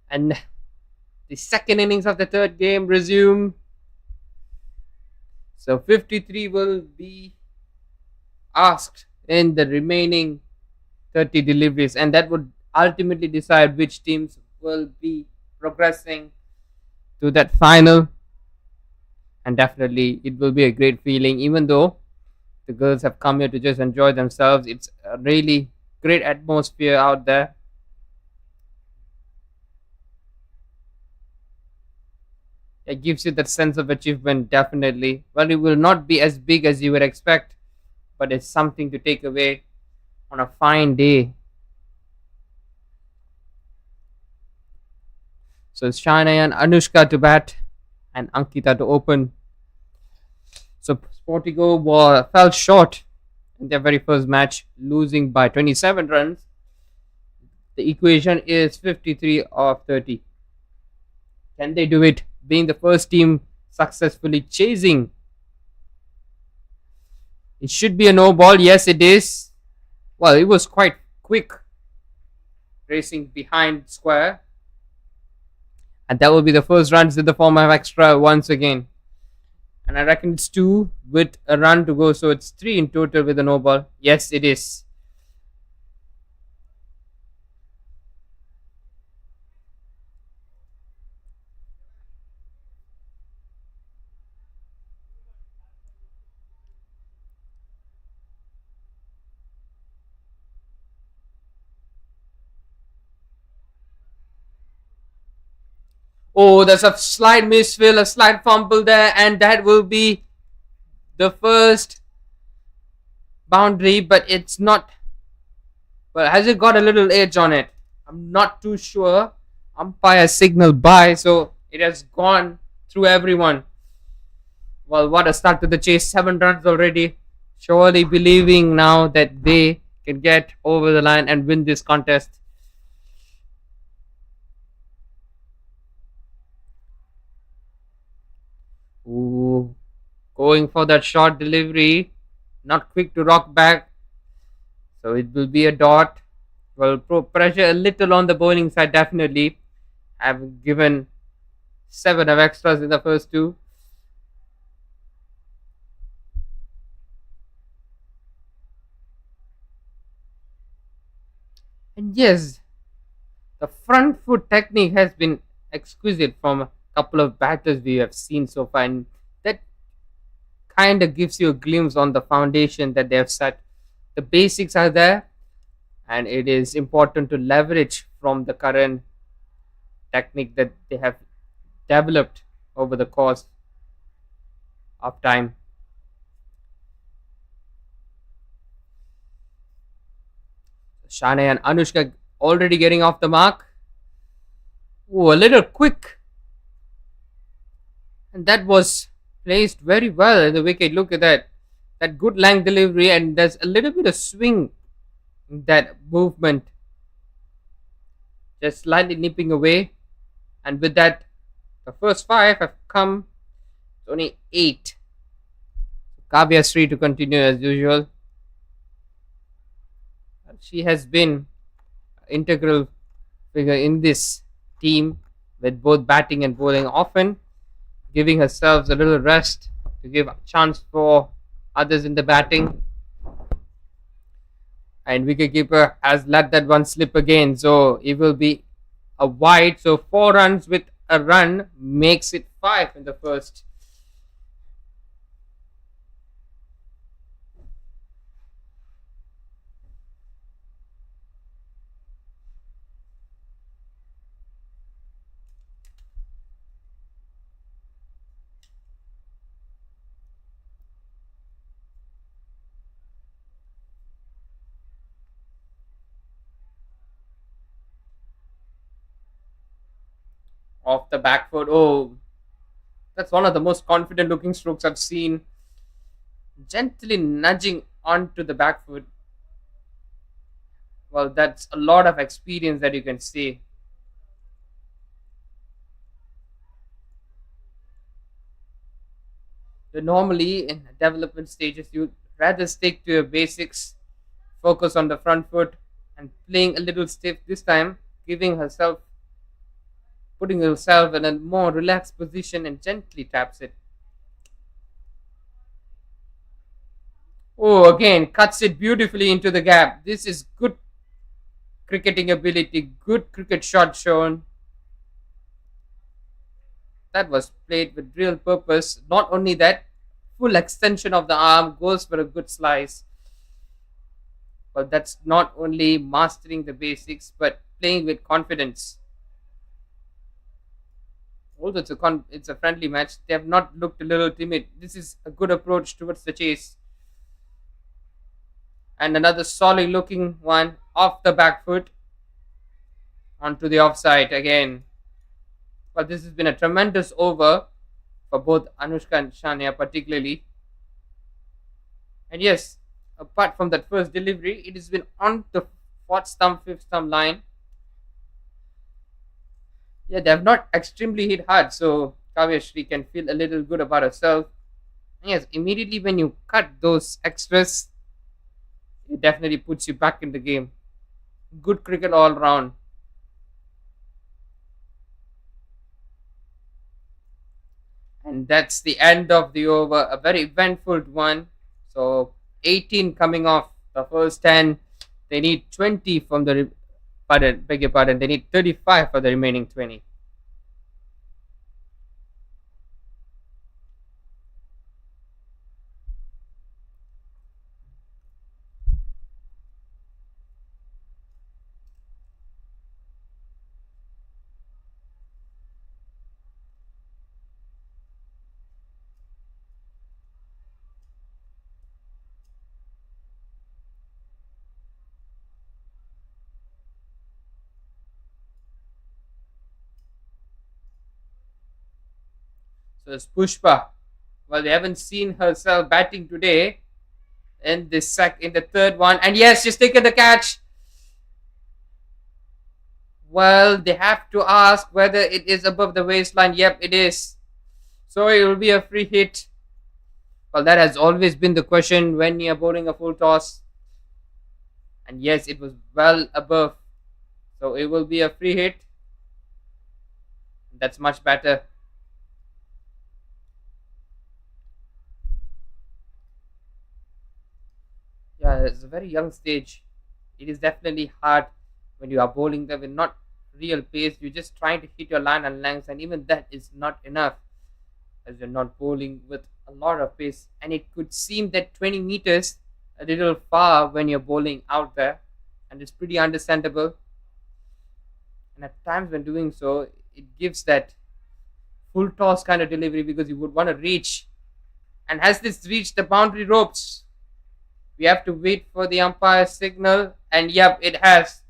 And the second innings of the third game resume. So 53 will be asked in the remaining 30 deliveries, and that would ultimately decide which teams will be progressing to that final. And definitely, it will be a great feeling, even though the girls have come here to just enjoy themselves. It's a really great atmosphere out there. It gives you that sense of achievement, definitely. Well, it will not be as big as you would expect, but it's something to take away on a fine day. So it's Shana and Anushka to bat and Ankita to open. So Sportygo fell short in their very first match, losing by 27 runs. The equation is 53 of 30. Can they do it? Being the first team successfully chasing. It should be a no ball. Yes, it is. Well, it was quite quick racing behind square. And that will be the first runs in the form of extra once again. And I reckon it's 2 with a run to go. So it's 3 in total with a no ball. Yes, it is. Oh, there's a slight misfill, a slight fumble there, and that will be the first boundary, but it's not. Well, has it got a little edge on it? I'm not too sure. Umpire signal by, so it has gone through everyone. Well, what a start to the chase. 7 runs already. Surely believing now that they can get over the line and win this contest. Ooh, going for that short delivery. Not quick to rock back. So it will be a dot. Well, pressure a little on the bowling side, definitely. I've given 7 of extras in the first 2. And yes, The front foot technique has been exquisite from a couple of batters we have seen so far, and that kind of gives you a glimpse on the foundation that they have set. The basics are there, and it is important to leverage from the current technique that they have developed over the course of time. Shane and Anushka already getting off the mark. Oh, a little quick. And that was placed very well in the wicket. Look at that. That good length delivery, and there's a little bit of swing in that movement. Just slightly nipping away. And with that, the first 5 have come. It's only 8. Kavya Sri to continue as usual. She has been an integral figure in this team with both batting and bowling, often giving herself a little rest to give a chance for others in the batting. And wicketkeeper has let that one slip again, so it will be a wide. So 4 runs with a run makes it 5 in the first. Off the back foot. Oh, that's one of the most confident looking strokes I've seen. Gently nudging onto the back foot. Well, that's a lot of experience that you can see. So normally in development stages, you rather stick to your basics, focus on the front foot, and playing a little stiff this time, putting herself in a more relaxed position and gently taps it. Oh, again, cuts it beautifully into the gap. This is good cricketing ability, good cricket shot shown. That was played with real purpose. Not only that, full extension of the arm goes for a good slice. But that's not only mastering the basics, but playing with confidence. Although it's a friendly match, they have not looked a little timid. This is a good approach towards the chase. And another solid looking one off the back foot onto the offside again. But this has been a tremendous over for both Anushka and Shania particularly. And yes, apart from that first delivery, it has been on the 4th stump, 5th stump line. Yeah, they have not extremely hit hard, so Kavya Sri can feel a little good about herself. And yes, immediately when you cut those extras, it definitely puts you back in the game. Good cricket all round. And that's the end of the over. A very eventful one. So 18 coming off the first 10. They need 20 from the beg your pardon. They need 35 for the remaining 20. So it's Pushpa. Well, we haven't seen herself batting today in the 3rd one. And yes, she's taken the catch. Well, they have to ask whether it is above the waistline. Yep, it is. So it will be a free hit. Well, that has always been the question when you're bowling a full toss. And yes, it was well above. So it will be a free hit. That's much better. Yeah, it's a very young stage. It is definitely hard when you are bowling them with not real pace. You're just trying to hit your line and lengths, and even that is not enough as you're not bowling with a lot of pace. And it could seem that 20 meters a little far when you're bowling out there, and it's pretty understandable. And at times when doing so, it gives that full toss kind of delivery because you would want to reach. And has this reached the boundary ropes? We have to wait for the umpire signal, and yep, it has.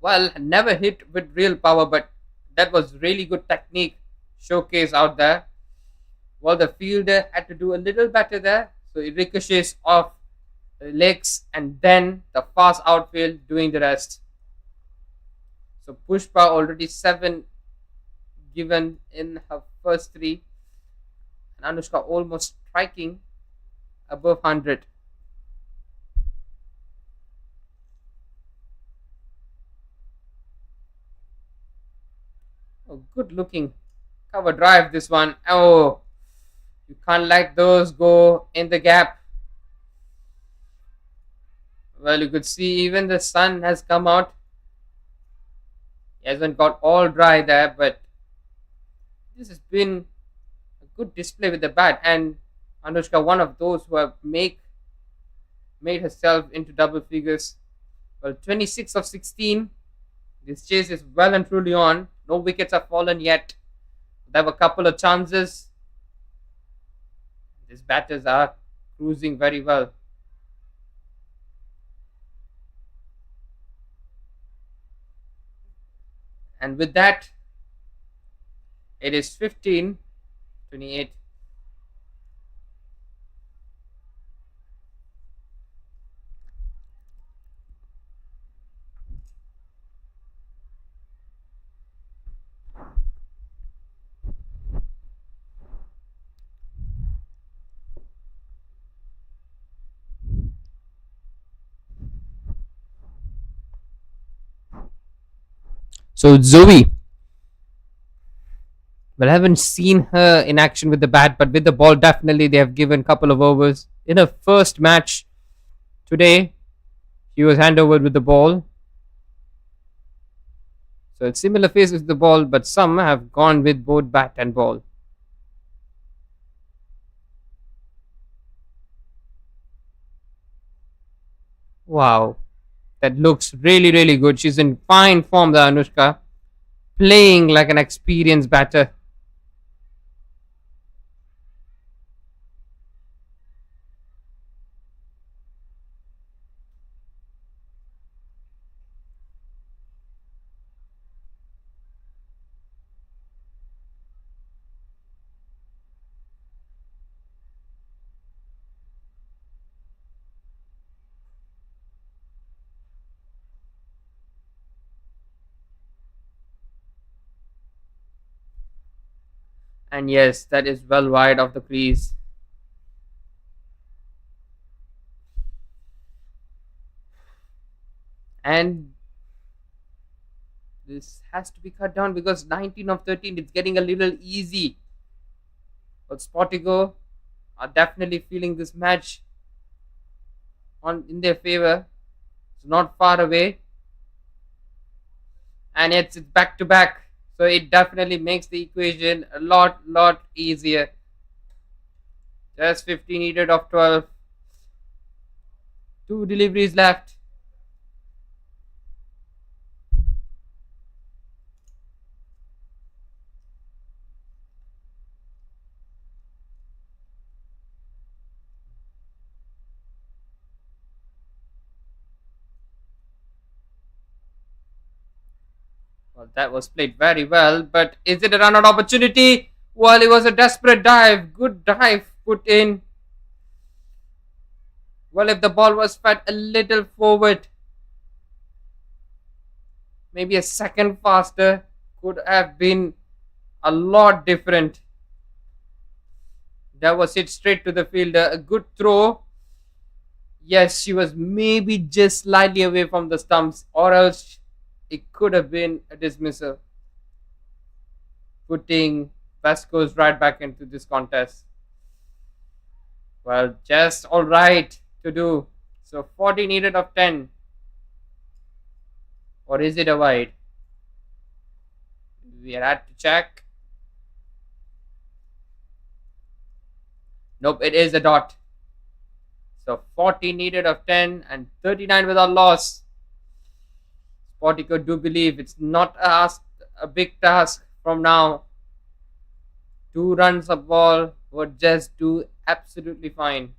Well, never hit with real power, but that was really good technique showcase out there. Well, the fielder had to do a little better there, so it ricochets off the legs, and then the fast outfield doing the rest. So Pushpa already 7 given in her first 3, and Anushka almost striking above 100. Oh, good looking cover drive this one. Oh, you can't let those go in the gap. Well, you could see even the sun has come out. He hasn't got all dry there, but this has been a good display with the bat. And Anushka, one of those who have made herself into double figures. Well, 26 of 16. This chase is well and truly on. No wickets have fallen yet. They have a couple of chances. These batters are cruising very well. And with that, it is 15-28. So Zoe, well, I haven't seen her in action with the bat, but with the ball, definitely they have given a couple of overs. In her first match today, she was hand over with the ball. So it's similar phases with the ball, but some have gone with both bat and ball. Wow, that looks really, really good. She's in fine form, the Anushka, playing like an experienced batter. And yes, that is well wide of the crease. And this has to be cut down because 19 of 13, it's getting a little easy. But Sportygo are definitely feeling this match in their favor. It's not far away. And it's back to back. So it definitely makes the equation a lot easier. Just 15 needed of 12. 2 deliveries left. Well, that was played very well, but is it a run out opportunity? Well, it was a desperate dive. Good dive put in. Well, if the ball was fed a little forward, maybe a second faster, could have been a lot different. That was hit straight to the fielder. A good throw. Yes, she was maybe just slightly away from the stumps, or else it could have been a dismissal, putting Vasco's right back into this contest. Well, just all right to do. So 40 needed of 10. Or is it a wide? We are at to check. Nope, it is a dot. So 40 needed of 10 and 39 without loss. Sportygo do believe it's not a big task from now. 2 runs of ball would just do absolutely fine.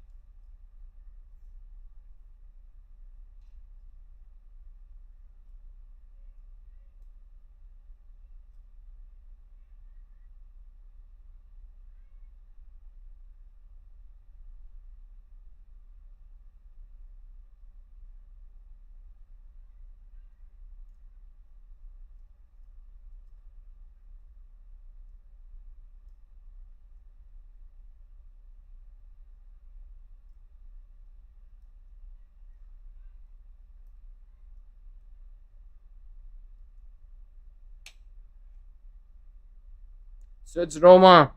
So it's Roma.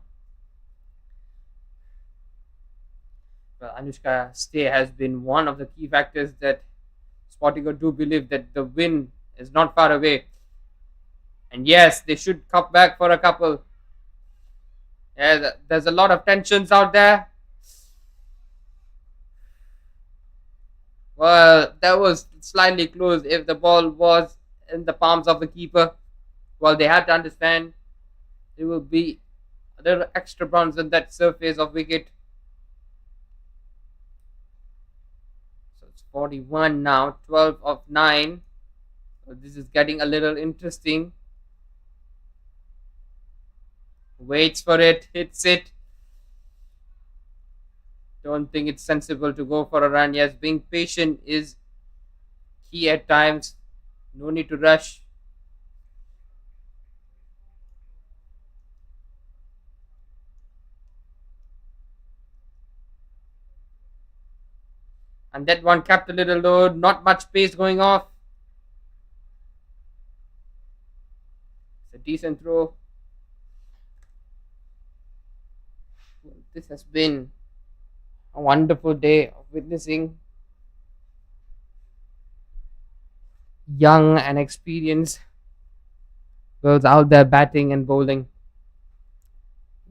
Well, Anushka stay has been one of the key factors that Sportygo do believe that the win is not far away. And yes, they should come back for a couple. Yeah, there's a lot of tensions out there. Well, that was slightly close if the ball was in the palms of the keeper. Well, they had to understand there will be a little extra bounce on that surface of wicket. So it's 41 now, 12 of 9. So this is getting a little interesting. Waits for it, hits it. Don't think it's sensible to go for a run. Yes, being patient is key at times. No need to rush. And that one kept a little low. Not much pace going off. It's a decent throw. Well, this has been a wonderful day of witnessing young and experienced girls out there batting and bowling.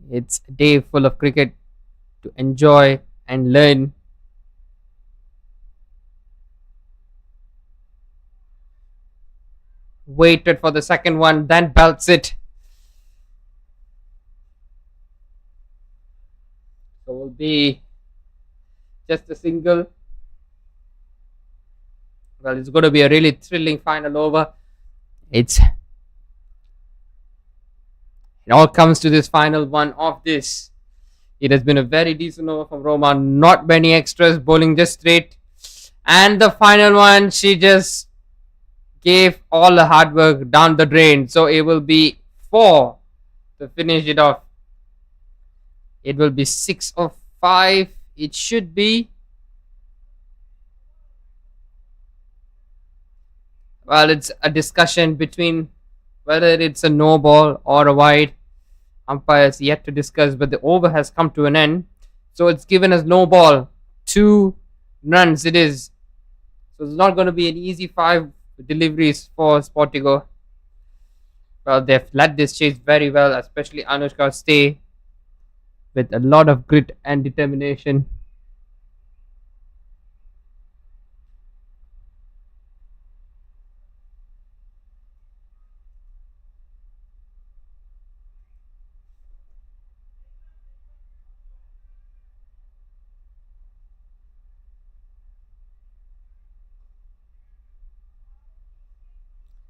It's a day full of cricket to enjoy and learn. Waited for the second one, then belts it. So will be just a single. Well, it's going to be a really thrilling final over. It all comes to this final one of this. It has been a very decent over from Roma. Not many extras, bowling just straight. And the final one, she just gave all the hard work down the drain. So it will be 4 to finish it off. It will be 6 of 5. It should be. Well, it's a discussion between whether it's a no ball or a wide. Umpires yet to discuss, but the over has come to an end. So it's given as no ball. 2 runs it is. So it's not going to be an easy 5 deliveries for Sportygo. Well, they've led this chase very well, especially Anushka stay with a lot of grit and determination.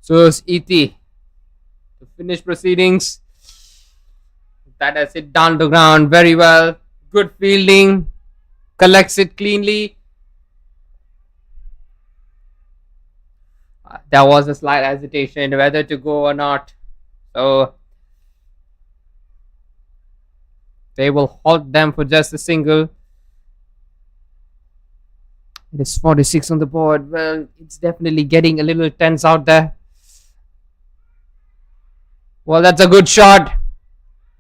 So it's E.T. to finish proceedings. That has hit down the ground very well. Good fielding. Collects it cleanly. There was a slight hesitation whether to go or not. So they will halt them for just a single. It is 46 on the board. Well, it's definitely getting a little tense out there. Well, that's a good shot.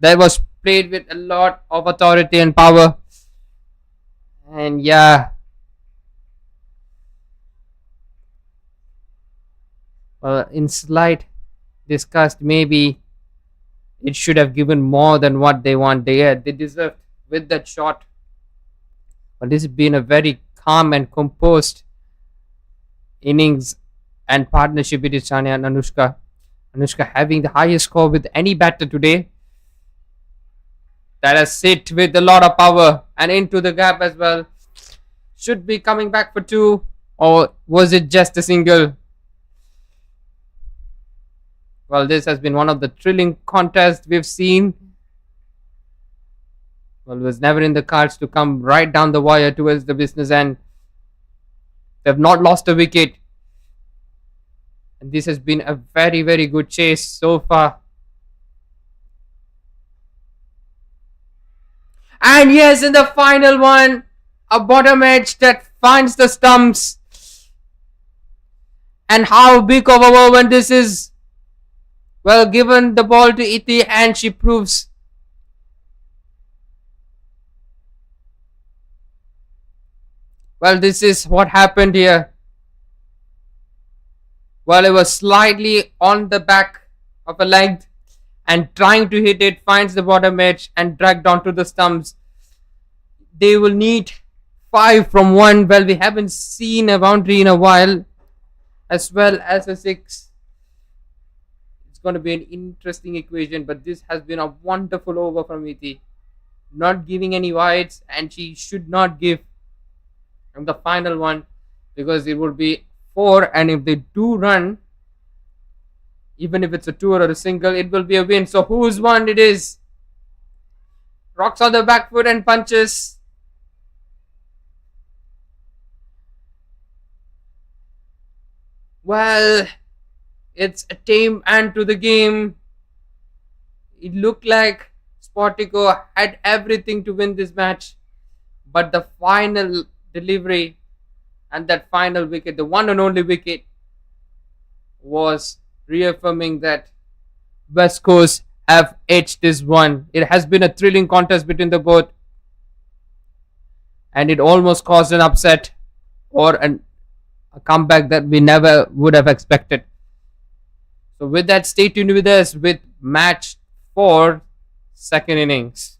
That was played with a lot of authority and power. And yeah, Well, in slight disgust, maybe it should have given more than what they want. They deserved with that shot. But this has been a very calm and composed innings and partnership with Ishania and Anushka. Anushka having the highest score with any batter today. That has sit with a lot of power and into the gap as well. Should be coming back for two, or was it just a single? Well, this has been one of the thrilling contests we've seen. Well, it was never in the cards to come right down the wire towards the business end. They've not lost a wicket. And this has been a very, very good chase so far. And yes, in the final one, a bottom edge that finds the stumps. And how big of a moment this is. Well, given the ball to Iti, and she proves. Well, this is what happened here. Well, it was slightly on the back of a leg and trying to hit it, finds the bottom edge and dragged onto the stumps. They will need 5 from 1. Well, we haven't seen a boundary in a while, as well as a 6. It's going to be an interesting equation, but this has been a wonderful over from Iti. Not giving any wides, and she should not give in the final one, because it will be 4, and if they do run, even if it's a 2 or a single, it will be a win. So whose one it is? Rocks on the back foot and punches. Well, it's a tame end to the game. It looked like Sportygo had everything to win this match, but the final delivery and that final wicket, the one and only wicket, was reaffirming that West Coast have edged this one. It has been a thrilling contest between the both, and it almost caused an upset or a comeback that we never would have expected. So with that, stay tuned with us with match 4, second innings.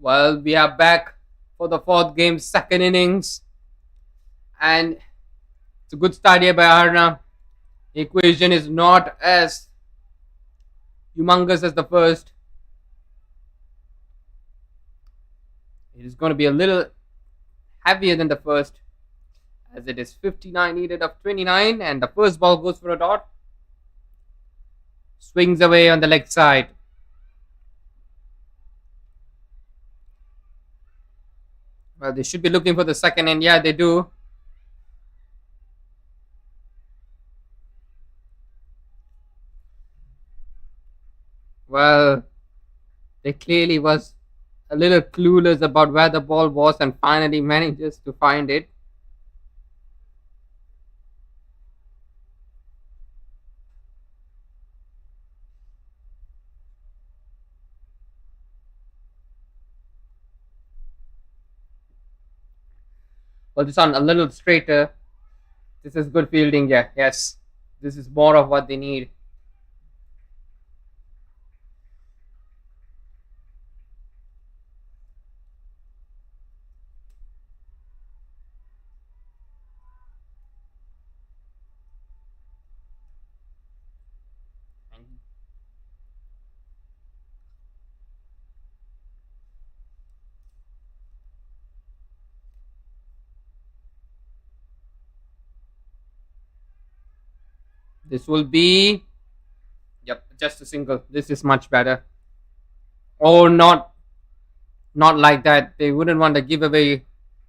Well, we are back for the fourth game, second innings, and it's a good start here by Arna. The equation is not as humongous as the first. It is going to be a little heavier than the first, as it is 59 needed of 29, and the first ball goes for a dot. Swings away on the leg side. Well, they should be looking for the second, and yeah, they do. Well, they clearly was a little clueless about where the ball was and finally manages to find it. Well, this one a little straighter. This is good fielding, yeah. Yes. This is more of what they need. This will be, yep, just a single. This is much better. Oh, not like that. They wouldn't want to give away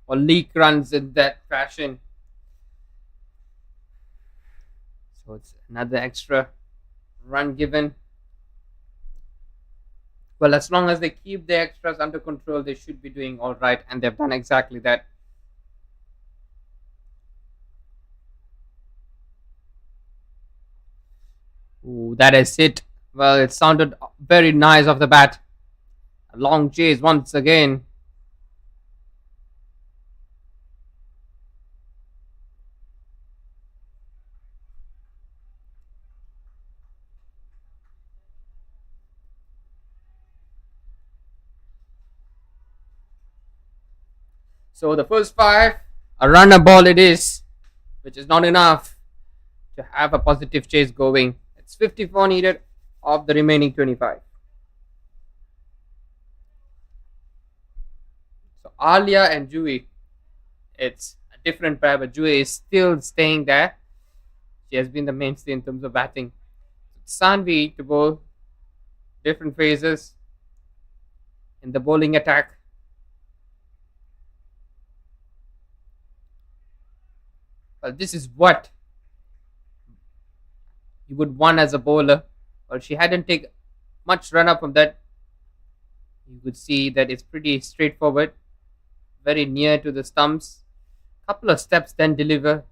or leak runs in that fashion. So it's another extra run given. Well, as long as they keep the extras under control, they should be doing all right, and they've done exactly that. Ooh, that is it. Well, it sounded very nice off the bat. A long chase once again. So the first five, a runner ball it is, which is not enough to have a positive chase going. It's 54 needed of the remaining 25. So Alia and Jui, it's a different pair, but Jui is still staying there. She has been the mainstay in terms of batting. Sanvi to bowl, different phases in the bowling attack. Well, this is what you would want as a bowler. Well, she hadn't taken much run up from that. You could see that it's pretty straightforward, very near to the stumps. Couple of steps, then deliver.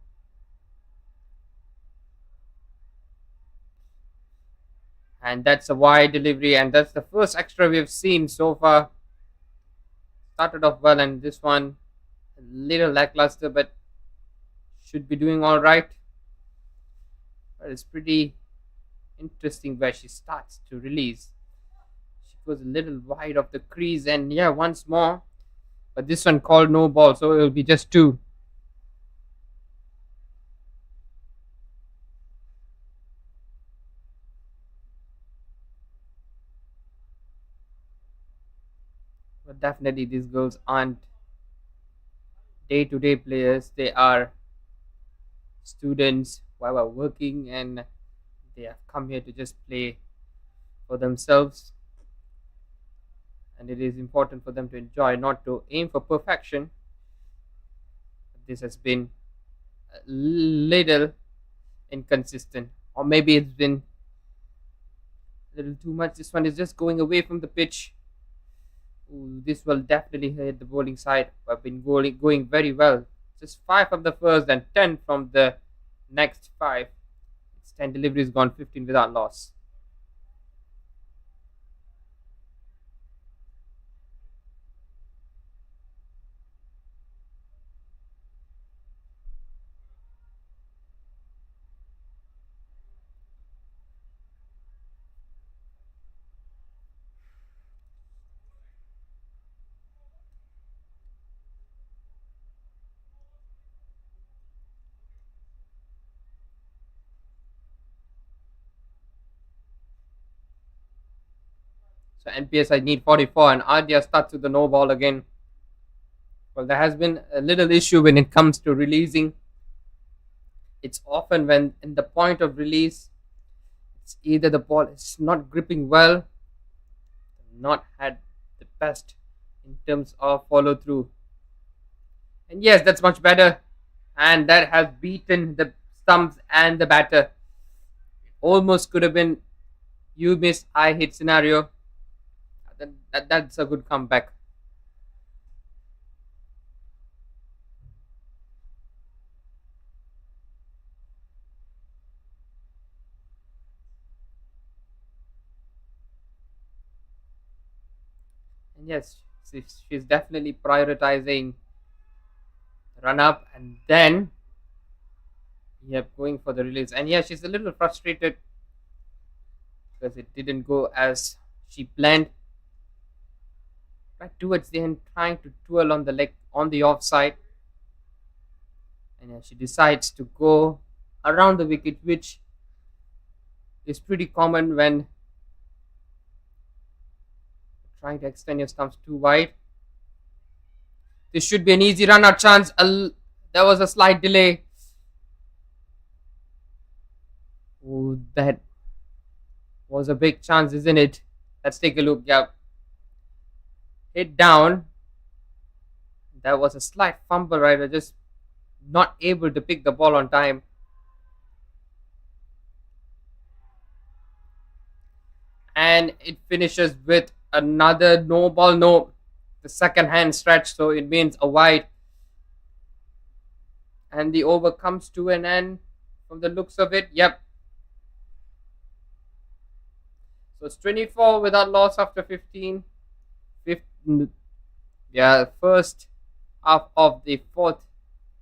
And that's a wide delivery, and that's the first extra we've seen so far. Started off well, and this one a little lackluster, but should be doing all right. But it's pretty interesting where she starts to release. She goes a little wide of the crease, and yeah, once more. But this one called no ball, so it will be just two. But definitely, these girls aren't day-to-day players. They are students who are working, and they have come here to just play for themselves. And it is important for them to enjoy, not to aim for perfection. This has been a little inconsistent, or maybe it's been a little too much. This one is just going away from the pitch. Ooh, this will definitely hit the bowling side. I've been going very well. Just 5 from the first and 10 from the next 5. It's 10 deliveries gone, 15 without loss. So NPSI need 44 and Adya starts with the no ball again. Well, there has been a little issue when it comes to releasing. It's often when in the point of release, it's either the ball is not gripping well, not had the best in terms of follow through. And yes, that's much better. And that has beaten the stumps and the batter. Almost could have been you miss, I hit scenario. That's a good comeback. And yes, she's definitely prioritizing run up and then going for the release. And yeah, she's a little frustrated because it didn't go as she planned. Right towards the end, trying to twirl on the leg on the offside. And yeah, she decides to go around the wicket, which is pretty common when trying to extend your stumps too wide. This should be an easy run out chance. There was a slight delay. Oh, that was a big chance, isn't it? Let's take a look. Yeah. Hit down. There was a slight fumble, right? Just not able to pick the ball on time. And it finishes with another no ball, no. The second hand stretch, so it means a wide. And the over comes to an end from the looks of it. Yep. So it's 24 without loss after 15. First half of the fourth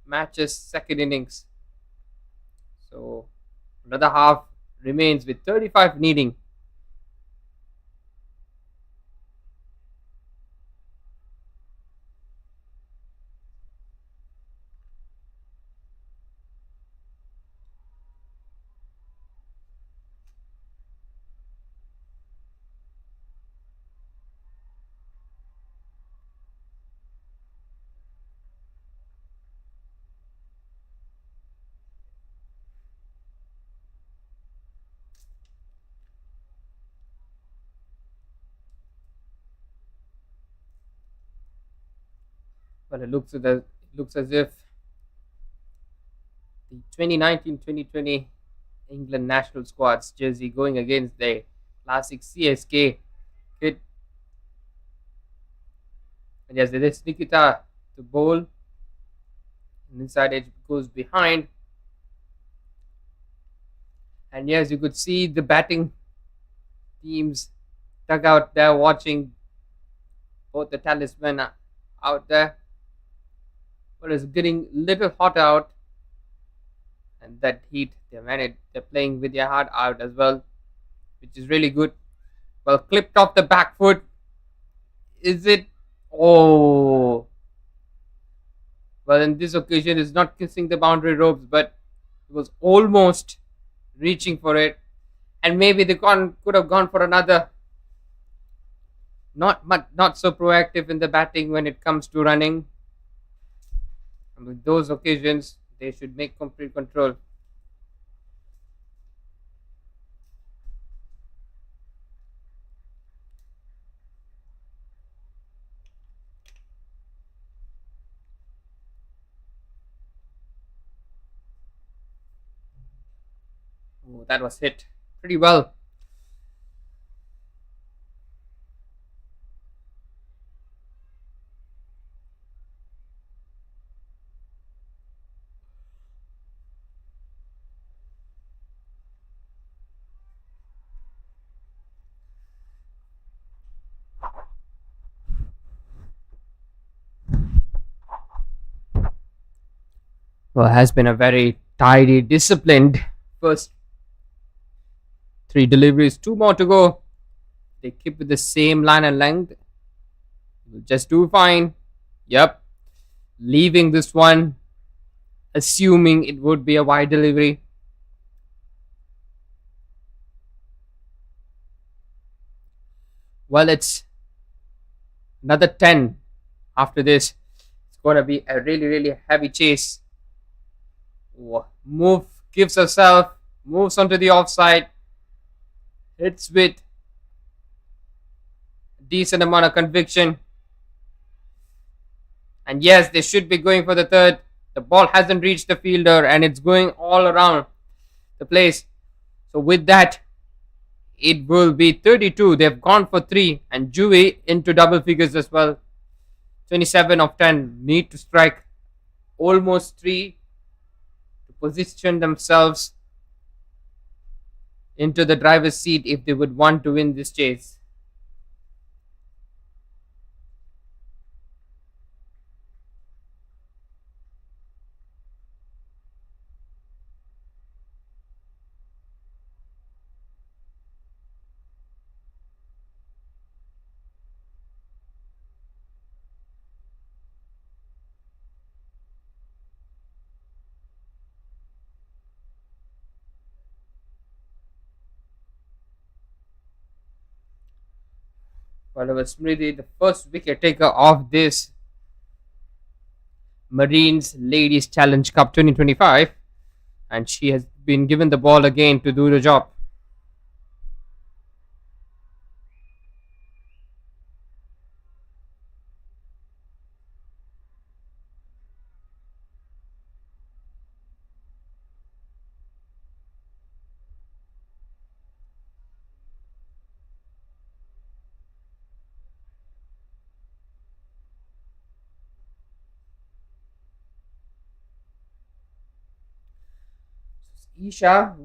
match's second innings. So another half remains with 35 needing. But it looks as if the 2019-2020 England national squad's jersey going against the classic CSK kit. And yes, there is Nikita to bowl. And inside edge goes behind. And yes, you could see the batting teams dug out there watching both the talisman out there. But it's getting little hot out. And that heat, they're playing with their heart out as well, which is really good. Well, clipped off the back foot. Is it? Oh. Well, in this occasion, it's not kissing the boundary ropes, but it was almost reaching for it. And maybe they could have gone for another. Not so proactive in the batting when it comes to running. And with those occasions, they should make complete control. Oh, that was hit pretty well. Well, it has been a very tidy, disciplined first 3 deliveries. 2 more to go. They keep with the same line and length. Will just do fine. Yep. Leaving this one, assuming it would be a wide delivery. Well, it's another 10 after this. It's going to be a really, really heavy chase. Move, gives herself, moves onto the offside, hits with decent amount of conviction. And yes, they should be going for the third. The ball hasn't reached the fielder and it's going all around the place. So with that, it will be 32. They've gone for 3 and Juve into double figures as well. 27 of 10 need to strike almost 3 to position themselves into the driver's seat if they would want to win this chase. Well, it was Smriti, the first wicket taker of this Marines Ladies Challenge Cup 2025, and she has been given the ball again to do the job. Isha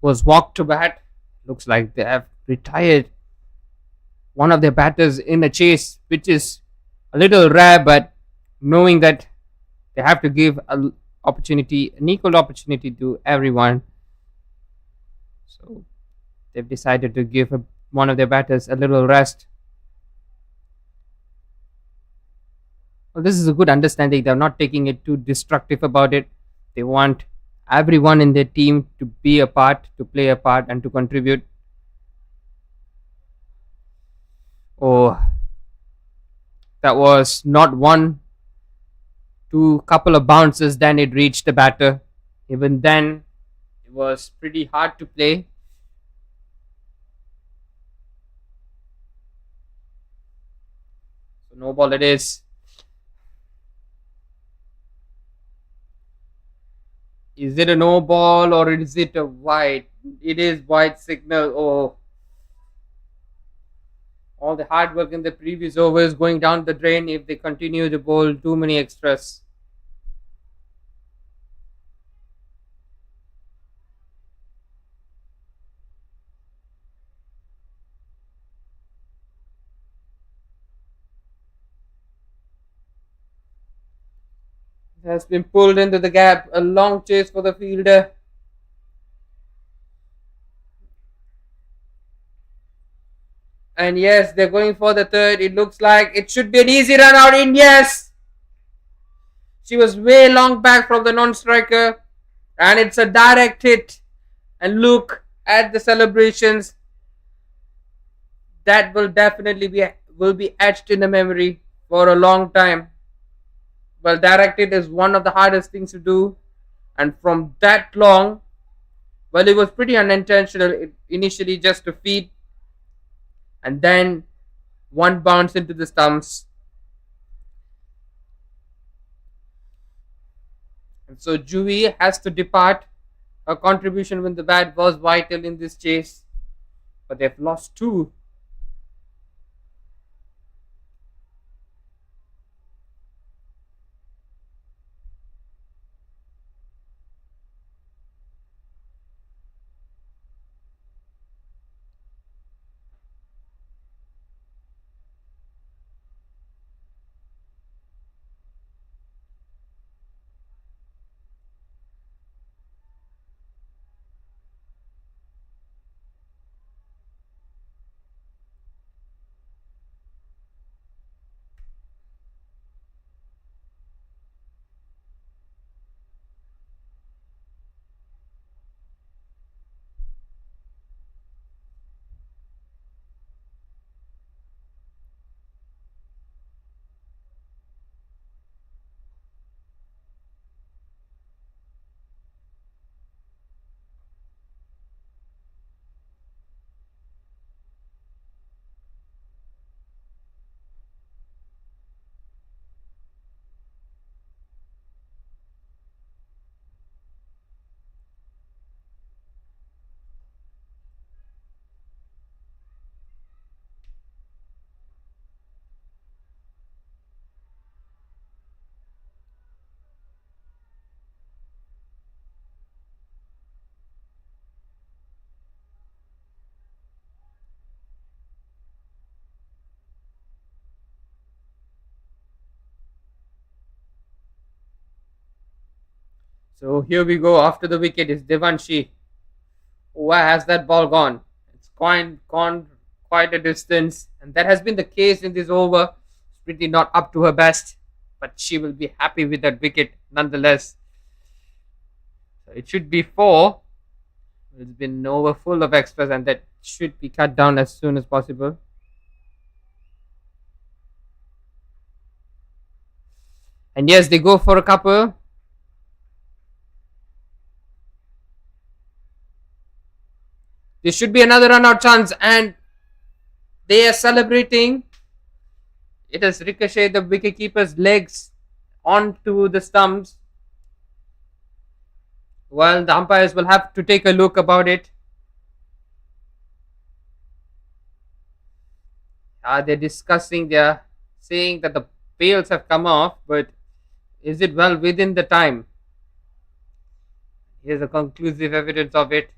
was walked to bat. Looks like they have retired one of their batters in a chase, which is a little rare, but knowing that they have to give an equal opportunity to everyone. So they've decided to give one of their batters a little rest. Well, this is a good understanding. They're not taking it too destructive about it. They want everyone in their team to be a part, to play a part, and to contribute. Oh, that was not one, two, couple of bounces, then it reached the batter. Even then, it was pretty hard to play. So no ball it is. Is it a no ball or is it a white? It is white signal. Oh, all the hard work in the previous overs going down the drain if they continue to bowl too many extras. It has been pulled into the gap. A long chase for the fielder. And yes, they're going for the third. It looks like it should be an easy run out in. Yes! She was way long back from the non-striker. And it's a direct hit. And look at the celebrations. That will definitely be etched in the memory for a long time. Well, direct hit is one of the hardest things to do. And from that long, well, it was pretty unintentional. It initially just to feed. And then one bounce into the stumps. And so Juvi has to depart. Her contribution with the bat was vital in this chase. But they've lost 2. So here we go. After the wicket is Devanshi. Where has that ball gone? It's gone quite a distance, and that has been the case in this over. Pretty not up to her best, but she will be happy with that wicket nonetheless. So it should be 4. It's been an over full of extras, and that should be cut down as soon as possible. And yes, they go for a couple. This should be another run out chance, and they are celebrating. It has ricocheted the wicketkeeper's legs onto the stumps. Well, the umpires will have to take a look about it. They're discussing, they're saying that the bails have come off, but is it well within the time? Here's a conclusive evidence of it.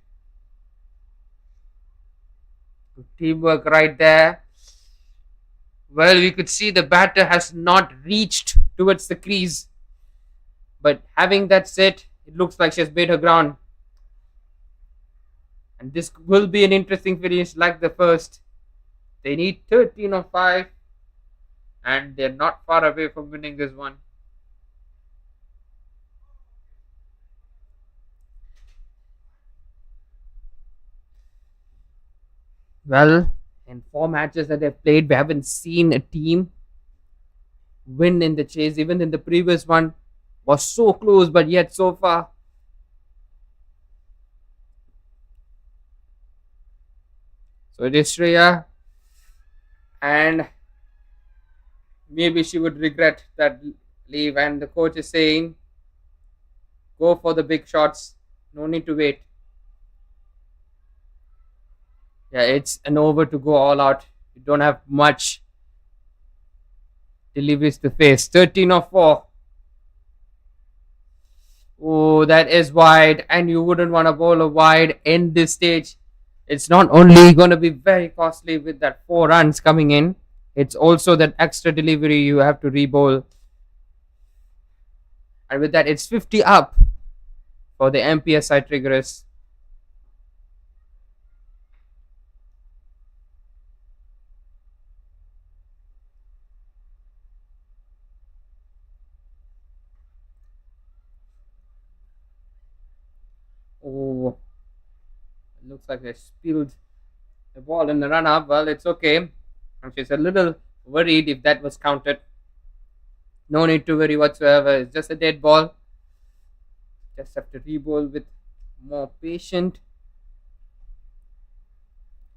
Good teamwork right there. Well, we could see the batter has not reached towards the crease. But having that said, it looks like she has made her ground. And this will be an interesting finish like the first. They need 13 or 5. And they're not far away from winning this one. Well, in 4 matches that they've played, we haven't seen a team win in the chase. Even in the previous one, was so close, but yet so far. So it is Shreya, and maybe she would regret that leave. And the coach is saying, go for the big shots. No need to wait. Yeah, it's an over to go all out. You don't have much deliveries to face. 13 or 4. Oh, that is wide, and you wouldn't want to bowl a wide in this stage. It's not only going to be very costly with that 4 runs coming in, it's also that extra delivery you have to re-bowl. And with that, it's 50 up for the NPSI Tigresses. Oh, it looks like they spilled the ball in the run up. Well, it's okay. And she's a little worried if that was counted. No need to worry whatsoever. It's just a dead ball. Just have to re-bowl with more patient.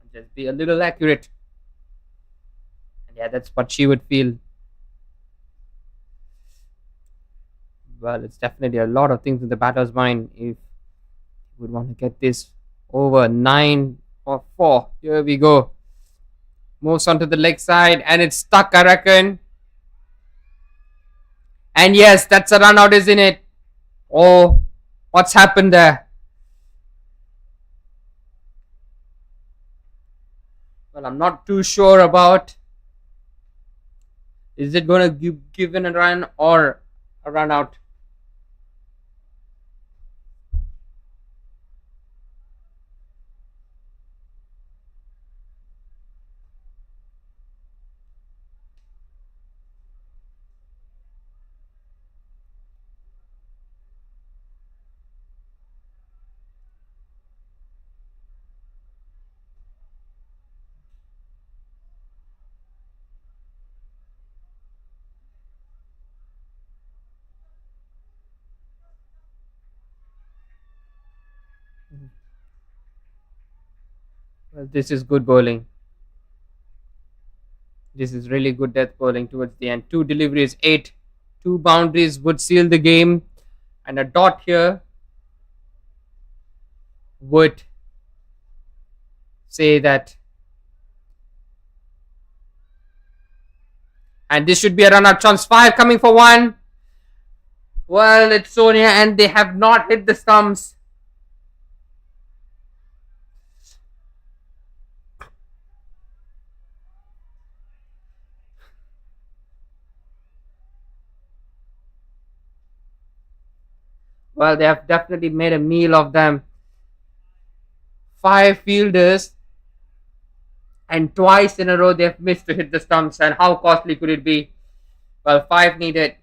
And just be a little accurate. And yeah, that's what she would feel. Well, it's definitely a lot of things in the batter's mind if you would want to get this over 9 or 4. Here we go. Moves onto the leg side, and it's stuck, I reckon. And yes, that's a run out, isn't it? Oh, what's happened there? Well, I'm not too sure about. Is it going to give in a run or a run out? Well, this is good bowling. This is really good death bowling towards the end. 2 deliveries, 8. 2 boundaries would seal the game. And a dot here would say that. And this should be a run out chance. 5 coming for 1. Well, it's Sonia, and they have not hit the stumps. Well, they have definitely made a meal of them. 5 fielders, and twice in a row they have missed to hit the stumps. And how costly could it be? Well, 5 needed.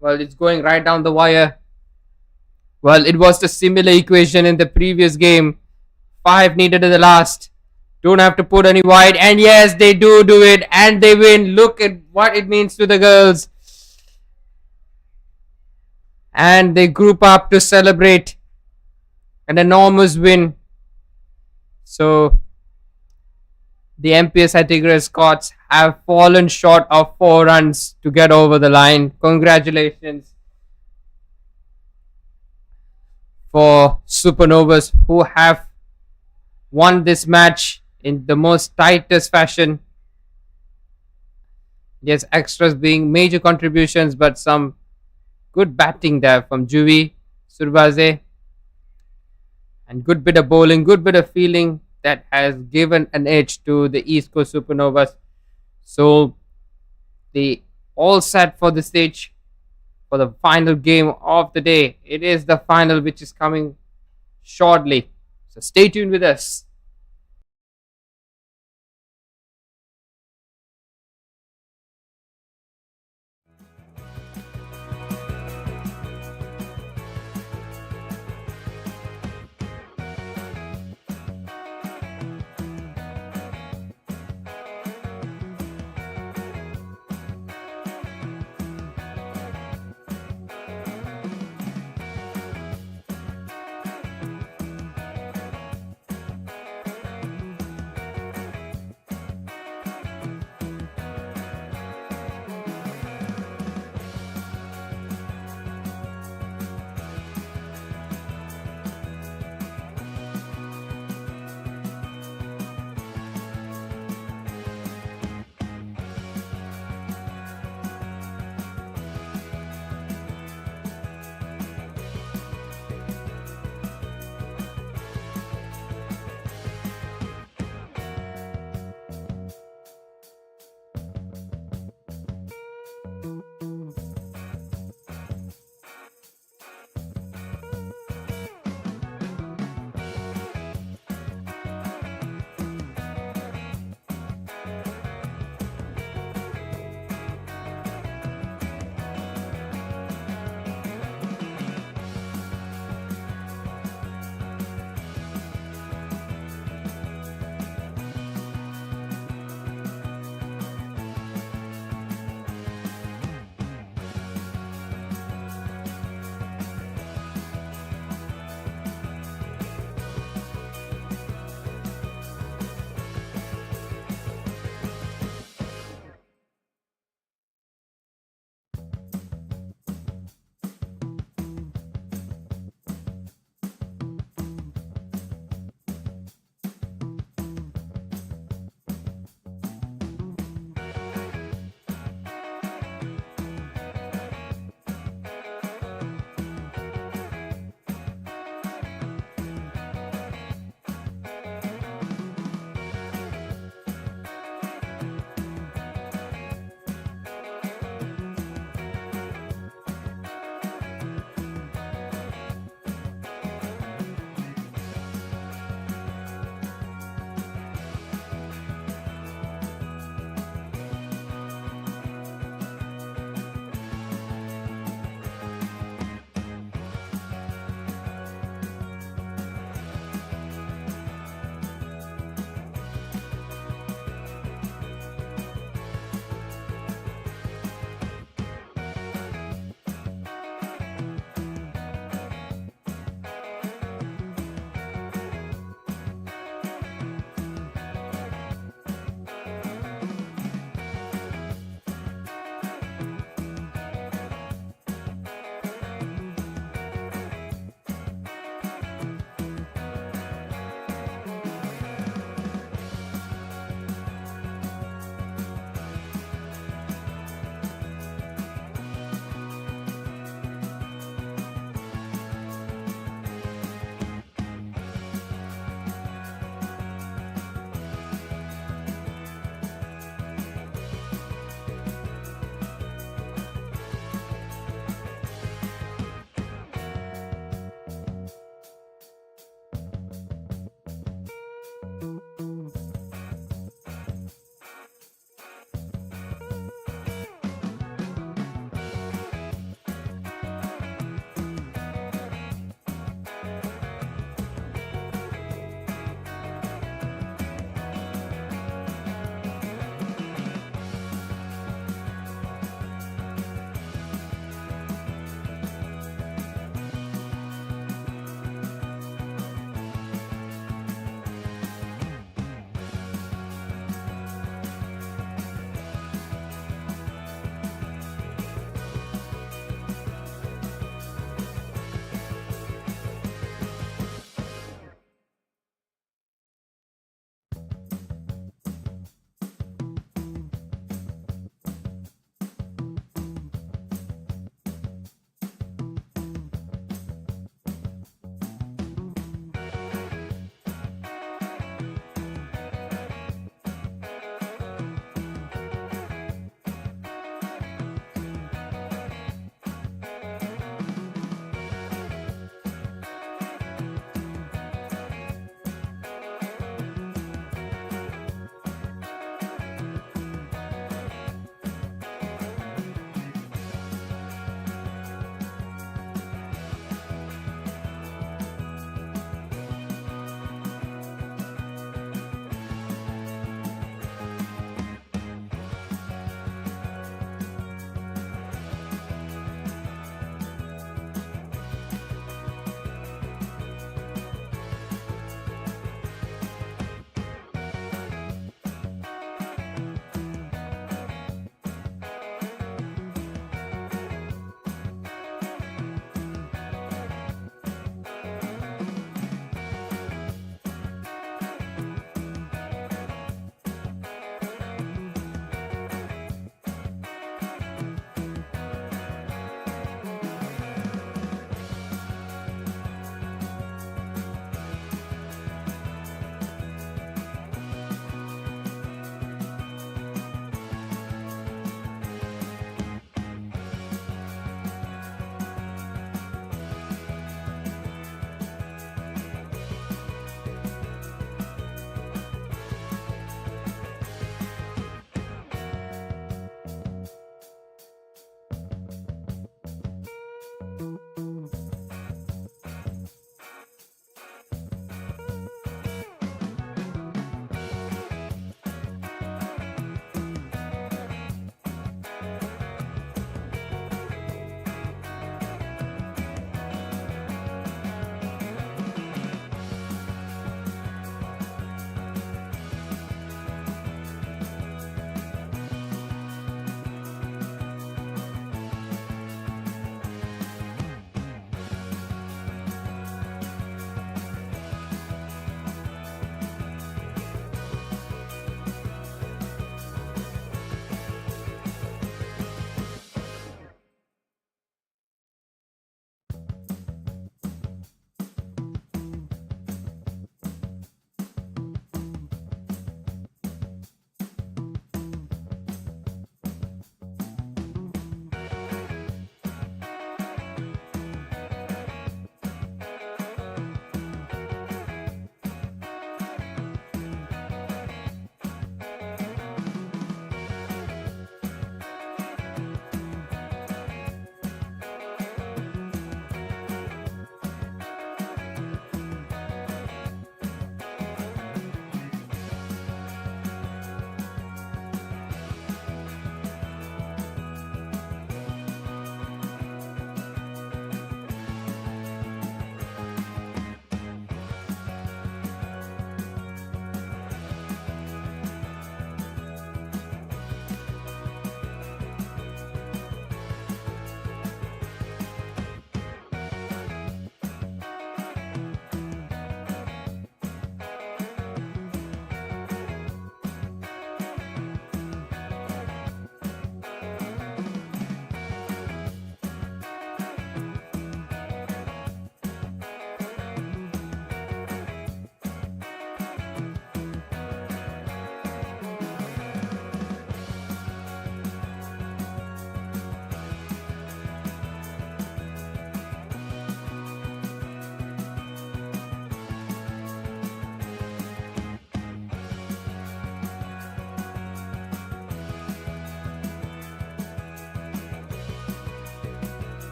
Well, it's going right down the wire. Well, it was the similar equation in the previous game. 5 needed at the last. Don't have to put any wide. And yes, they do it. And they win. Look at what it means to the girls. And they group up to celebrate an enormous win. So, the NPSI Tigres Scots have fallen short of 4 runs to get over the line. Congratulations for Supernovas, who have won this match in the most tightest fashion. Yes, extras being major contributions, but some good batting there from Juvi, Surbaze, and good bit of bowling, good bit of fielding that has given an edge to the East Coast Supernovas. So they all set for the stage for the final game of the day. It is the final which is coming shortly. So stay tuned with us.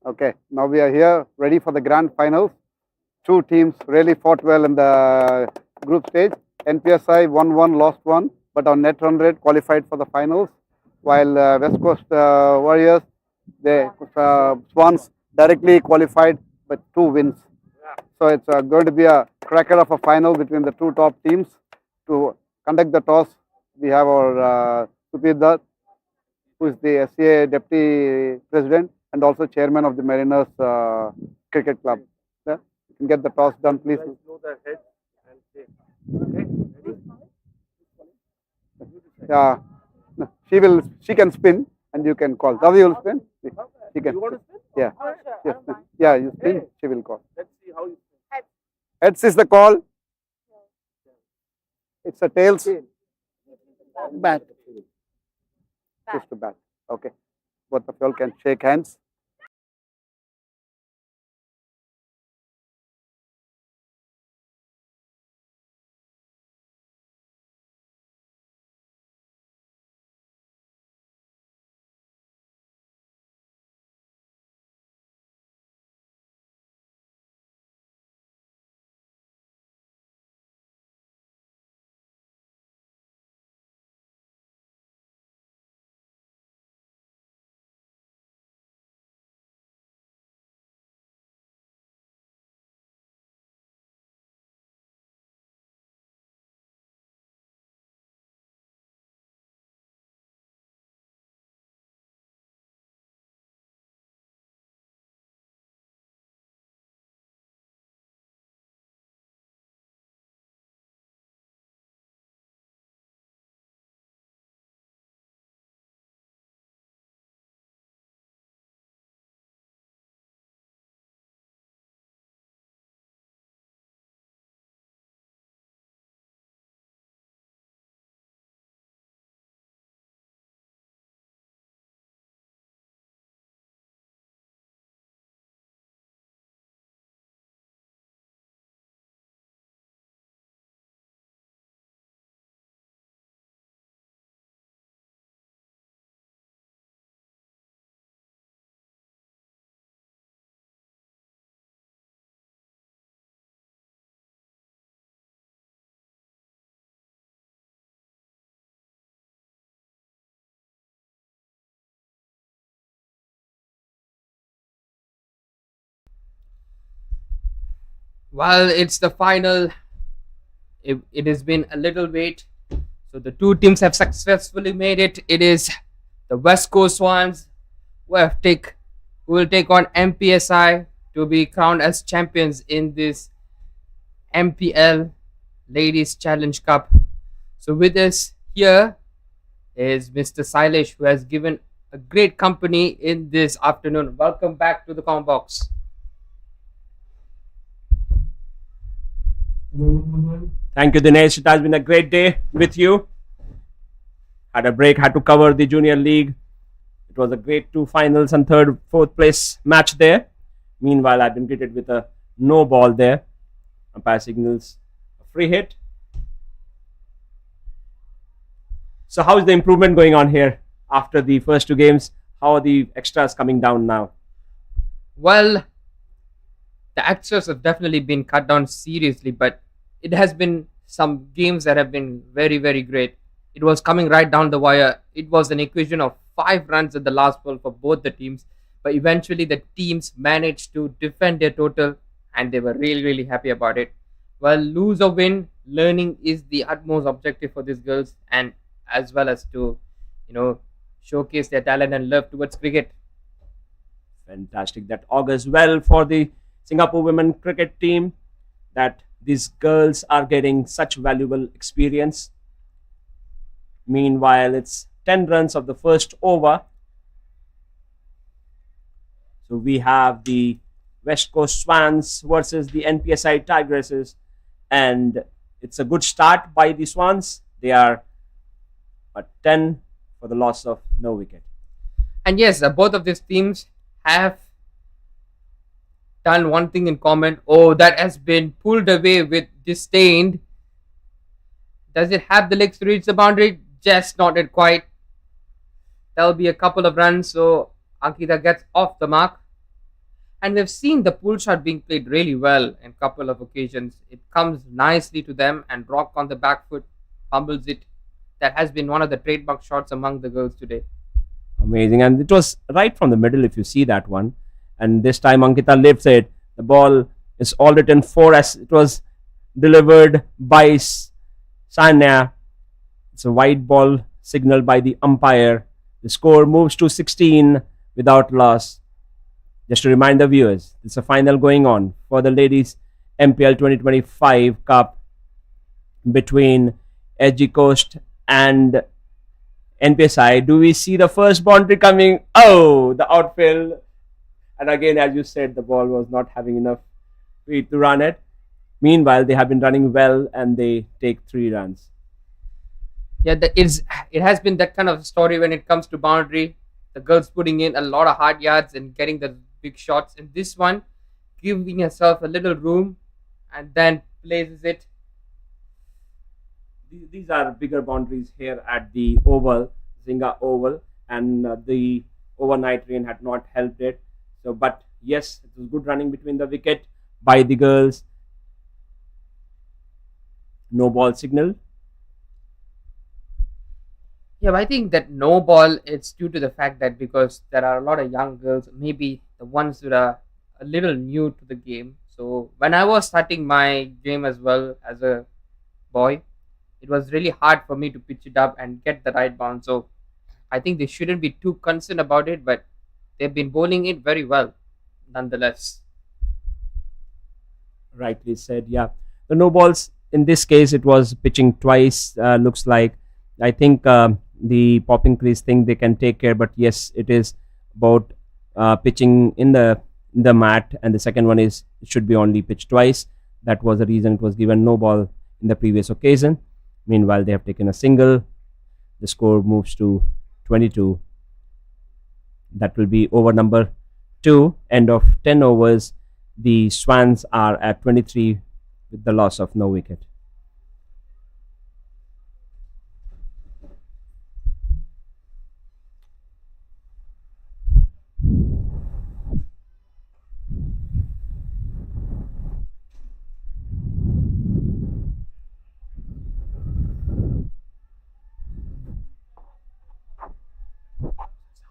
Okay, now we are here ready for the grand finals. Two teams really fought well in the group stage. NPSI won one, lost one, but on net run rate qualified for the finals. While West Coast Warriors, the Swans directly qualified with 2 wins. So it's going to be a cracker of a final between the two top teams. To conduct the toss, we have our Supidar, who is the SCA Deputy President and also Chairman of the Mariners Cricket Club. Yeah? You can get the toss done, please. Yeah, no, she can spin and you can call. Ravi will spin. She can. Yeah. Yes. Yeah, you spin, she will call. Let's see how you spin. Heads is the call. It's a tails. Bat. Just to bat. Okay. Both of you all can shake hands. While it's the final, it has been a little wait. So the two teams have successfully made it. It is the West Coast Swans who will take on NPSI to be crowned as champions in this MPL Ladies Challenge Cup. So with us here is Mr. Sailesh, who has given a great company in this afternoon. Welcome back to the comment box. Thank you, Dinesh. It has been a great day with you. Had a break, had to cover the junior league. It was a great 2 finals and third, fourth place match there. Meanwhile, I've been greeted with a no ball there. Umpire signals a free hit. So how is the improvement going on here after the first 2 games? How are the extras coming down now? Well, the extras have definitely been cut down seriously, but it has been some games that have been very, very great. It was coming right down the wire. It was an equation of 5 runs at the last ball for both the teams, but eventually the teams managed to defend their total and they were really, really happy about it. Well, lose or win, learning is the utmost objective for these girls, and as well as to, showcase their talent and love towards cricket. Fantastic. That augurs well for the Singapore women cricket team, that these girls are getting such valuable experience. Meanwhile, it's 10 runs of the first over. So we have the West Coast Swans versus the NPSI Tigresses, and it's a good start by the Swans. They are at 10 for the loss of no wicket. And yes, both of these teams have done one thing in common. Oh, that has been pulled away with disdain. Does it have the legs to reach the boundary? Just not yet quite. There'll be a couple of runs, so Ankita gets off the mark. And we've seen the pull shot being played really well in a couple of occasions. It comes nicely to them, and Rock on the back foot fumbles it. That has been one of the trademark shots among the girls today. Amazing. And it was right from the middle, if you see that one. And this time Ankita lifts it. The ball is all written for as it was delivered by Sanya. It's a white ball signaled by the umpire. The score moves to 16 without loss. Just to remind the viewers, it's a final going on for the ladies MPL 2025 Cup between SG Coast and NPSI. Do we see the first boundary coming? Oh, the outfield. And again, as you said, the ball was not having enough speed to run it. Meanwhile, they have been running well and they take 3 runs. Yeah, it has been that kind of story when it comes to boundary. The girls putting in a lot of hard yards and getting the big shots. And this one, giving herself a little room and then places it. These are bigger boundaries here at the Oval, Zinga Oval, and the overnight rain had not helped it. So, but yes, it was good running between the wicket by the girls. No ball signal. Yeah, but I think that no ball, it's due to the fact that because there are a lot of young girls, maybe the ones that are a little new to the game. So when I was starting my game as well as a boy, it was really hard for me to pitch it up and get the right bounce. So I think they shouldn't be too concerned about it, but they've been bowling it very well nonetheless. Rightly said, yeah. The no balls, in this case, it was pitching twice, looks like. I think the popping crease thing they can take care, but yes, it is about pitching in the mat, and the second one is it should be only pitched twice. That was the reason it was given no ball in the previous occasion. Meanwhile, they have taken a single. The score moves to 22. That will be over number 2. End of 10 overs. The Swans are at 23 with the loss of no wicket.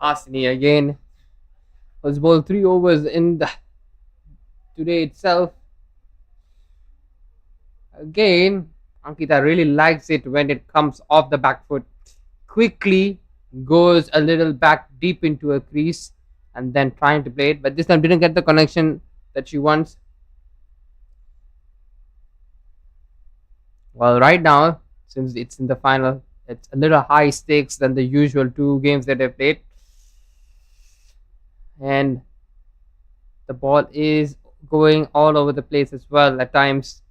Hasini again was bowled 3 overs in the today itself. Again, Ankita really likes it when it comes off the back foot. Quickly goes a little back deep into a crease and then trying to play it, but this time didn't get the connection that she wants. Well, right now, since it's in the final, it's a little high stakes than the usual 2 games that they've played. And the ball is going all over the place as well at times.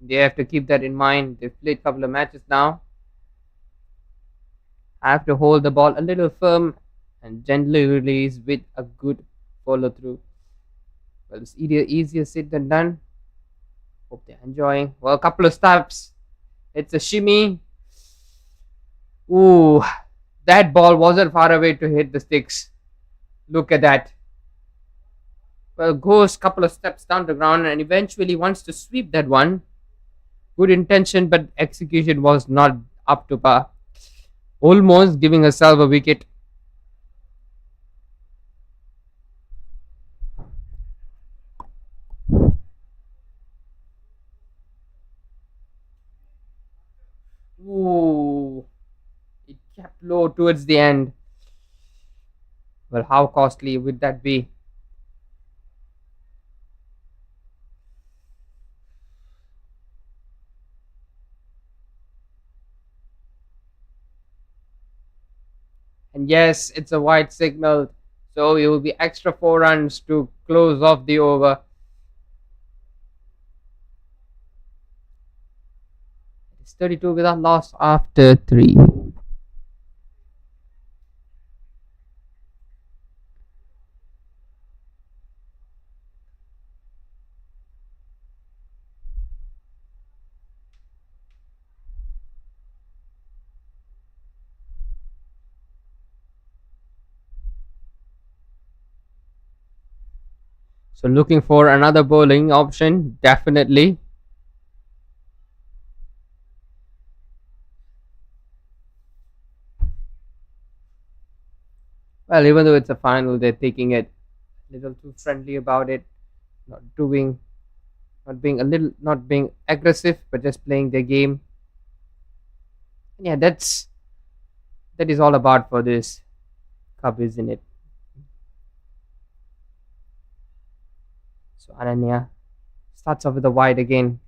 They have to keep that in mind. They've played a couple of matches now. I have to hold the ball a little firm and gently release with a good follow through. Well, it's easier said than done. Hope they're enjoying. Well, a couple of steps. It's a shimmy. Ooh, that ball wasn't far away to hit the sticks. Look at that. Well, goes a couple of steps down the ground and eventually wants to sweep that one. Good intention, but execution was not up to par. Almost giving herself a wicket. Ooh, it kept low towards the end. Well, how costly would that be? And yes, it's a white signal. So it will be extra 4 runs to close off the over. It's 32 without loss after 3. So looking for another bowling option, definitely. Well, even though it's a final, they're taking it a little too friendly about it, not doing, not being aggressive, but just playing their game. Yeah, that is all about for this cup, isn't it? So Ananya starts off with a wide again.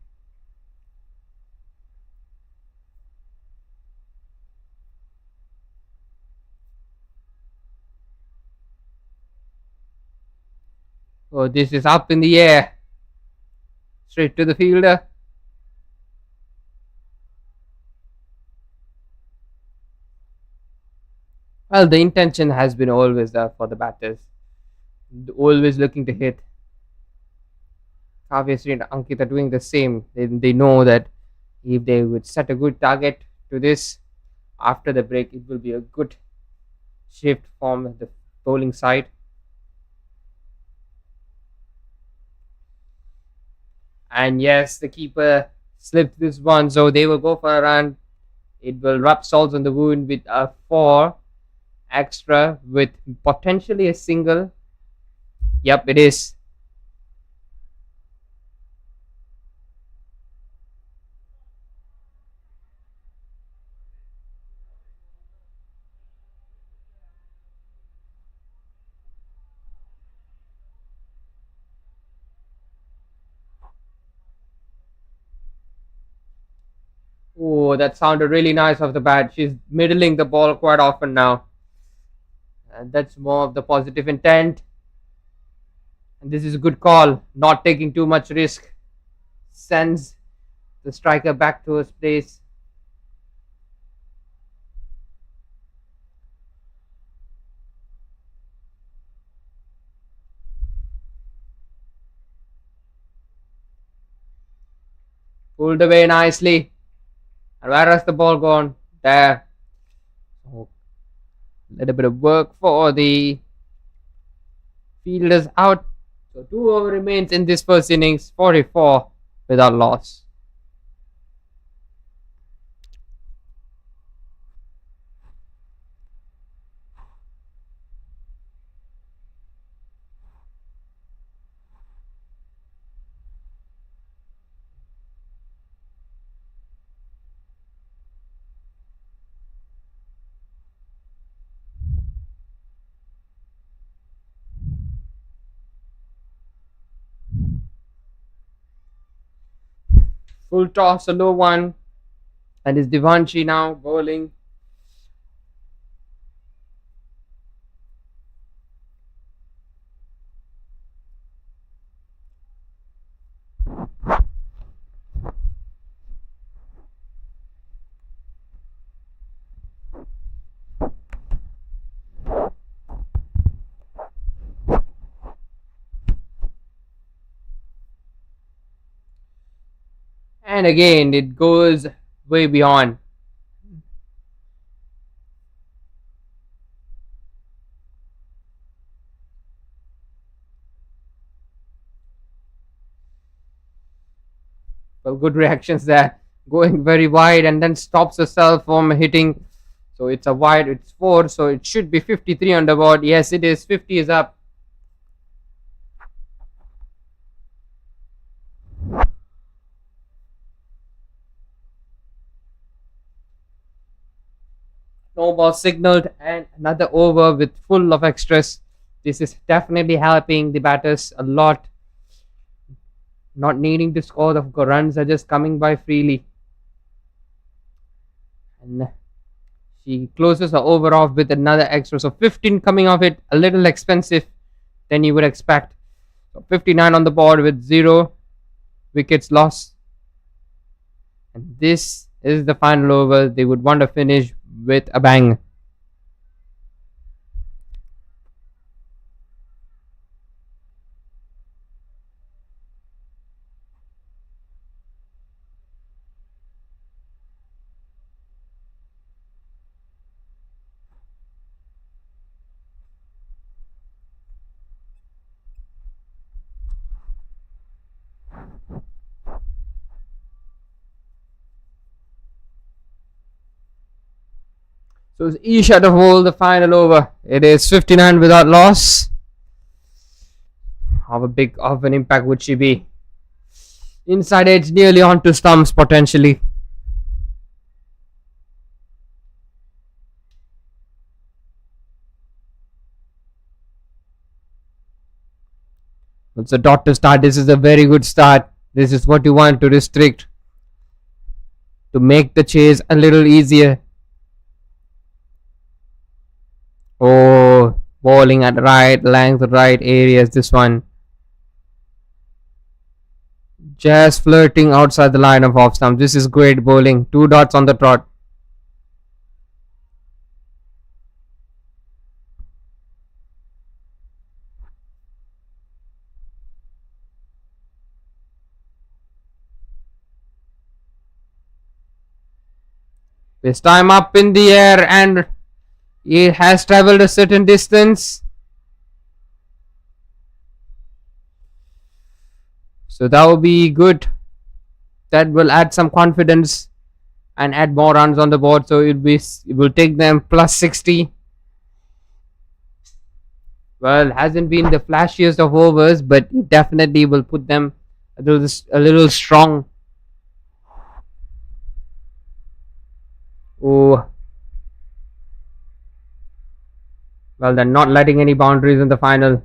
Oh, this is up in the air, straight to the fielder. Well, the intention has been always there for the batters, always looking to hit. Kavyasri and Ankit are doing the same. They know that if they would set a good target to this after the break, it will be a good shift from the bowling side. And yes, the keeper slipped this one, so they will go for a run. It will rub salt on the wound with a 4 extra with potentially a single. Yep, it is. Oh, that sounded really nice off the bat. She's middling the ball quite often now. And that's more of the positive intent. And this is a good call. Not taking too much risk. Sends the striker back to his place. Pulled away nicely. And where has the ball gone? There. So, a little bit of work for the fielders out. So 2 over remains in this first innings. 44 without loss. Full toss, a low one. And it's Divanshi now bowling. And again, it goes way beyond. Well, good reactions there. Going very wide and then stops herself from hitting. So it's a wide, it's 4. So it should be 53 on the board. Yes, it is. 50 is up. No ball signaled and another over with full of extras. This is definitely helping the batters a lot. Not needing to score, the runs are just coming by freely. And she closes the over off with another extra. So 15 coming off it, a little expensive than you would expect. So 59 on the board with 0 wickets lost. And this is the final over. They would want to finish with a bang. So Isha to hold the final over. It is 59 without loss. How big of an impact would she be? Inside edge nearly onto stumps potentially. It's a dot to start. This is a very good start. This is what you want to restrict, to make the chase a little easier. Oh, bowling at right length, right areas. This one just flirting outside the line of off stump. This is great bowling. 2 dots on the trot. This time up in the air, and it has travelled a certain distance. So that will be good. That will add some confidence and add more runs on the board. So it will take them plus 60. Well, hasn't been the flashiest of overs, but it definitely will put them a little strong. Oh, well, they're not letting any boundaries in the final,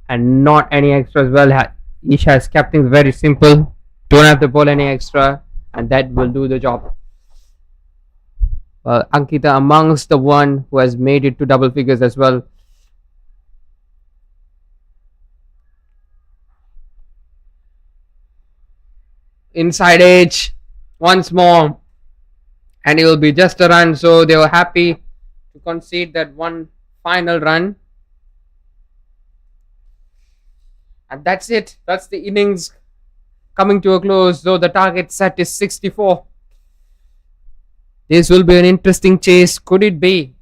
and not any extras. Well, Isha has kept things very simple. Don't have to bowl any extra, and that will do the job. Well, Ankita amongst the one who has made it to double figures as well. Inside edge once more, and it will be just a run. So they were happy to concede that one final run, and that's it. That's the innings coming to a close. So the target set is 64. This will be an interesting chase. Could it be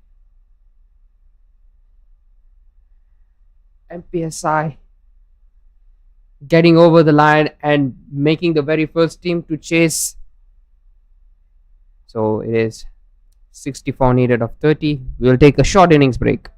NPSI getting over the line and making the very first team to chase? So it is 64 needed of 30. We'll take a short innings break.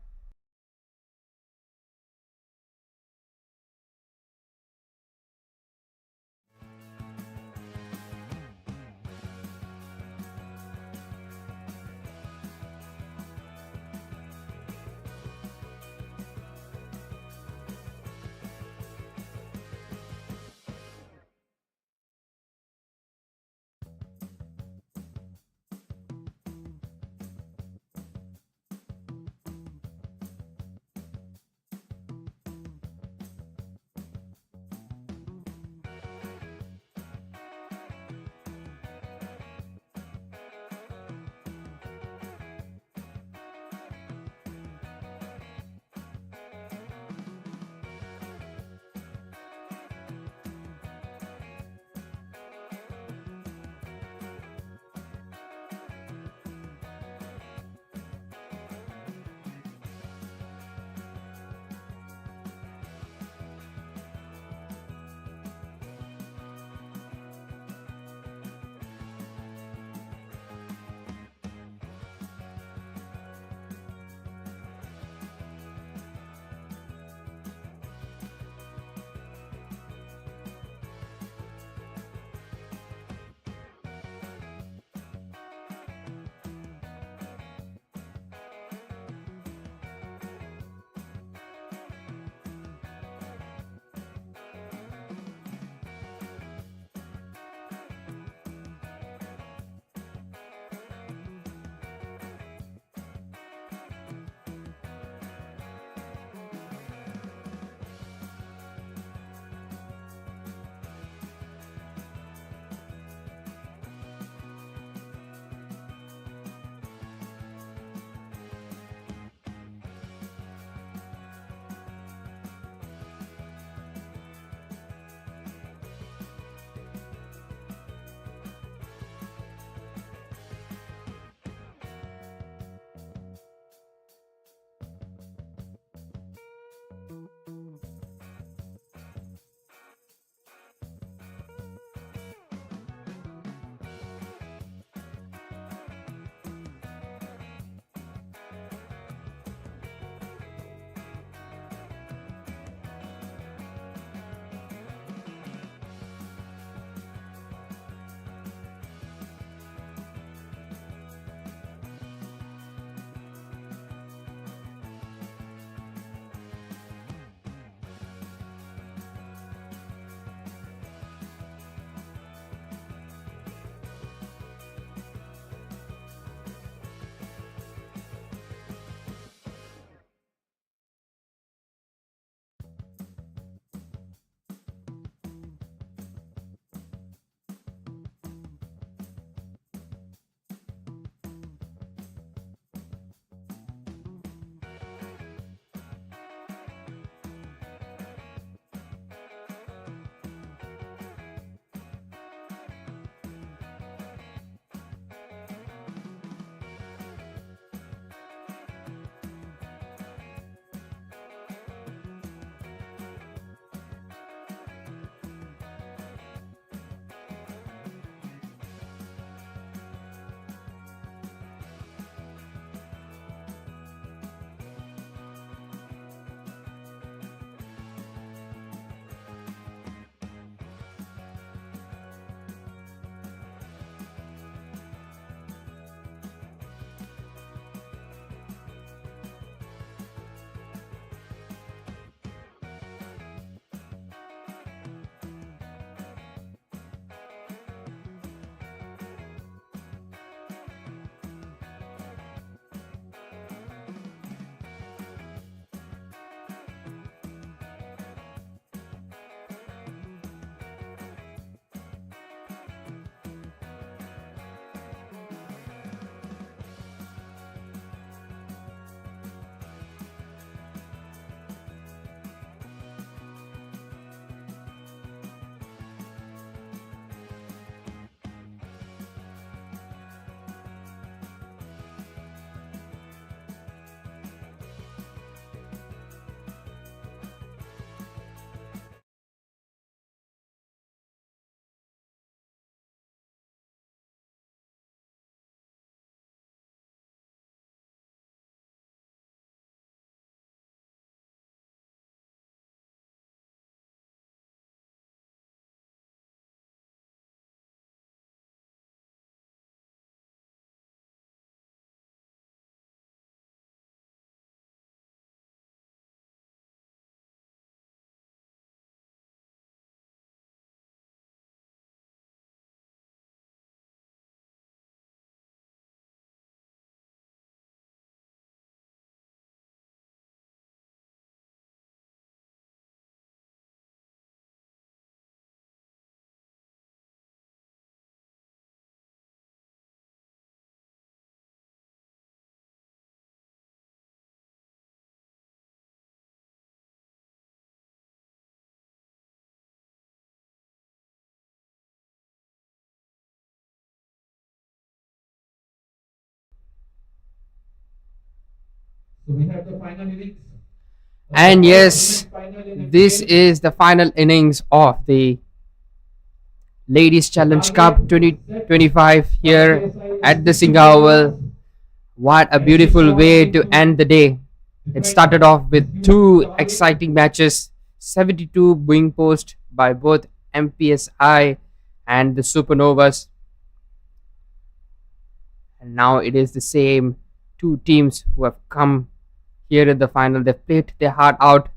So we have the final innings. And yes, this is the final innings of the Ladies Challenge Cup 2025 here at the Singaoval. What a beautiful way to end the day. It started off with two exciting matches, 72 wing post by both NPSI and the Supernovas. And now it is the same two teams who have come here in the final. They've played their heart out.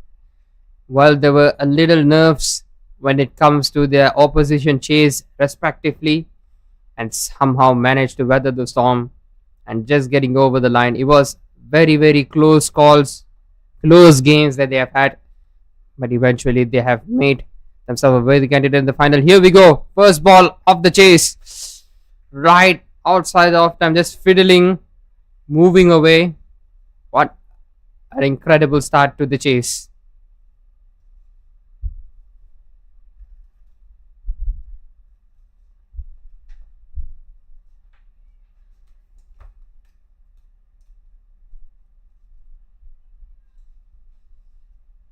While there were a little nerves when it comes to their opposition chase respectively, and somehow managed to weather the storm and just getting over the line. It was very, very close calls, close games that they have had, but eventually they have made themselves a worthy candidate in the final. Here we go. First ball of the chase. Right outside the off time, just fiddling, moving away. What an incredible start to the chase.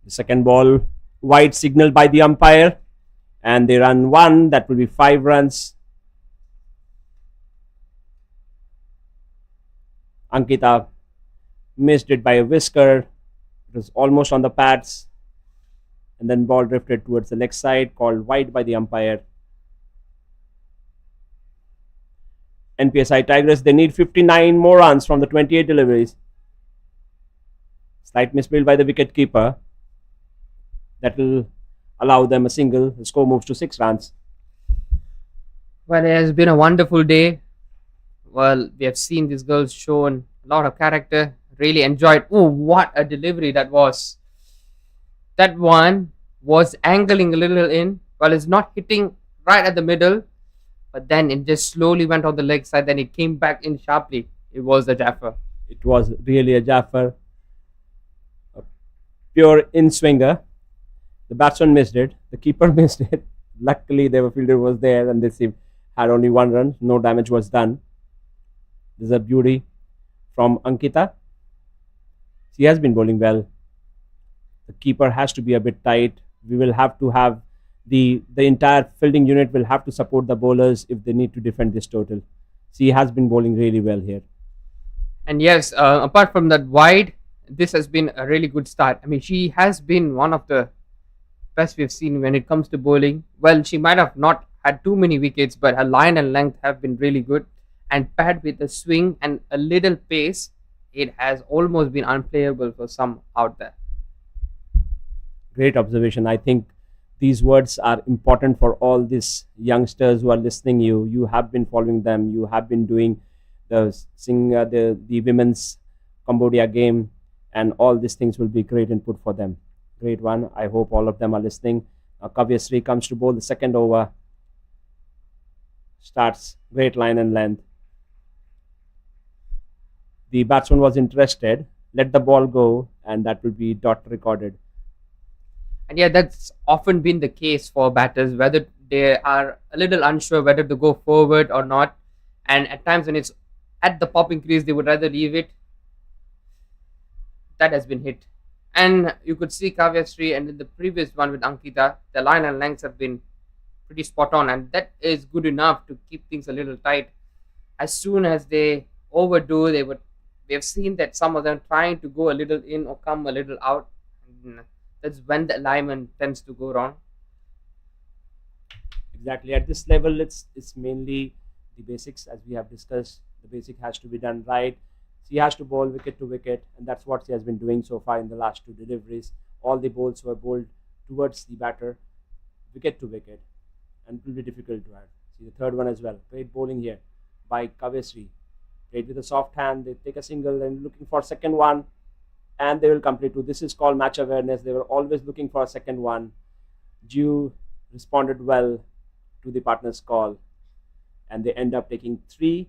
The second ball, wide signal by the umpire, and they run one. That will be 5 runs. Ankita missed it by a whisker. It was almost on the pads, and then ball drifted towards the leg side, called wide by the umpire. NPSI Tigresses, they need 59 more runs from the 28 deliveries. Slight misbuild by the wicket keeper. That will allow them a single. The score moves to 6 runs. Well, it has been a wonderful day. Well, we have seen these girls shown a lot of character. Really enjoyed. Oh, what a delivery that was. That one was angling a little in. Well, it's not hitting right at the middle. But then it just slowly went on the leg side. Then it came back in sharply. It was a jaffer. It was really a jaffer. A pure in-swinger. The batsman missed it. The keeper missed it. Luckily, the fielder was there and they had only 1 run. No damage was done. This is a beauty from Ankita. She has been bowling well. The keeper has to be a bit tight. We will have to have the entire fielding unit will have to support the bowlers if they need to defend this total. She has been bowling really well here. And yes, apart from that wide, this has been a really good start. I mean, she has been one of the best we've seen when it comes to bowling. Well, she might have not had too many wickets, but her line and length have been really good. And paired with a swing and a little pace, it has almost been unplayable for some out there. Great observation. I think these words are important for all these youngsters who are listening. You have been following them. You have been doing the women's Cambodia game, and all these things will be great input for them. Great one. I hope all of them are listening. Kavyasri comes to bowl the second over. Starts great line and length. The batsman was interested. Let the ball go, and that will be dot recorded. And yeah, that's often been the case for batters, whether they are a little unsure whether to go forward or not. And at times when it's at the popping crease, they would rather leave it. That has been hit. And you could see Kavyasri and in the previous one with Ankita, the line and lengths have been pretty spot on. And that is good enough to keep things a little tight. As soon as they overdo, we have seen that some of them trying to go a little in or come a little out. And that's when the alignment tends to go wrong. Exactly. At this level, it's mainly the basics, as we have discussed. The basic has to be done right. She has to bowl wicket to wicket, and that's what she has been doing so far in the last 2 deliveries. All the balls were bowled towards the batter, wicket to wicket, and it will be difficult to add. See the third one as well. Great bowling here by Kavyasri. Played with a soft hand. They take a single and looking for second one, and they will complete 2. This is called match awareness. They were always looking for a second one. GIIS responded well to the partner's call, and they end up taking 3.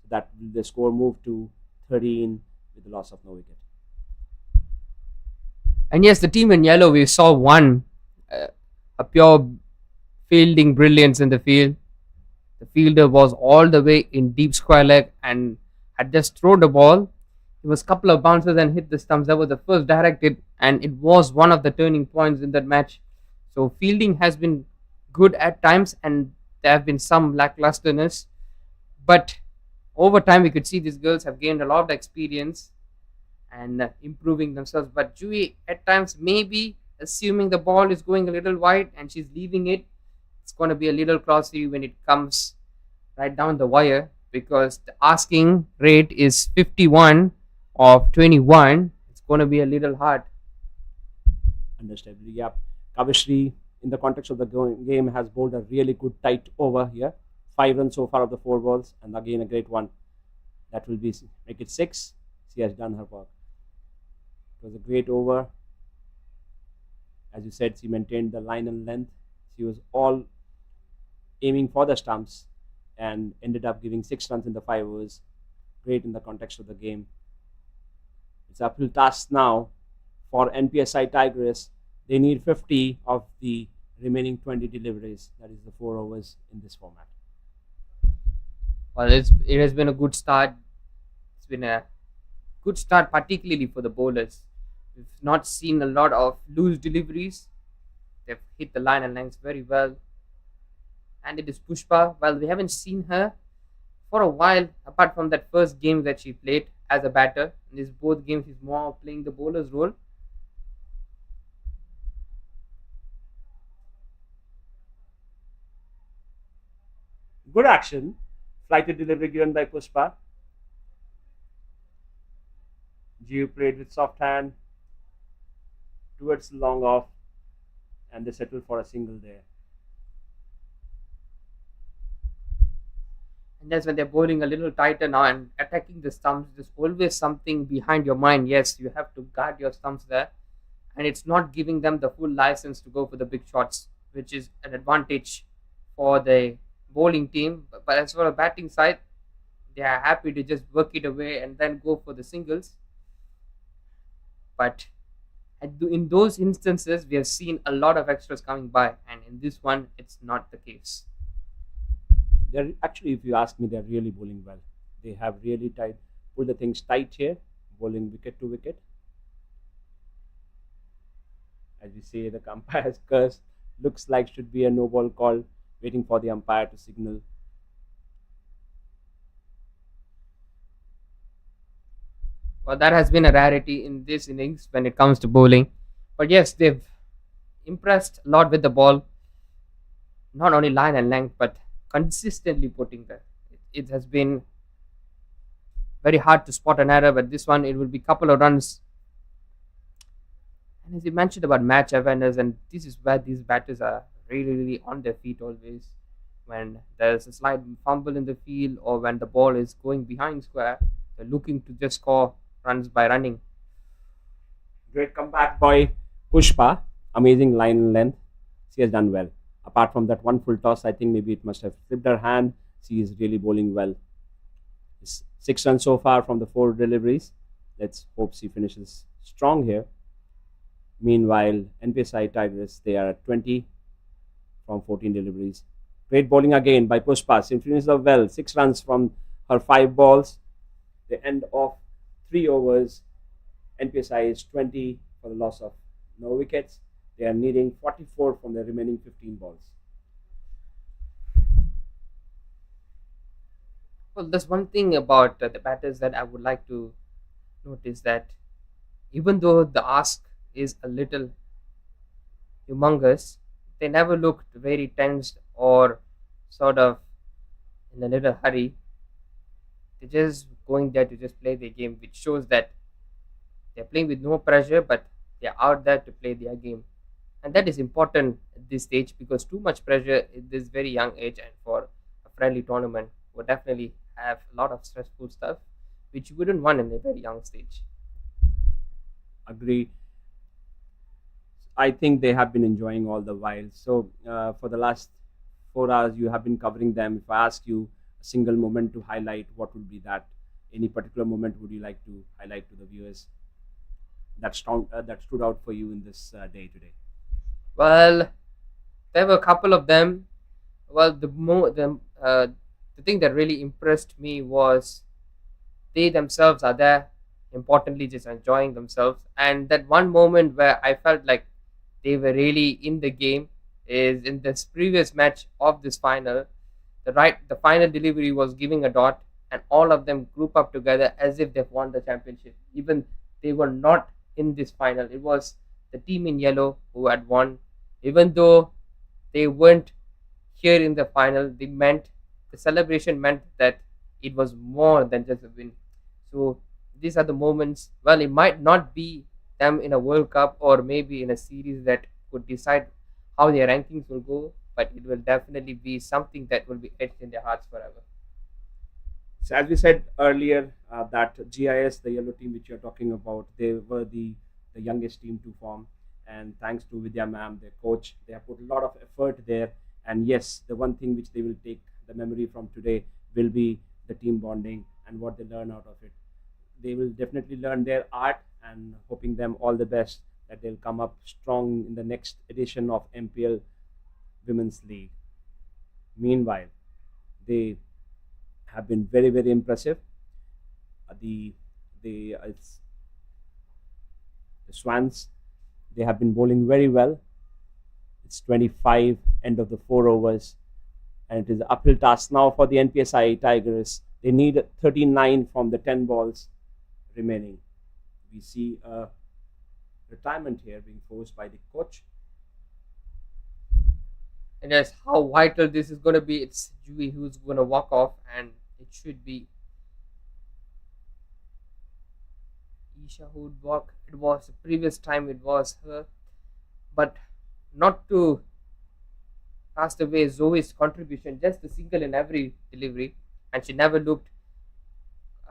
So that the score moved to 13 with the loss of no wicket. And yes, the team in yellow, we saw a pure fielding brilliance in the field. The fielder was all the way in deep square leg and had just thrown the ball. There was a couple of bounces and hit the stumps. That was the first direct hit, and it was one of the turning points in that match. So fielding has been good at times, and there have been some lacklusterness. But over time, we could see these girls have gained a lot of experience and improving themselves. But Jui, at times, maybe assuming the ball is going a little wide and she's leaving it, it's going to be a little crossy when it comes right down the wire, because the asking rate is 51 of 21. It's going to be a little hard. Understandably, yeah. Kavishri, in the context of the game, has bowled a really good tight over here. 5 runs so far of the 4 balls, and again a great one. That will be make it 6. She has done her work. It was a great over. As you said, she maintained the line and length. She was all aiming for the stumps and ended up giving 6 runs in the 5 overs. Great in the context of the game. It's an uphill task now for NPSI Tigresses. They need 50 of the remaining 20 deliveries. That is the 4 overs in this format. Well, it has been a good start. It's been a good start, particularly for the bowlers. We've not seen a lot of loose deliveries. They've hit the line and lengths very well. And it is Pushpa. Well, we haven't seen her for a while, apart from that first game that she played as a batter. In these both games, she's more playing the bowler's role. Good action. Flighted delivery given by Pushpa. Gio played with soft hand towards the long off, and they settled for a single there. And that's when they're bowling a little tighter now and attacking the stumps. There's always something behind your mind. Yes, you have to guard your stumps there. And it's not giving them the full license to go for the big shots, which is an advantage for the bowling team. But as for the batting side, they are happy to just work it away and then go for the singles. But in those instances, we have seen a lot of extras coming by. And in this one, it's not the case. They're actually, if you ask me, they're really bowling well. They have really pulled the things tight here, bowling wicket to wicket. As we say, the umpire's curse looks like should be a no ball call, waiting for the umpire to signal. Well, that has been a rarity in this innings when it comes to bowling. But yes, they've impressed a lot with the ball. Not only line and length, but consistently putting there. It has been very hard to spot an error, but this one, it will be a couple of runs. And as you mentioned about match awareness, and this is where these batters are really on their feet always. When there's a slight fumble in the field or when the ball is going behind square, they're looking to just score runs by running. Great comeback by Pushpa. Amazing line and length. She has done well. Apart from that one full toss, I think maybe it must have slipped her hand. She is really bowling well. It's 6 runs so far from the 4 deliveries. Let's hope she finishes strong here. Meanwhile, NPSI Tigresses, they are at 20 from 14 deliveries. Great bowling again by Pushpa. She finishes up well. 6 runs from her 5 balls. The end of 3 overs. NPSI is 20 for the loss of no wickets. They are needing 44 from the remaining 15 balls. Well, there's one thing about the batters that I would like to notice, that even though the ask is a little humongous, they never looked very tensed or sort of in a little hurry. They're just going there to just play their game, which shows that they're playing with no pressure, but they're out there to play their game. And that is important at this stage, because too much pressure at this very young age and for a friendly tournament would definitely have a lot of stressful stuff, which you wouldn't want in a very young stage. Agree. I think they have been enjoying all the while. So for the last 4 hours, you have been covering them. If I ask you a single moment to highlight, what would be that? Any particular moment would you like to highlight to the viewers that stood out for you in this day today? Well, there were a couple of them. Well, the thing that really impressed me was they themselves are there importantly just enjoying themselves. And that one moment where I felt like they were really in the game is in this previous match of this final. The final delivery was giving a dot, and all of them group up together as if they've won the championship. Even they were not in this final. It was the team in yellow who had won, even though they weren't here in the final. The celebration meant that it was more than just a win. So these are the moments. Well, it might not be them in a World Cup or maybe in a series that could decide how their rankings will go, but it will definitely be something that will be etched in their hearts forever. So as we said earlier, that GIS, the yellow team which you're talking about, they were the youngest team to form. And thanks to Vidya ma'am, their coach, they have put a lot of effort there. And yes, the one thing which they will take the memory from today will be the team bonding and what they learn out of it. They will definitely learn their art, and hoping them all the best that they'll come up strong in the next edition of MPL Women's League. Meanwhile, they have been very, very impressive. The it's the Swans, they have been bowling very well. It's 25 end of the 4 overs, and it is an uphill task now for the NPSI Tigers. They need 39 from the 10 balls remaining. We see a retirement here being forced by the coach. And that's how vital this is going to be. It's Jui who's going to walk off, and it should be Isha who would walk. It was the previous time it was her, but not to cast away Zoe's contribution, just a single in every delivery, and she never looked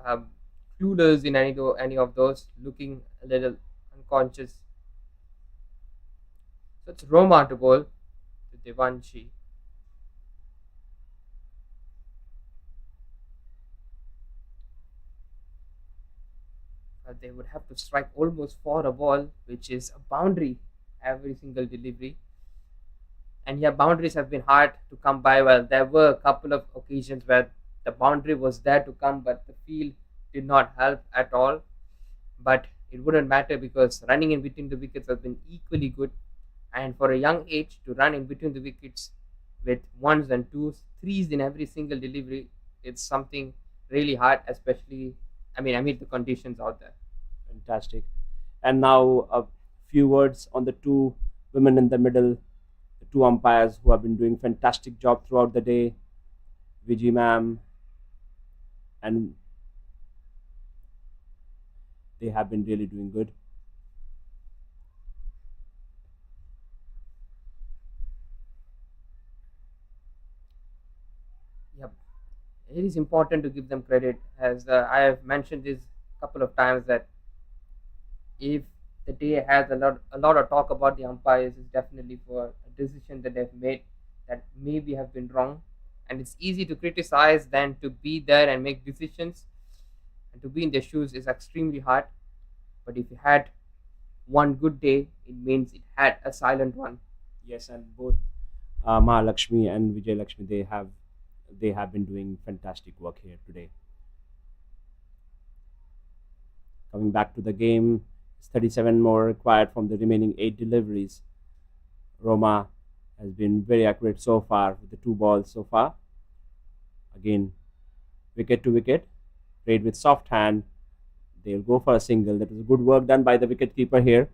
um, clueless in any of those, looking a little unconscious. So it's Roma to bowl to Devanshi. They would have to strike almost for a ball, which is a boundary every single delivery. And yeah, boundaries have been hard to come by. Well, there were a couple of occasions where the boundary was there to come, but the field did not help at all. But it wouldn't matter because running in between the wickets has been equally good. And for a young age to run in between the wickets with ones and twos, threes in every single delivery, it's something really hard, especially, amid the conditions out there. Fantastic. And now a few words on the two women in the middle, the two umpires who have been doing fantastic job throughout the day, Vijay ma'am, and they have been really doing good. Yep. It is important to give them credit, as I have mentioned this a couple of times, that if the day has a lot of talk about the umpires, is definitely for a decision that they've made that maybe have been wrong. And it's easy to criticize than to be there and make decisions. And to be in their shoes is extremely hard. But if you had one good day, it means it had a silent one. Yes, and both Mahalakshmi and Vijay Lakshmi, they have been doing fantastic work here today. Coming back to the game, it's 37 more required from the remaining 8 deliveries. Roma has been very accurate so far with the 2 balls so far. Again, wicket to wicket, played with soft hand. They'll go for a single. That was good work done by the wicketkeeper here.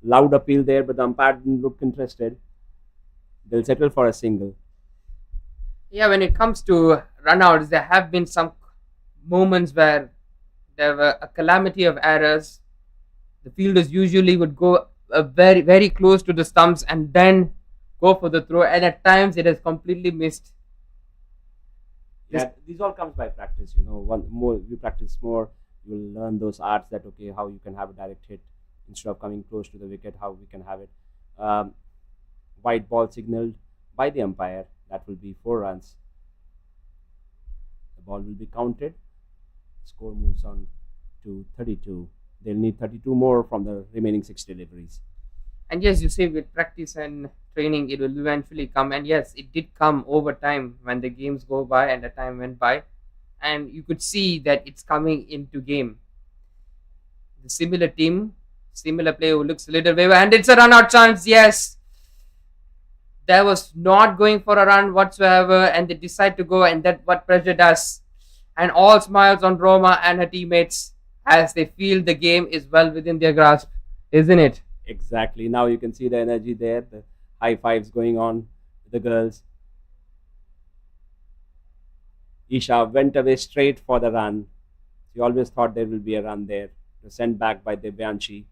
Loud appeal there, but the umpire didn't look interested. They'll settle for a single. Yeah, when it comes to runouts, there have been some moments where there were a calamity of errors. The fielders usually would go very, very close to the stumps and then go for the throw, and at times it has completely missed. Yeah, these all comes by practice. One more you practice more, you will learn those arts that okay, how you can have a direct hit instead of coming close to the wicket, how we can have it. White ball signaled by the umpire. That will be 4 runs. The ball will be counted. Score moves on to 32. They'll need 32 more from the remaining 6 deliveries. And yes, you say with practice and training, it will eventually come. And yes, it did come over time when the games go by and the time went by. And you could see that it's coming into game. The similar team, similar player who looks a little wayward, and it's a run out chance. Yes, there was not going for a run whatsoever, and they decide to go, and that's what pressure does. And all smiles on Roma and her teammates as they feel the game is well within their grasp, isn't it? Exactly. Now you can see the energy there, the high fives going on with the girls. Isha went away straight for the run. She always thought there will be a run there. It was sent back by Devyanshi,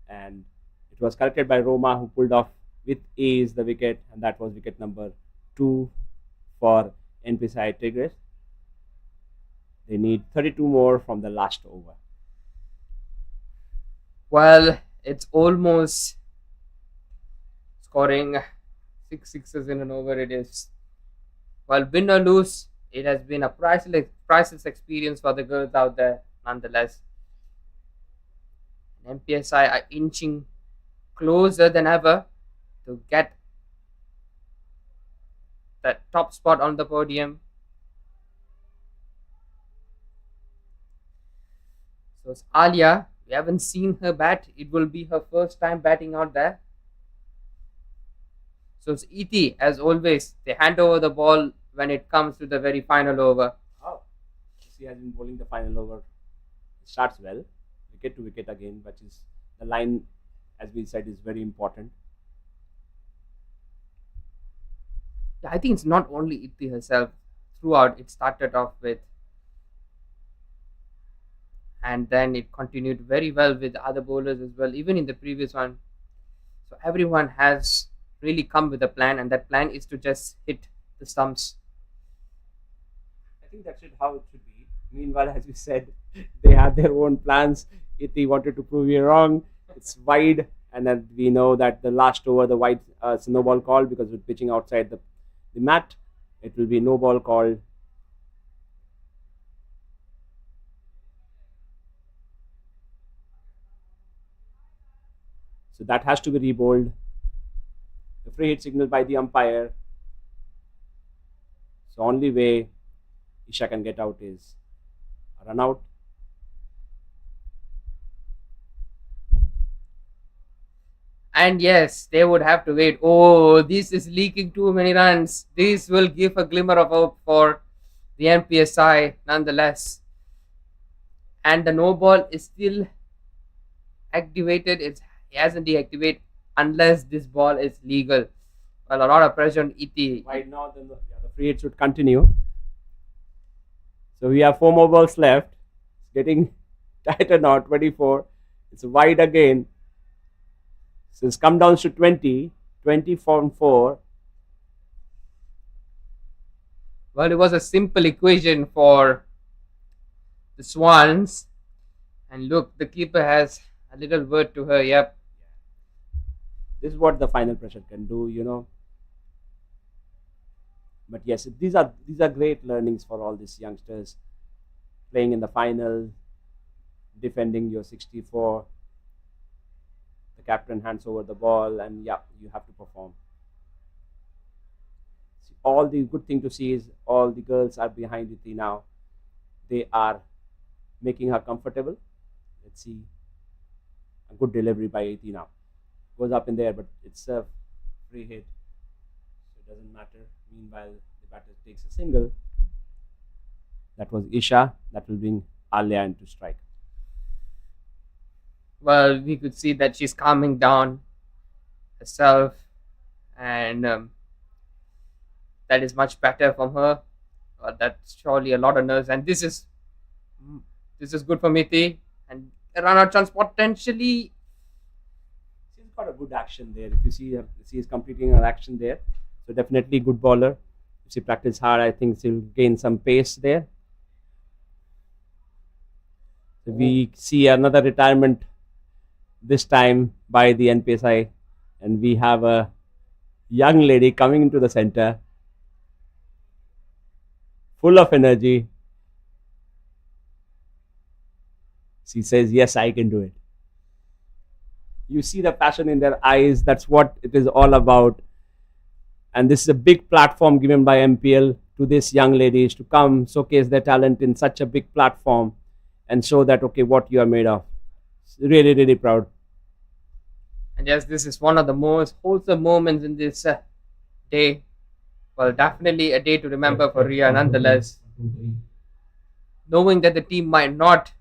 and it was collected by Roma, who pulled off with ease the wicket, and that was wicket number 2 for NPSI Tigres. They need 32 more from the last over. Well, it's almost scoring 6 sixes in an over. It is. Well, win or lose, it has been a priceless experience for the girls out there, nonetheless. NPSI are inching closer than ever to get that top spot on the podium. So it's Alia. We haven't seen her bat. It will be her first time batting out there. So it's ET, as always. They hand over the ball when it comes to the very final over. Oh, she has been bowling the final over. It starts well, wicket to wicket again, but is the line, as we said, is very important. Yeah, I think it's not only ET herself. Throughout, it started off with, and then it continued very well with other bowlers as well, even in the previous one. So everyone has really come with a plan, and that plan is to just hit the stumps. I think that's how it should be. Meanwhile, as we said, they had their own plans. Iti wanted to prove you wrong. It's wide, and then we know that the last over, the wide it's a no ball call because we're pitching outside the mat. It will be no ball called. So that has to be rebowled. The free hit signal by the umpire. So only way Isha can get out is a run out. And yes, they would have to wait. Oh, this is leaking too many runs. This will give a glimmer of hope for the NPSI nonetheless. And the no ball is still activated. It hasn't deactivated unless this ball is legal. Well, a lot of pressure on ET. Right now, the free hit should continue. So we have 4 more balls left. It's getting tighter now, 24. It's wide again. So it's come down to 20 from 4. Well, it was a simple equation for the Swans. And look, the keeper has a little word to her. Yep. This is what the final pressure can do, you know. But yes, these are great learnings for all these youngsters playing in the final, defending your 64. The captain hands over the ball, and yeah, you have to perform. All the good thing to see is all the girls are behind Iti now. They are making her comfortable. Let's see a good delivery by Iti now. Goes up in there, but it's a free hit, so it doesn't matter. Meanwhile, the batter takes a single. That was Isha. That will bring Alia into strike. Well, we could see that she's calming down herself, and that is much better from her. That's surely a lot of nerves, and this is good for Miti, and a run out chance potentially. She's got a good action there. If you see her, she's completing her action there. So definitely good bowler. If she practices hard, I think she'll gain some pace there. So we see another retirement this time by the NPSI, and we have a young lady coming into the center, full of energy. She says, yes, I can do it. You see the passion in their eyes. That's what it is all about. And this is a big platform given by MPL to these young ladies to come showcase their talent in such a big platform and show that, okay, what you are made of. Really, really proud. And yes, this is one of the most wholesome moments in this day. Well, definitely a day to remember for Ria nonetheless. Knowing that the team might not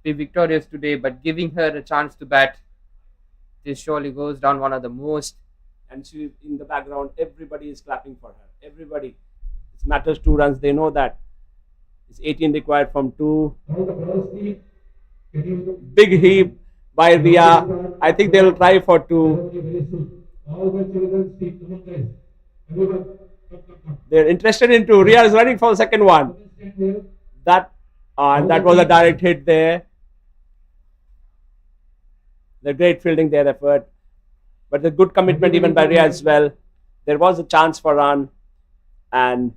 be victorious today, but giving her a chance to bat, this surely goes down one of the most. And she, in the background, everybody is clapping for her. Everybody. It matters 2 runs. They know that. It's 18 required from 2. Big heap by Ria. I think they'll try for 2. They're interested in 2. Ria is running for the second one. That was a direct hit there. The great fielding there effort. But the good commitment even by Ria as well. There was a chance for run. And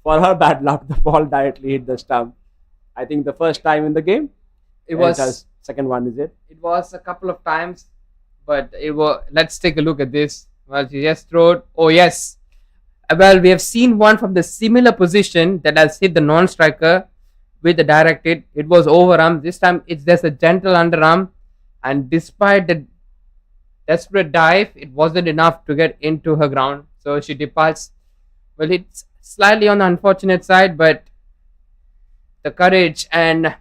for her bad luck, the ball directly hit the stump. I think the first time in the game. It was second one, is it? It was a couple of times, but it was. Let's take a look at this. Well, she just threw. Oh yes. Well, we have seen one from the similar position that has hit the non-striker with the direct hit. It was overarm. This time it's just a gentle underarm, and despite the desperate dive, it wasn't enough to get into her ground. So she departs. Well, it's slightly on the unfortunate side, but the courage and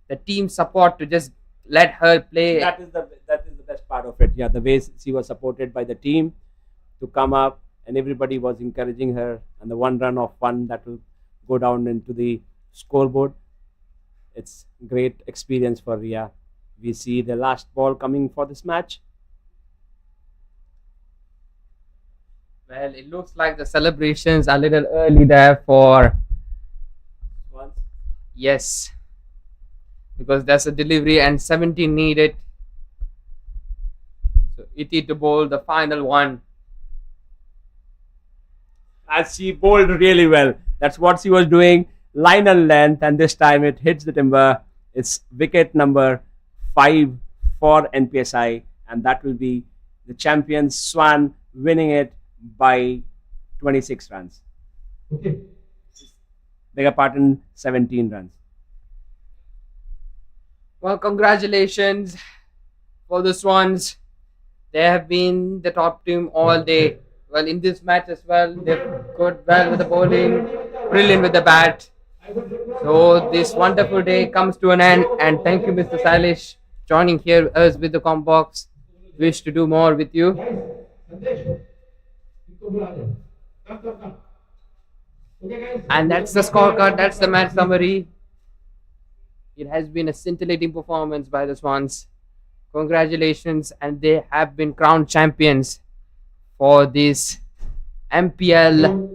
the team support to just let her play. That is the best part of it. Yeah, the way she was supported by the team to come up, and everybody was encouraging her, and the 1 run of fun that will go down into the scoreboard. It's great experience for Ria. We see the last ball coming for this match. Well, it looks like the celebrations are a little early there for Swans. Yes, because there's a delivery and 17 needed. So Iti to bowl the final one. As she bowled really well. That's what she was doing. Line and length, and this time it hits the timber. It's wicket number 5 for NPSI, and that will be the champion Swan winning it by 26 runs. Okay. Beg your pardon, 17 runs. Well, congratulations for the Swans. They have been the top team all day. Well, in this match as well, they've got well with the bowling, brilliant with the bat. So this wonderful day comes to an end, and thank you, Mr. Salish, joining here us with the Combox. Wish to do more with you. And that's the scorecard. That's the match summary. It has been a scintillating performance by the Swans. Congratulations, and they have been crowned champions for this MPL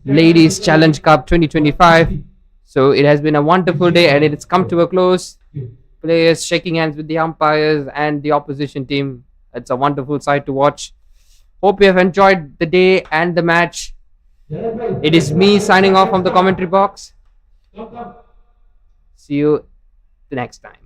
Ladies Challenge Cup 2025. So it has been a wonderful day, and it has come to a close. Players shaking hands with the umpires and the opposition team. It's a wonderful sight to watch. Hope you have enjoyed the day and the match. It is me signing off from the commentary box. See you the next time.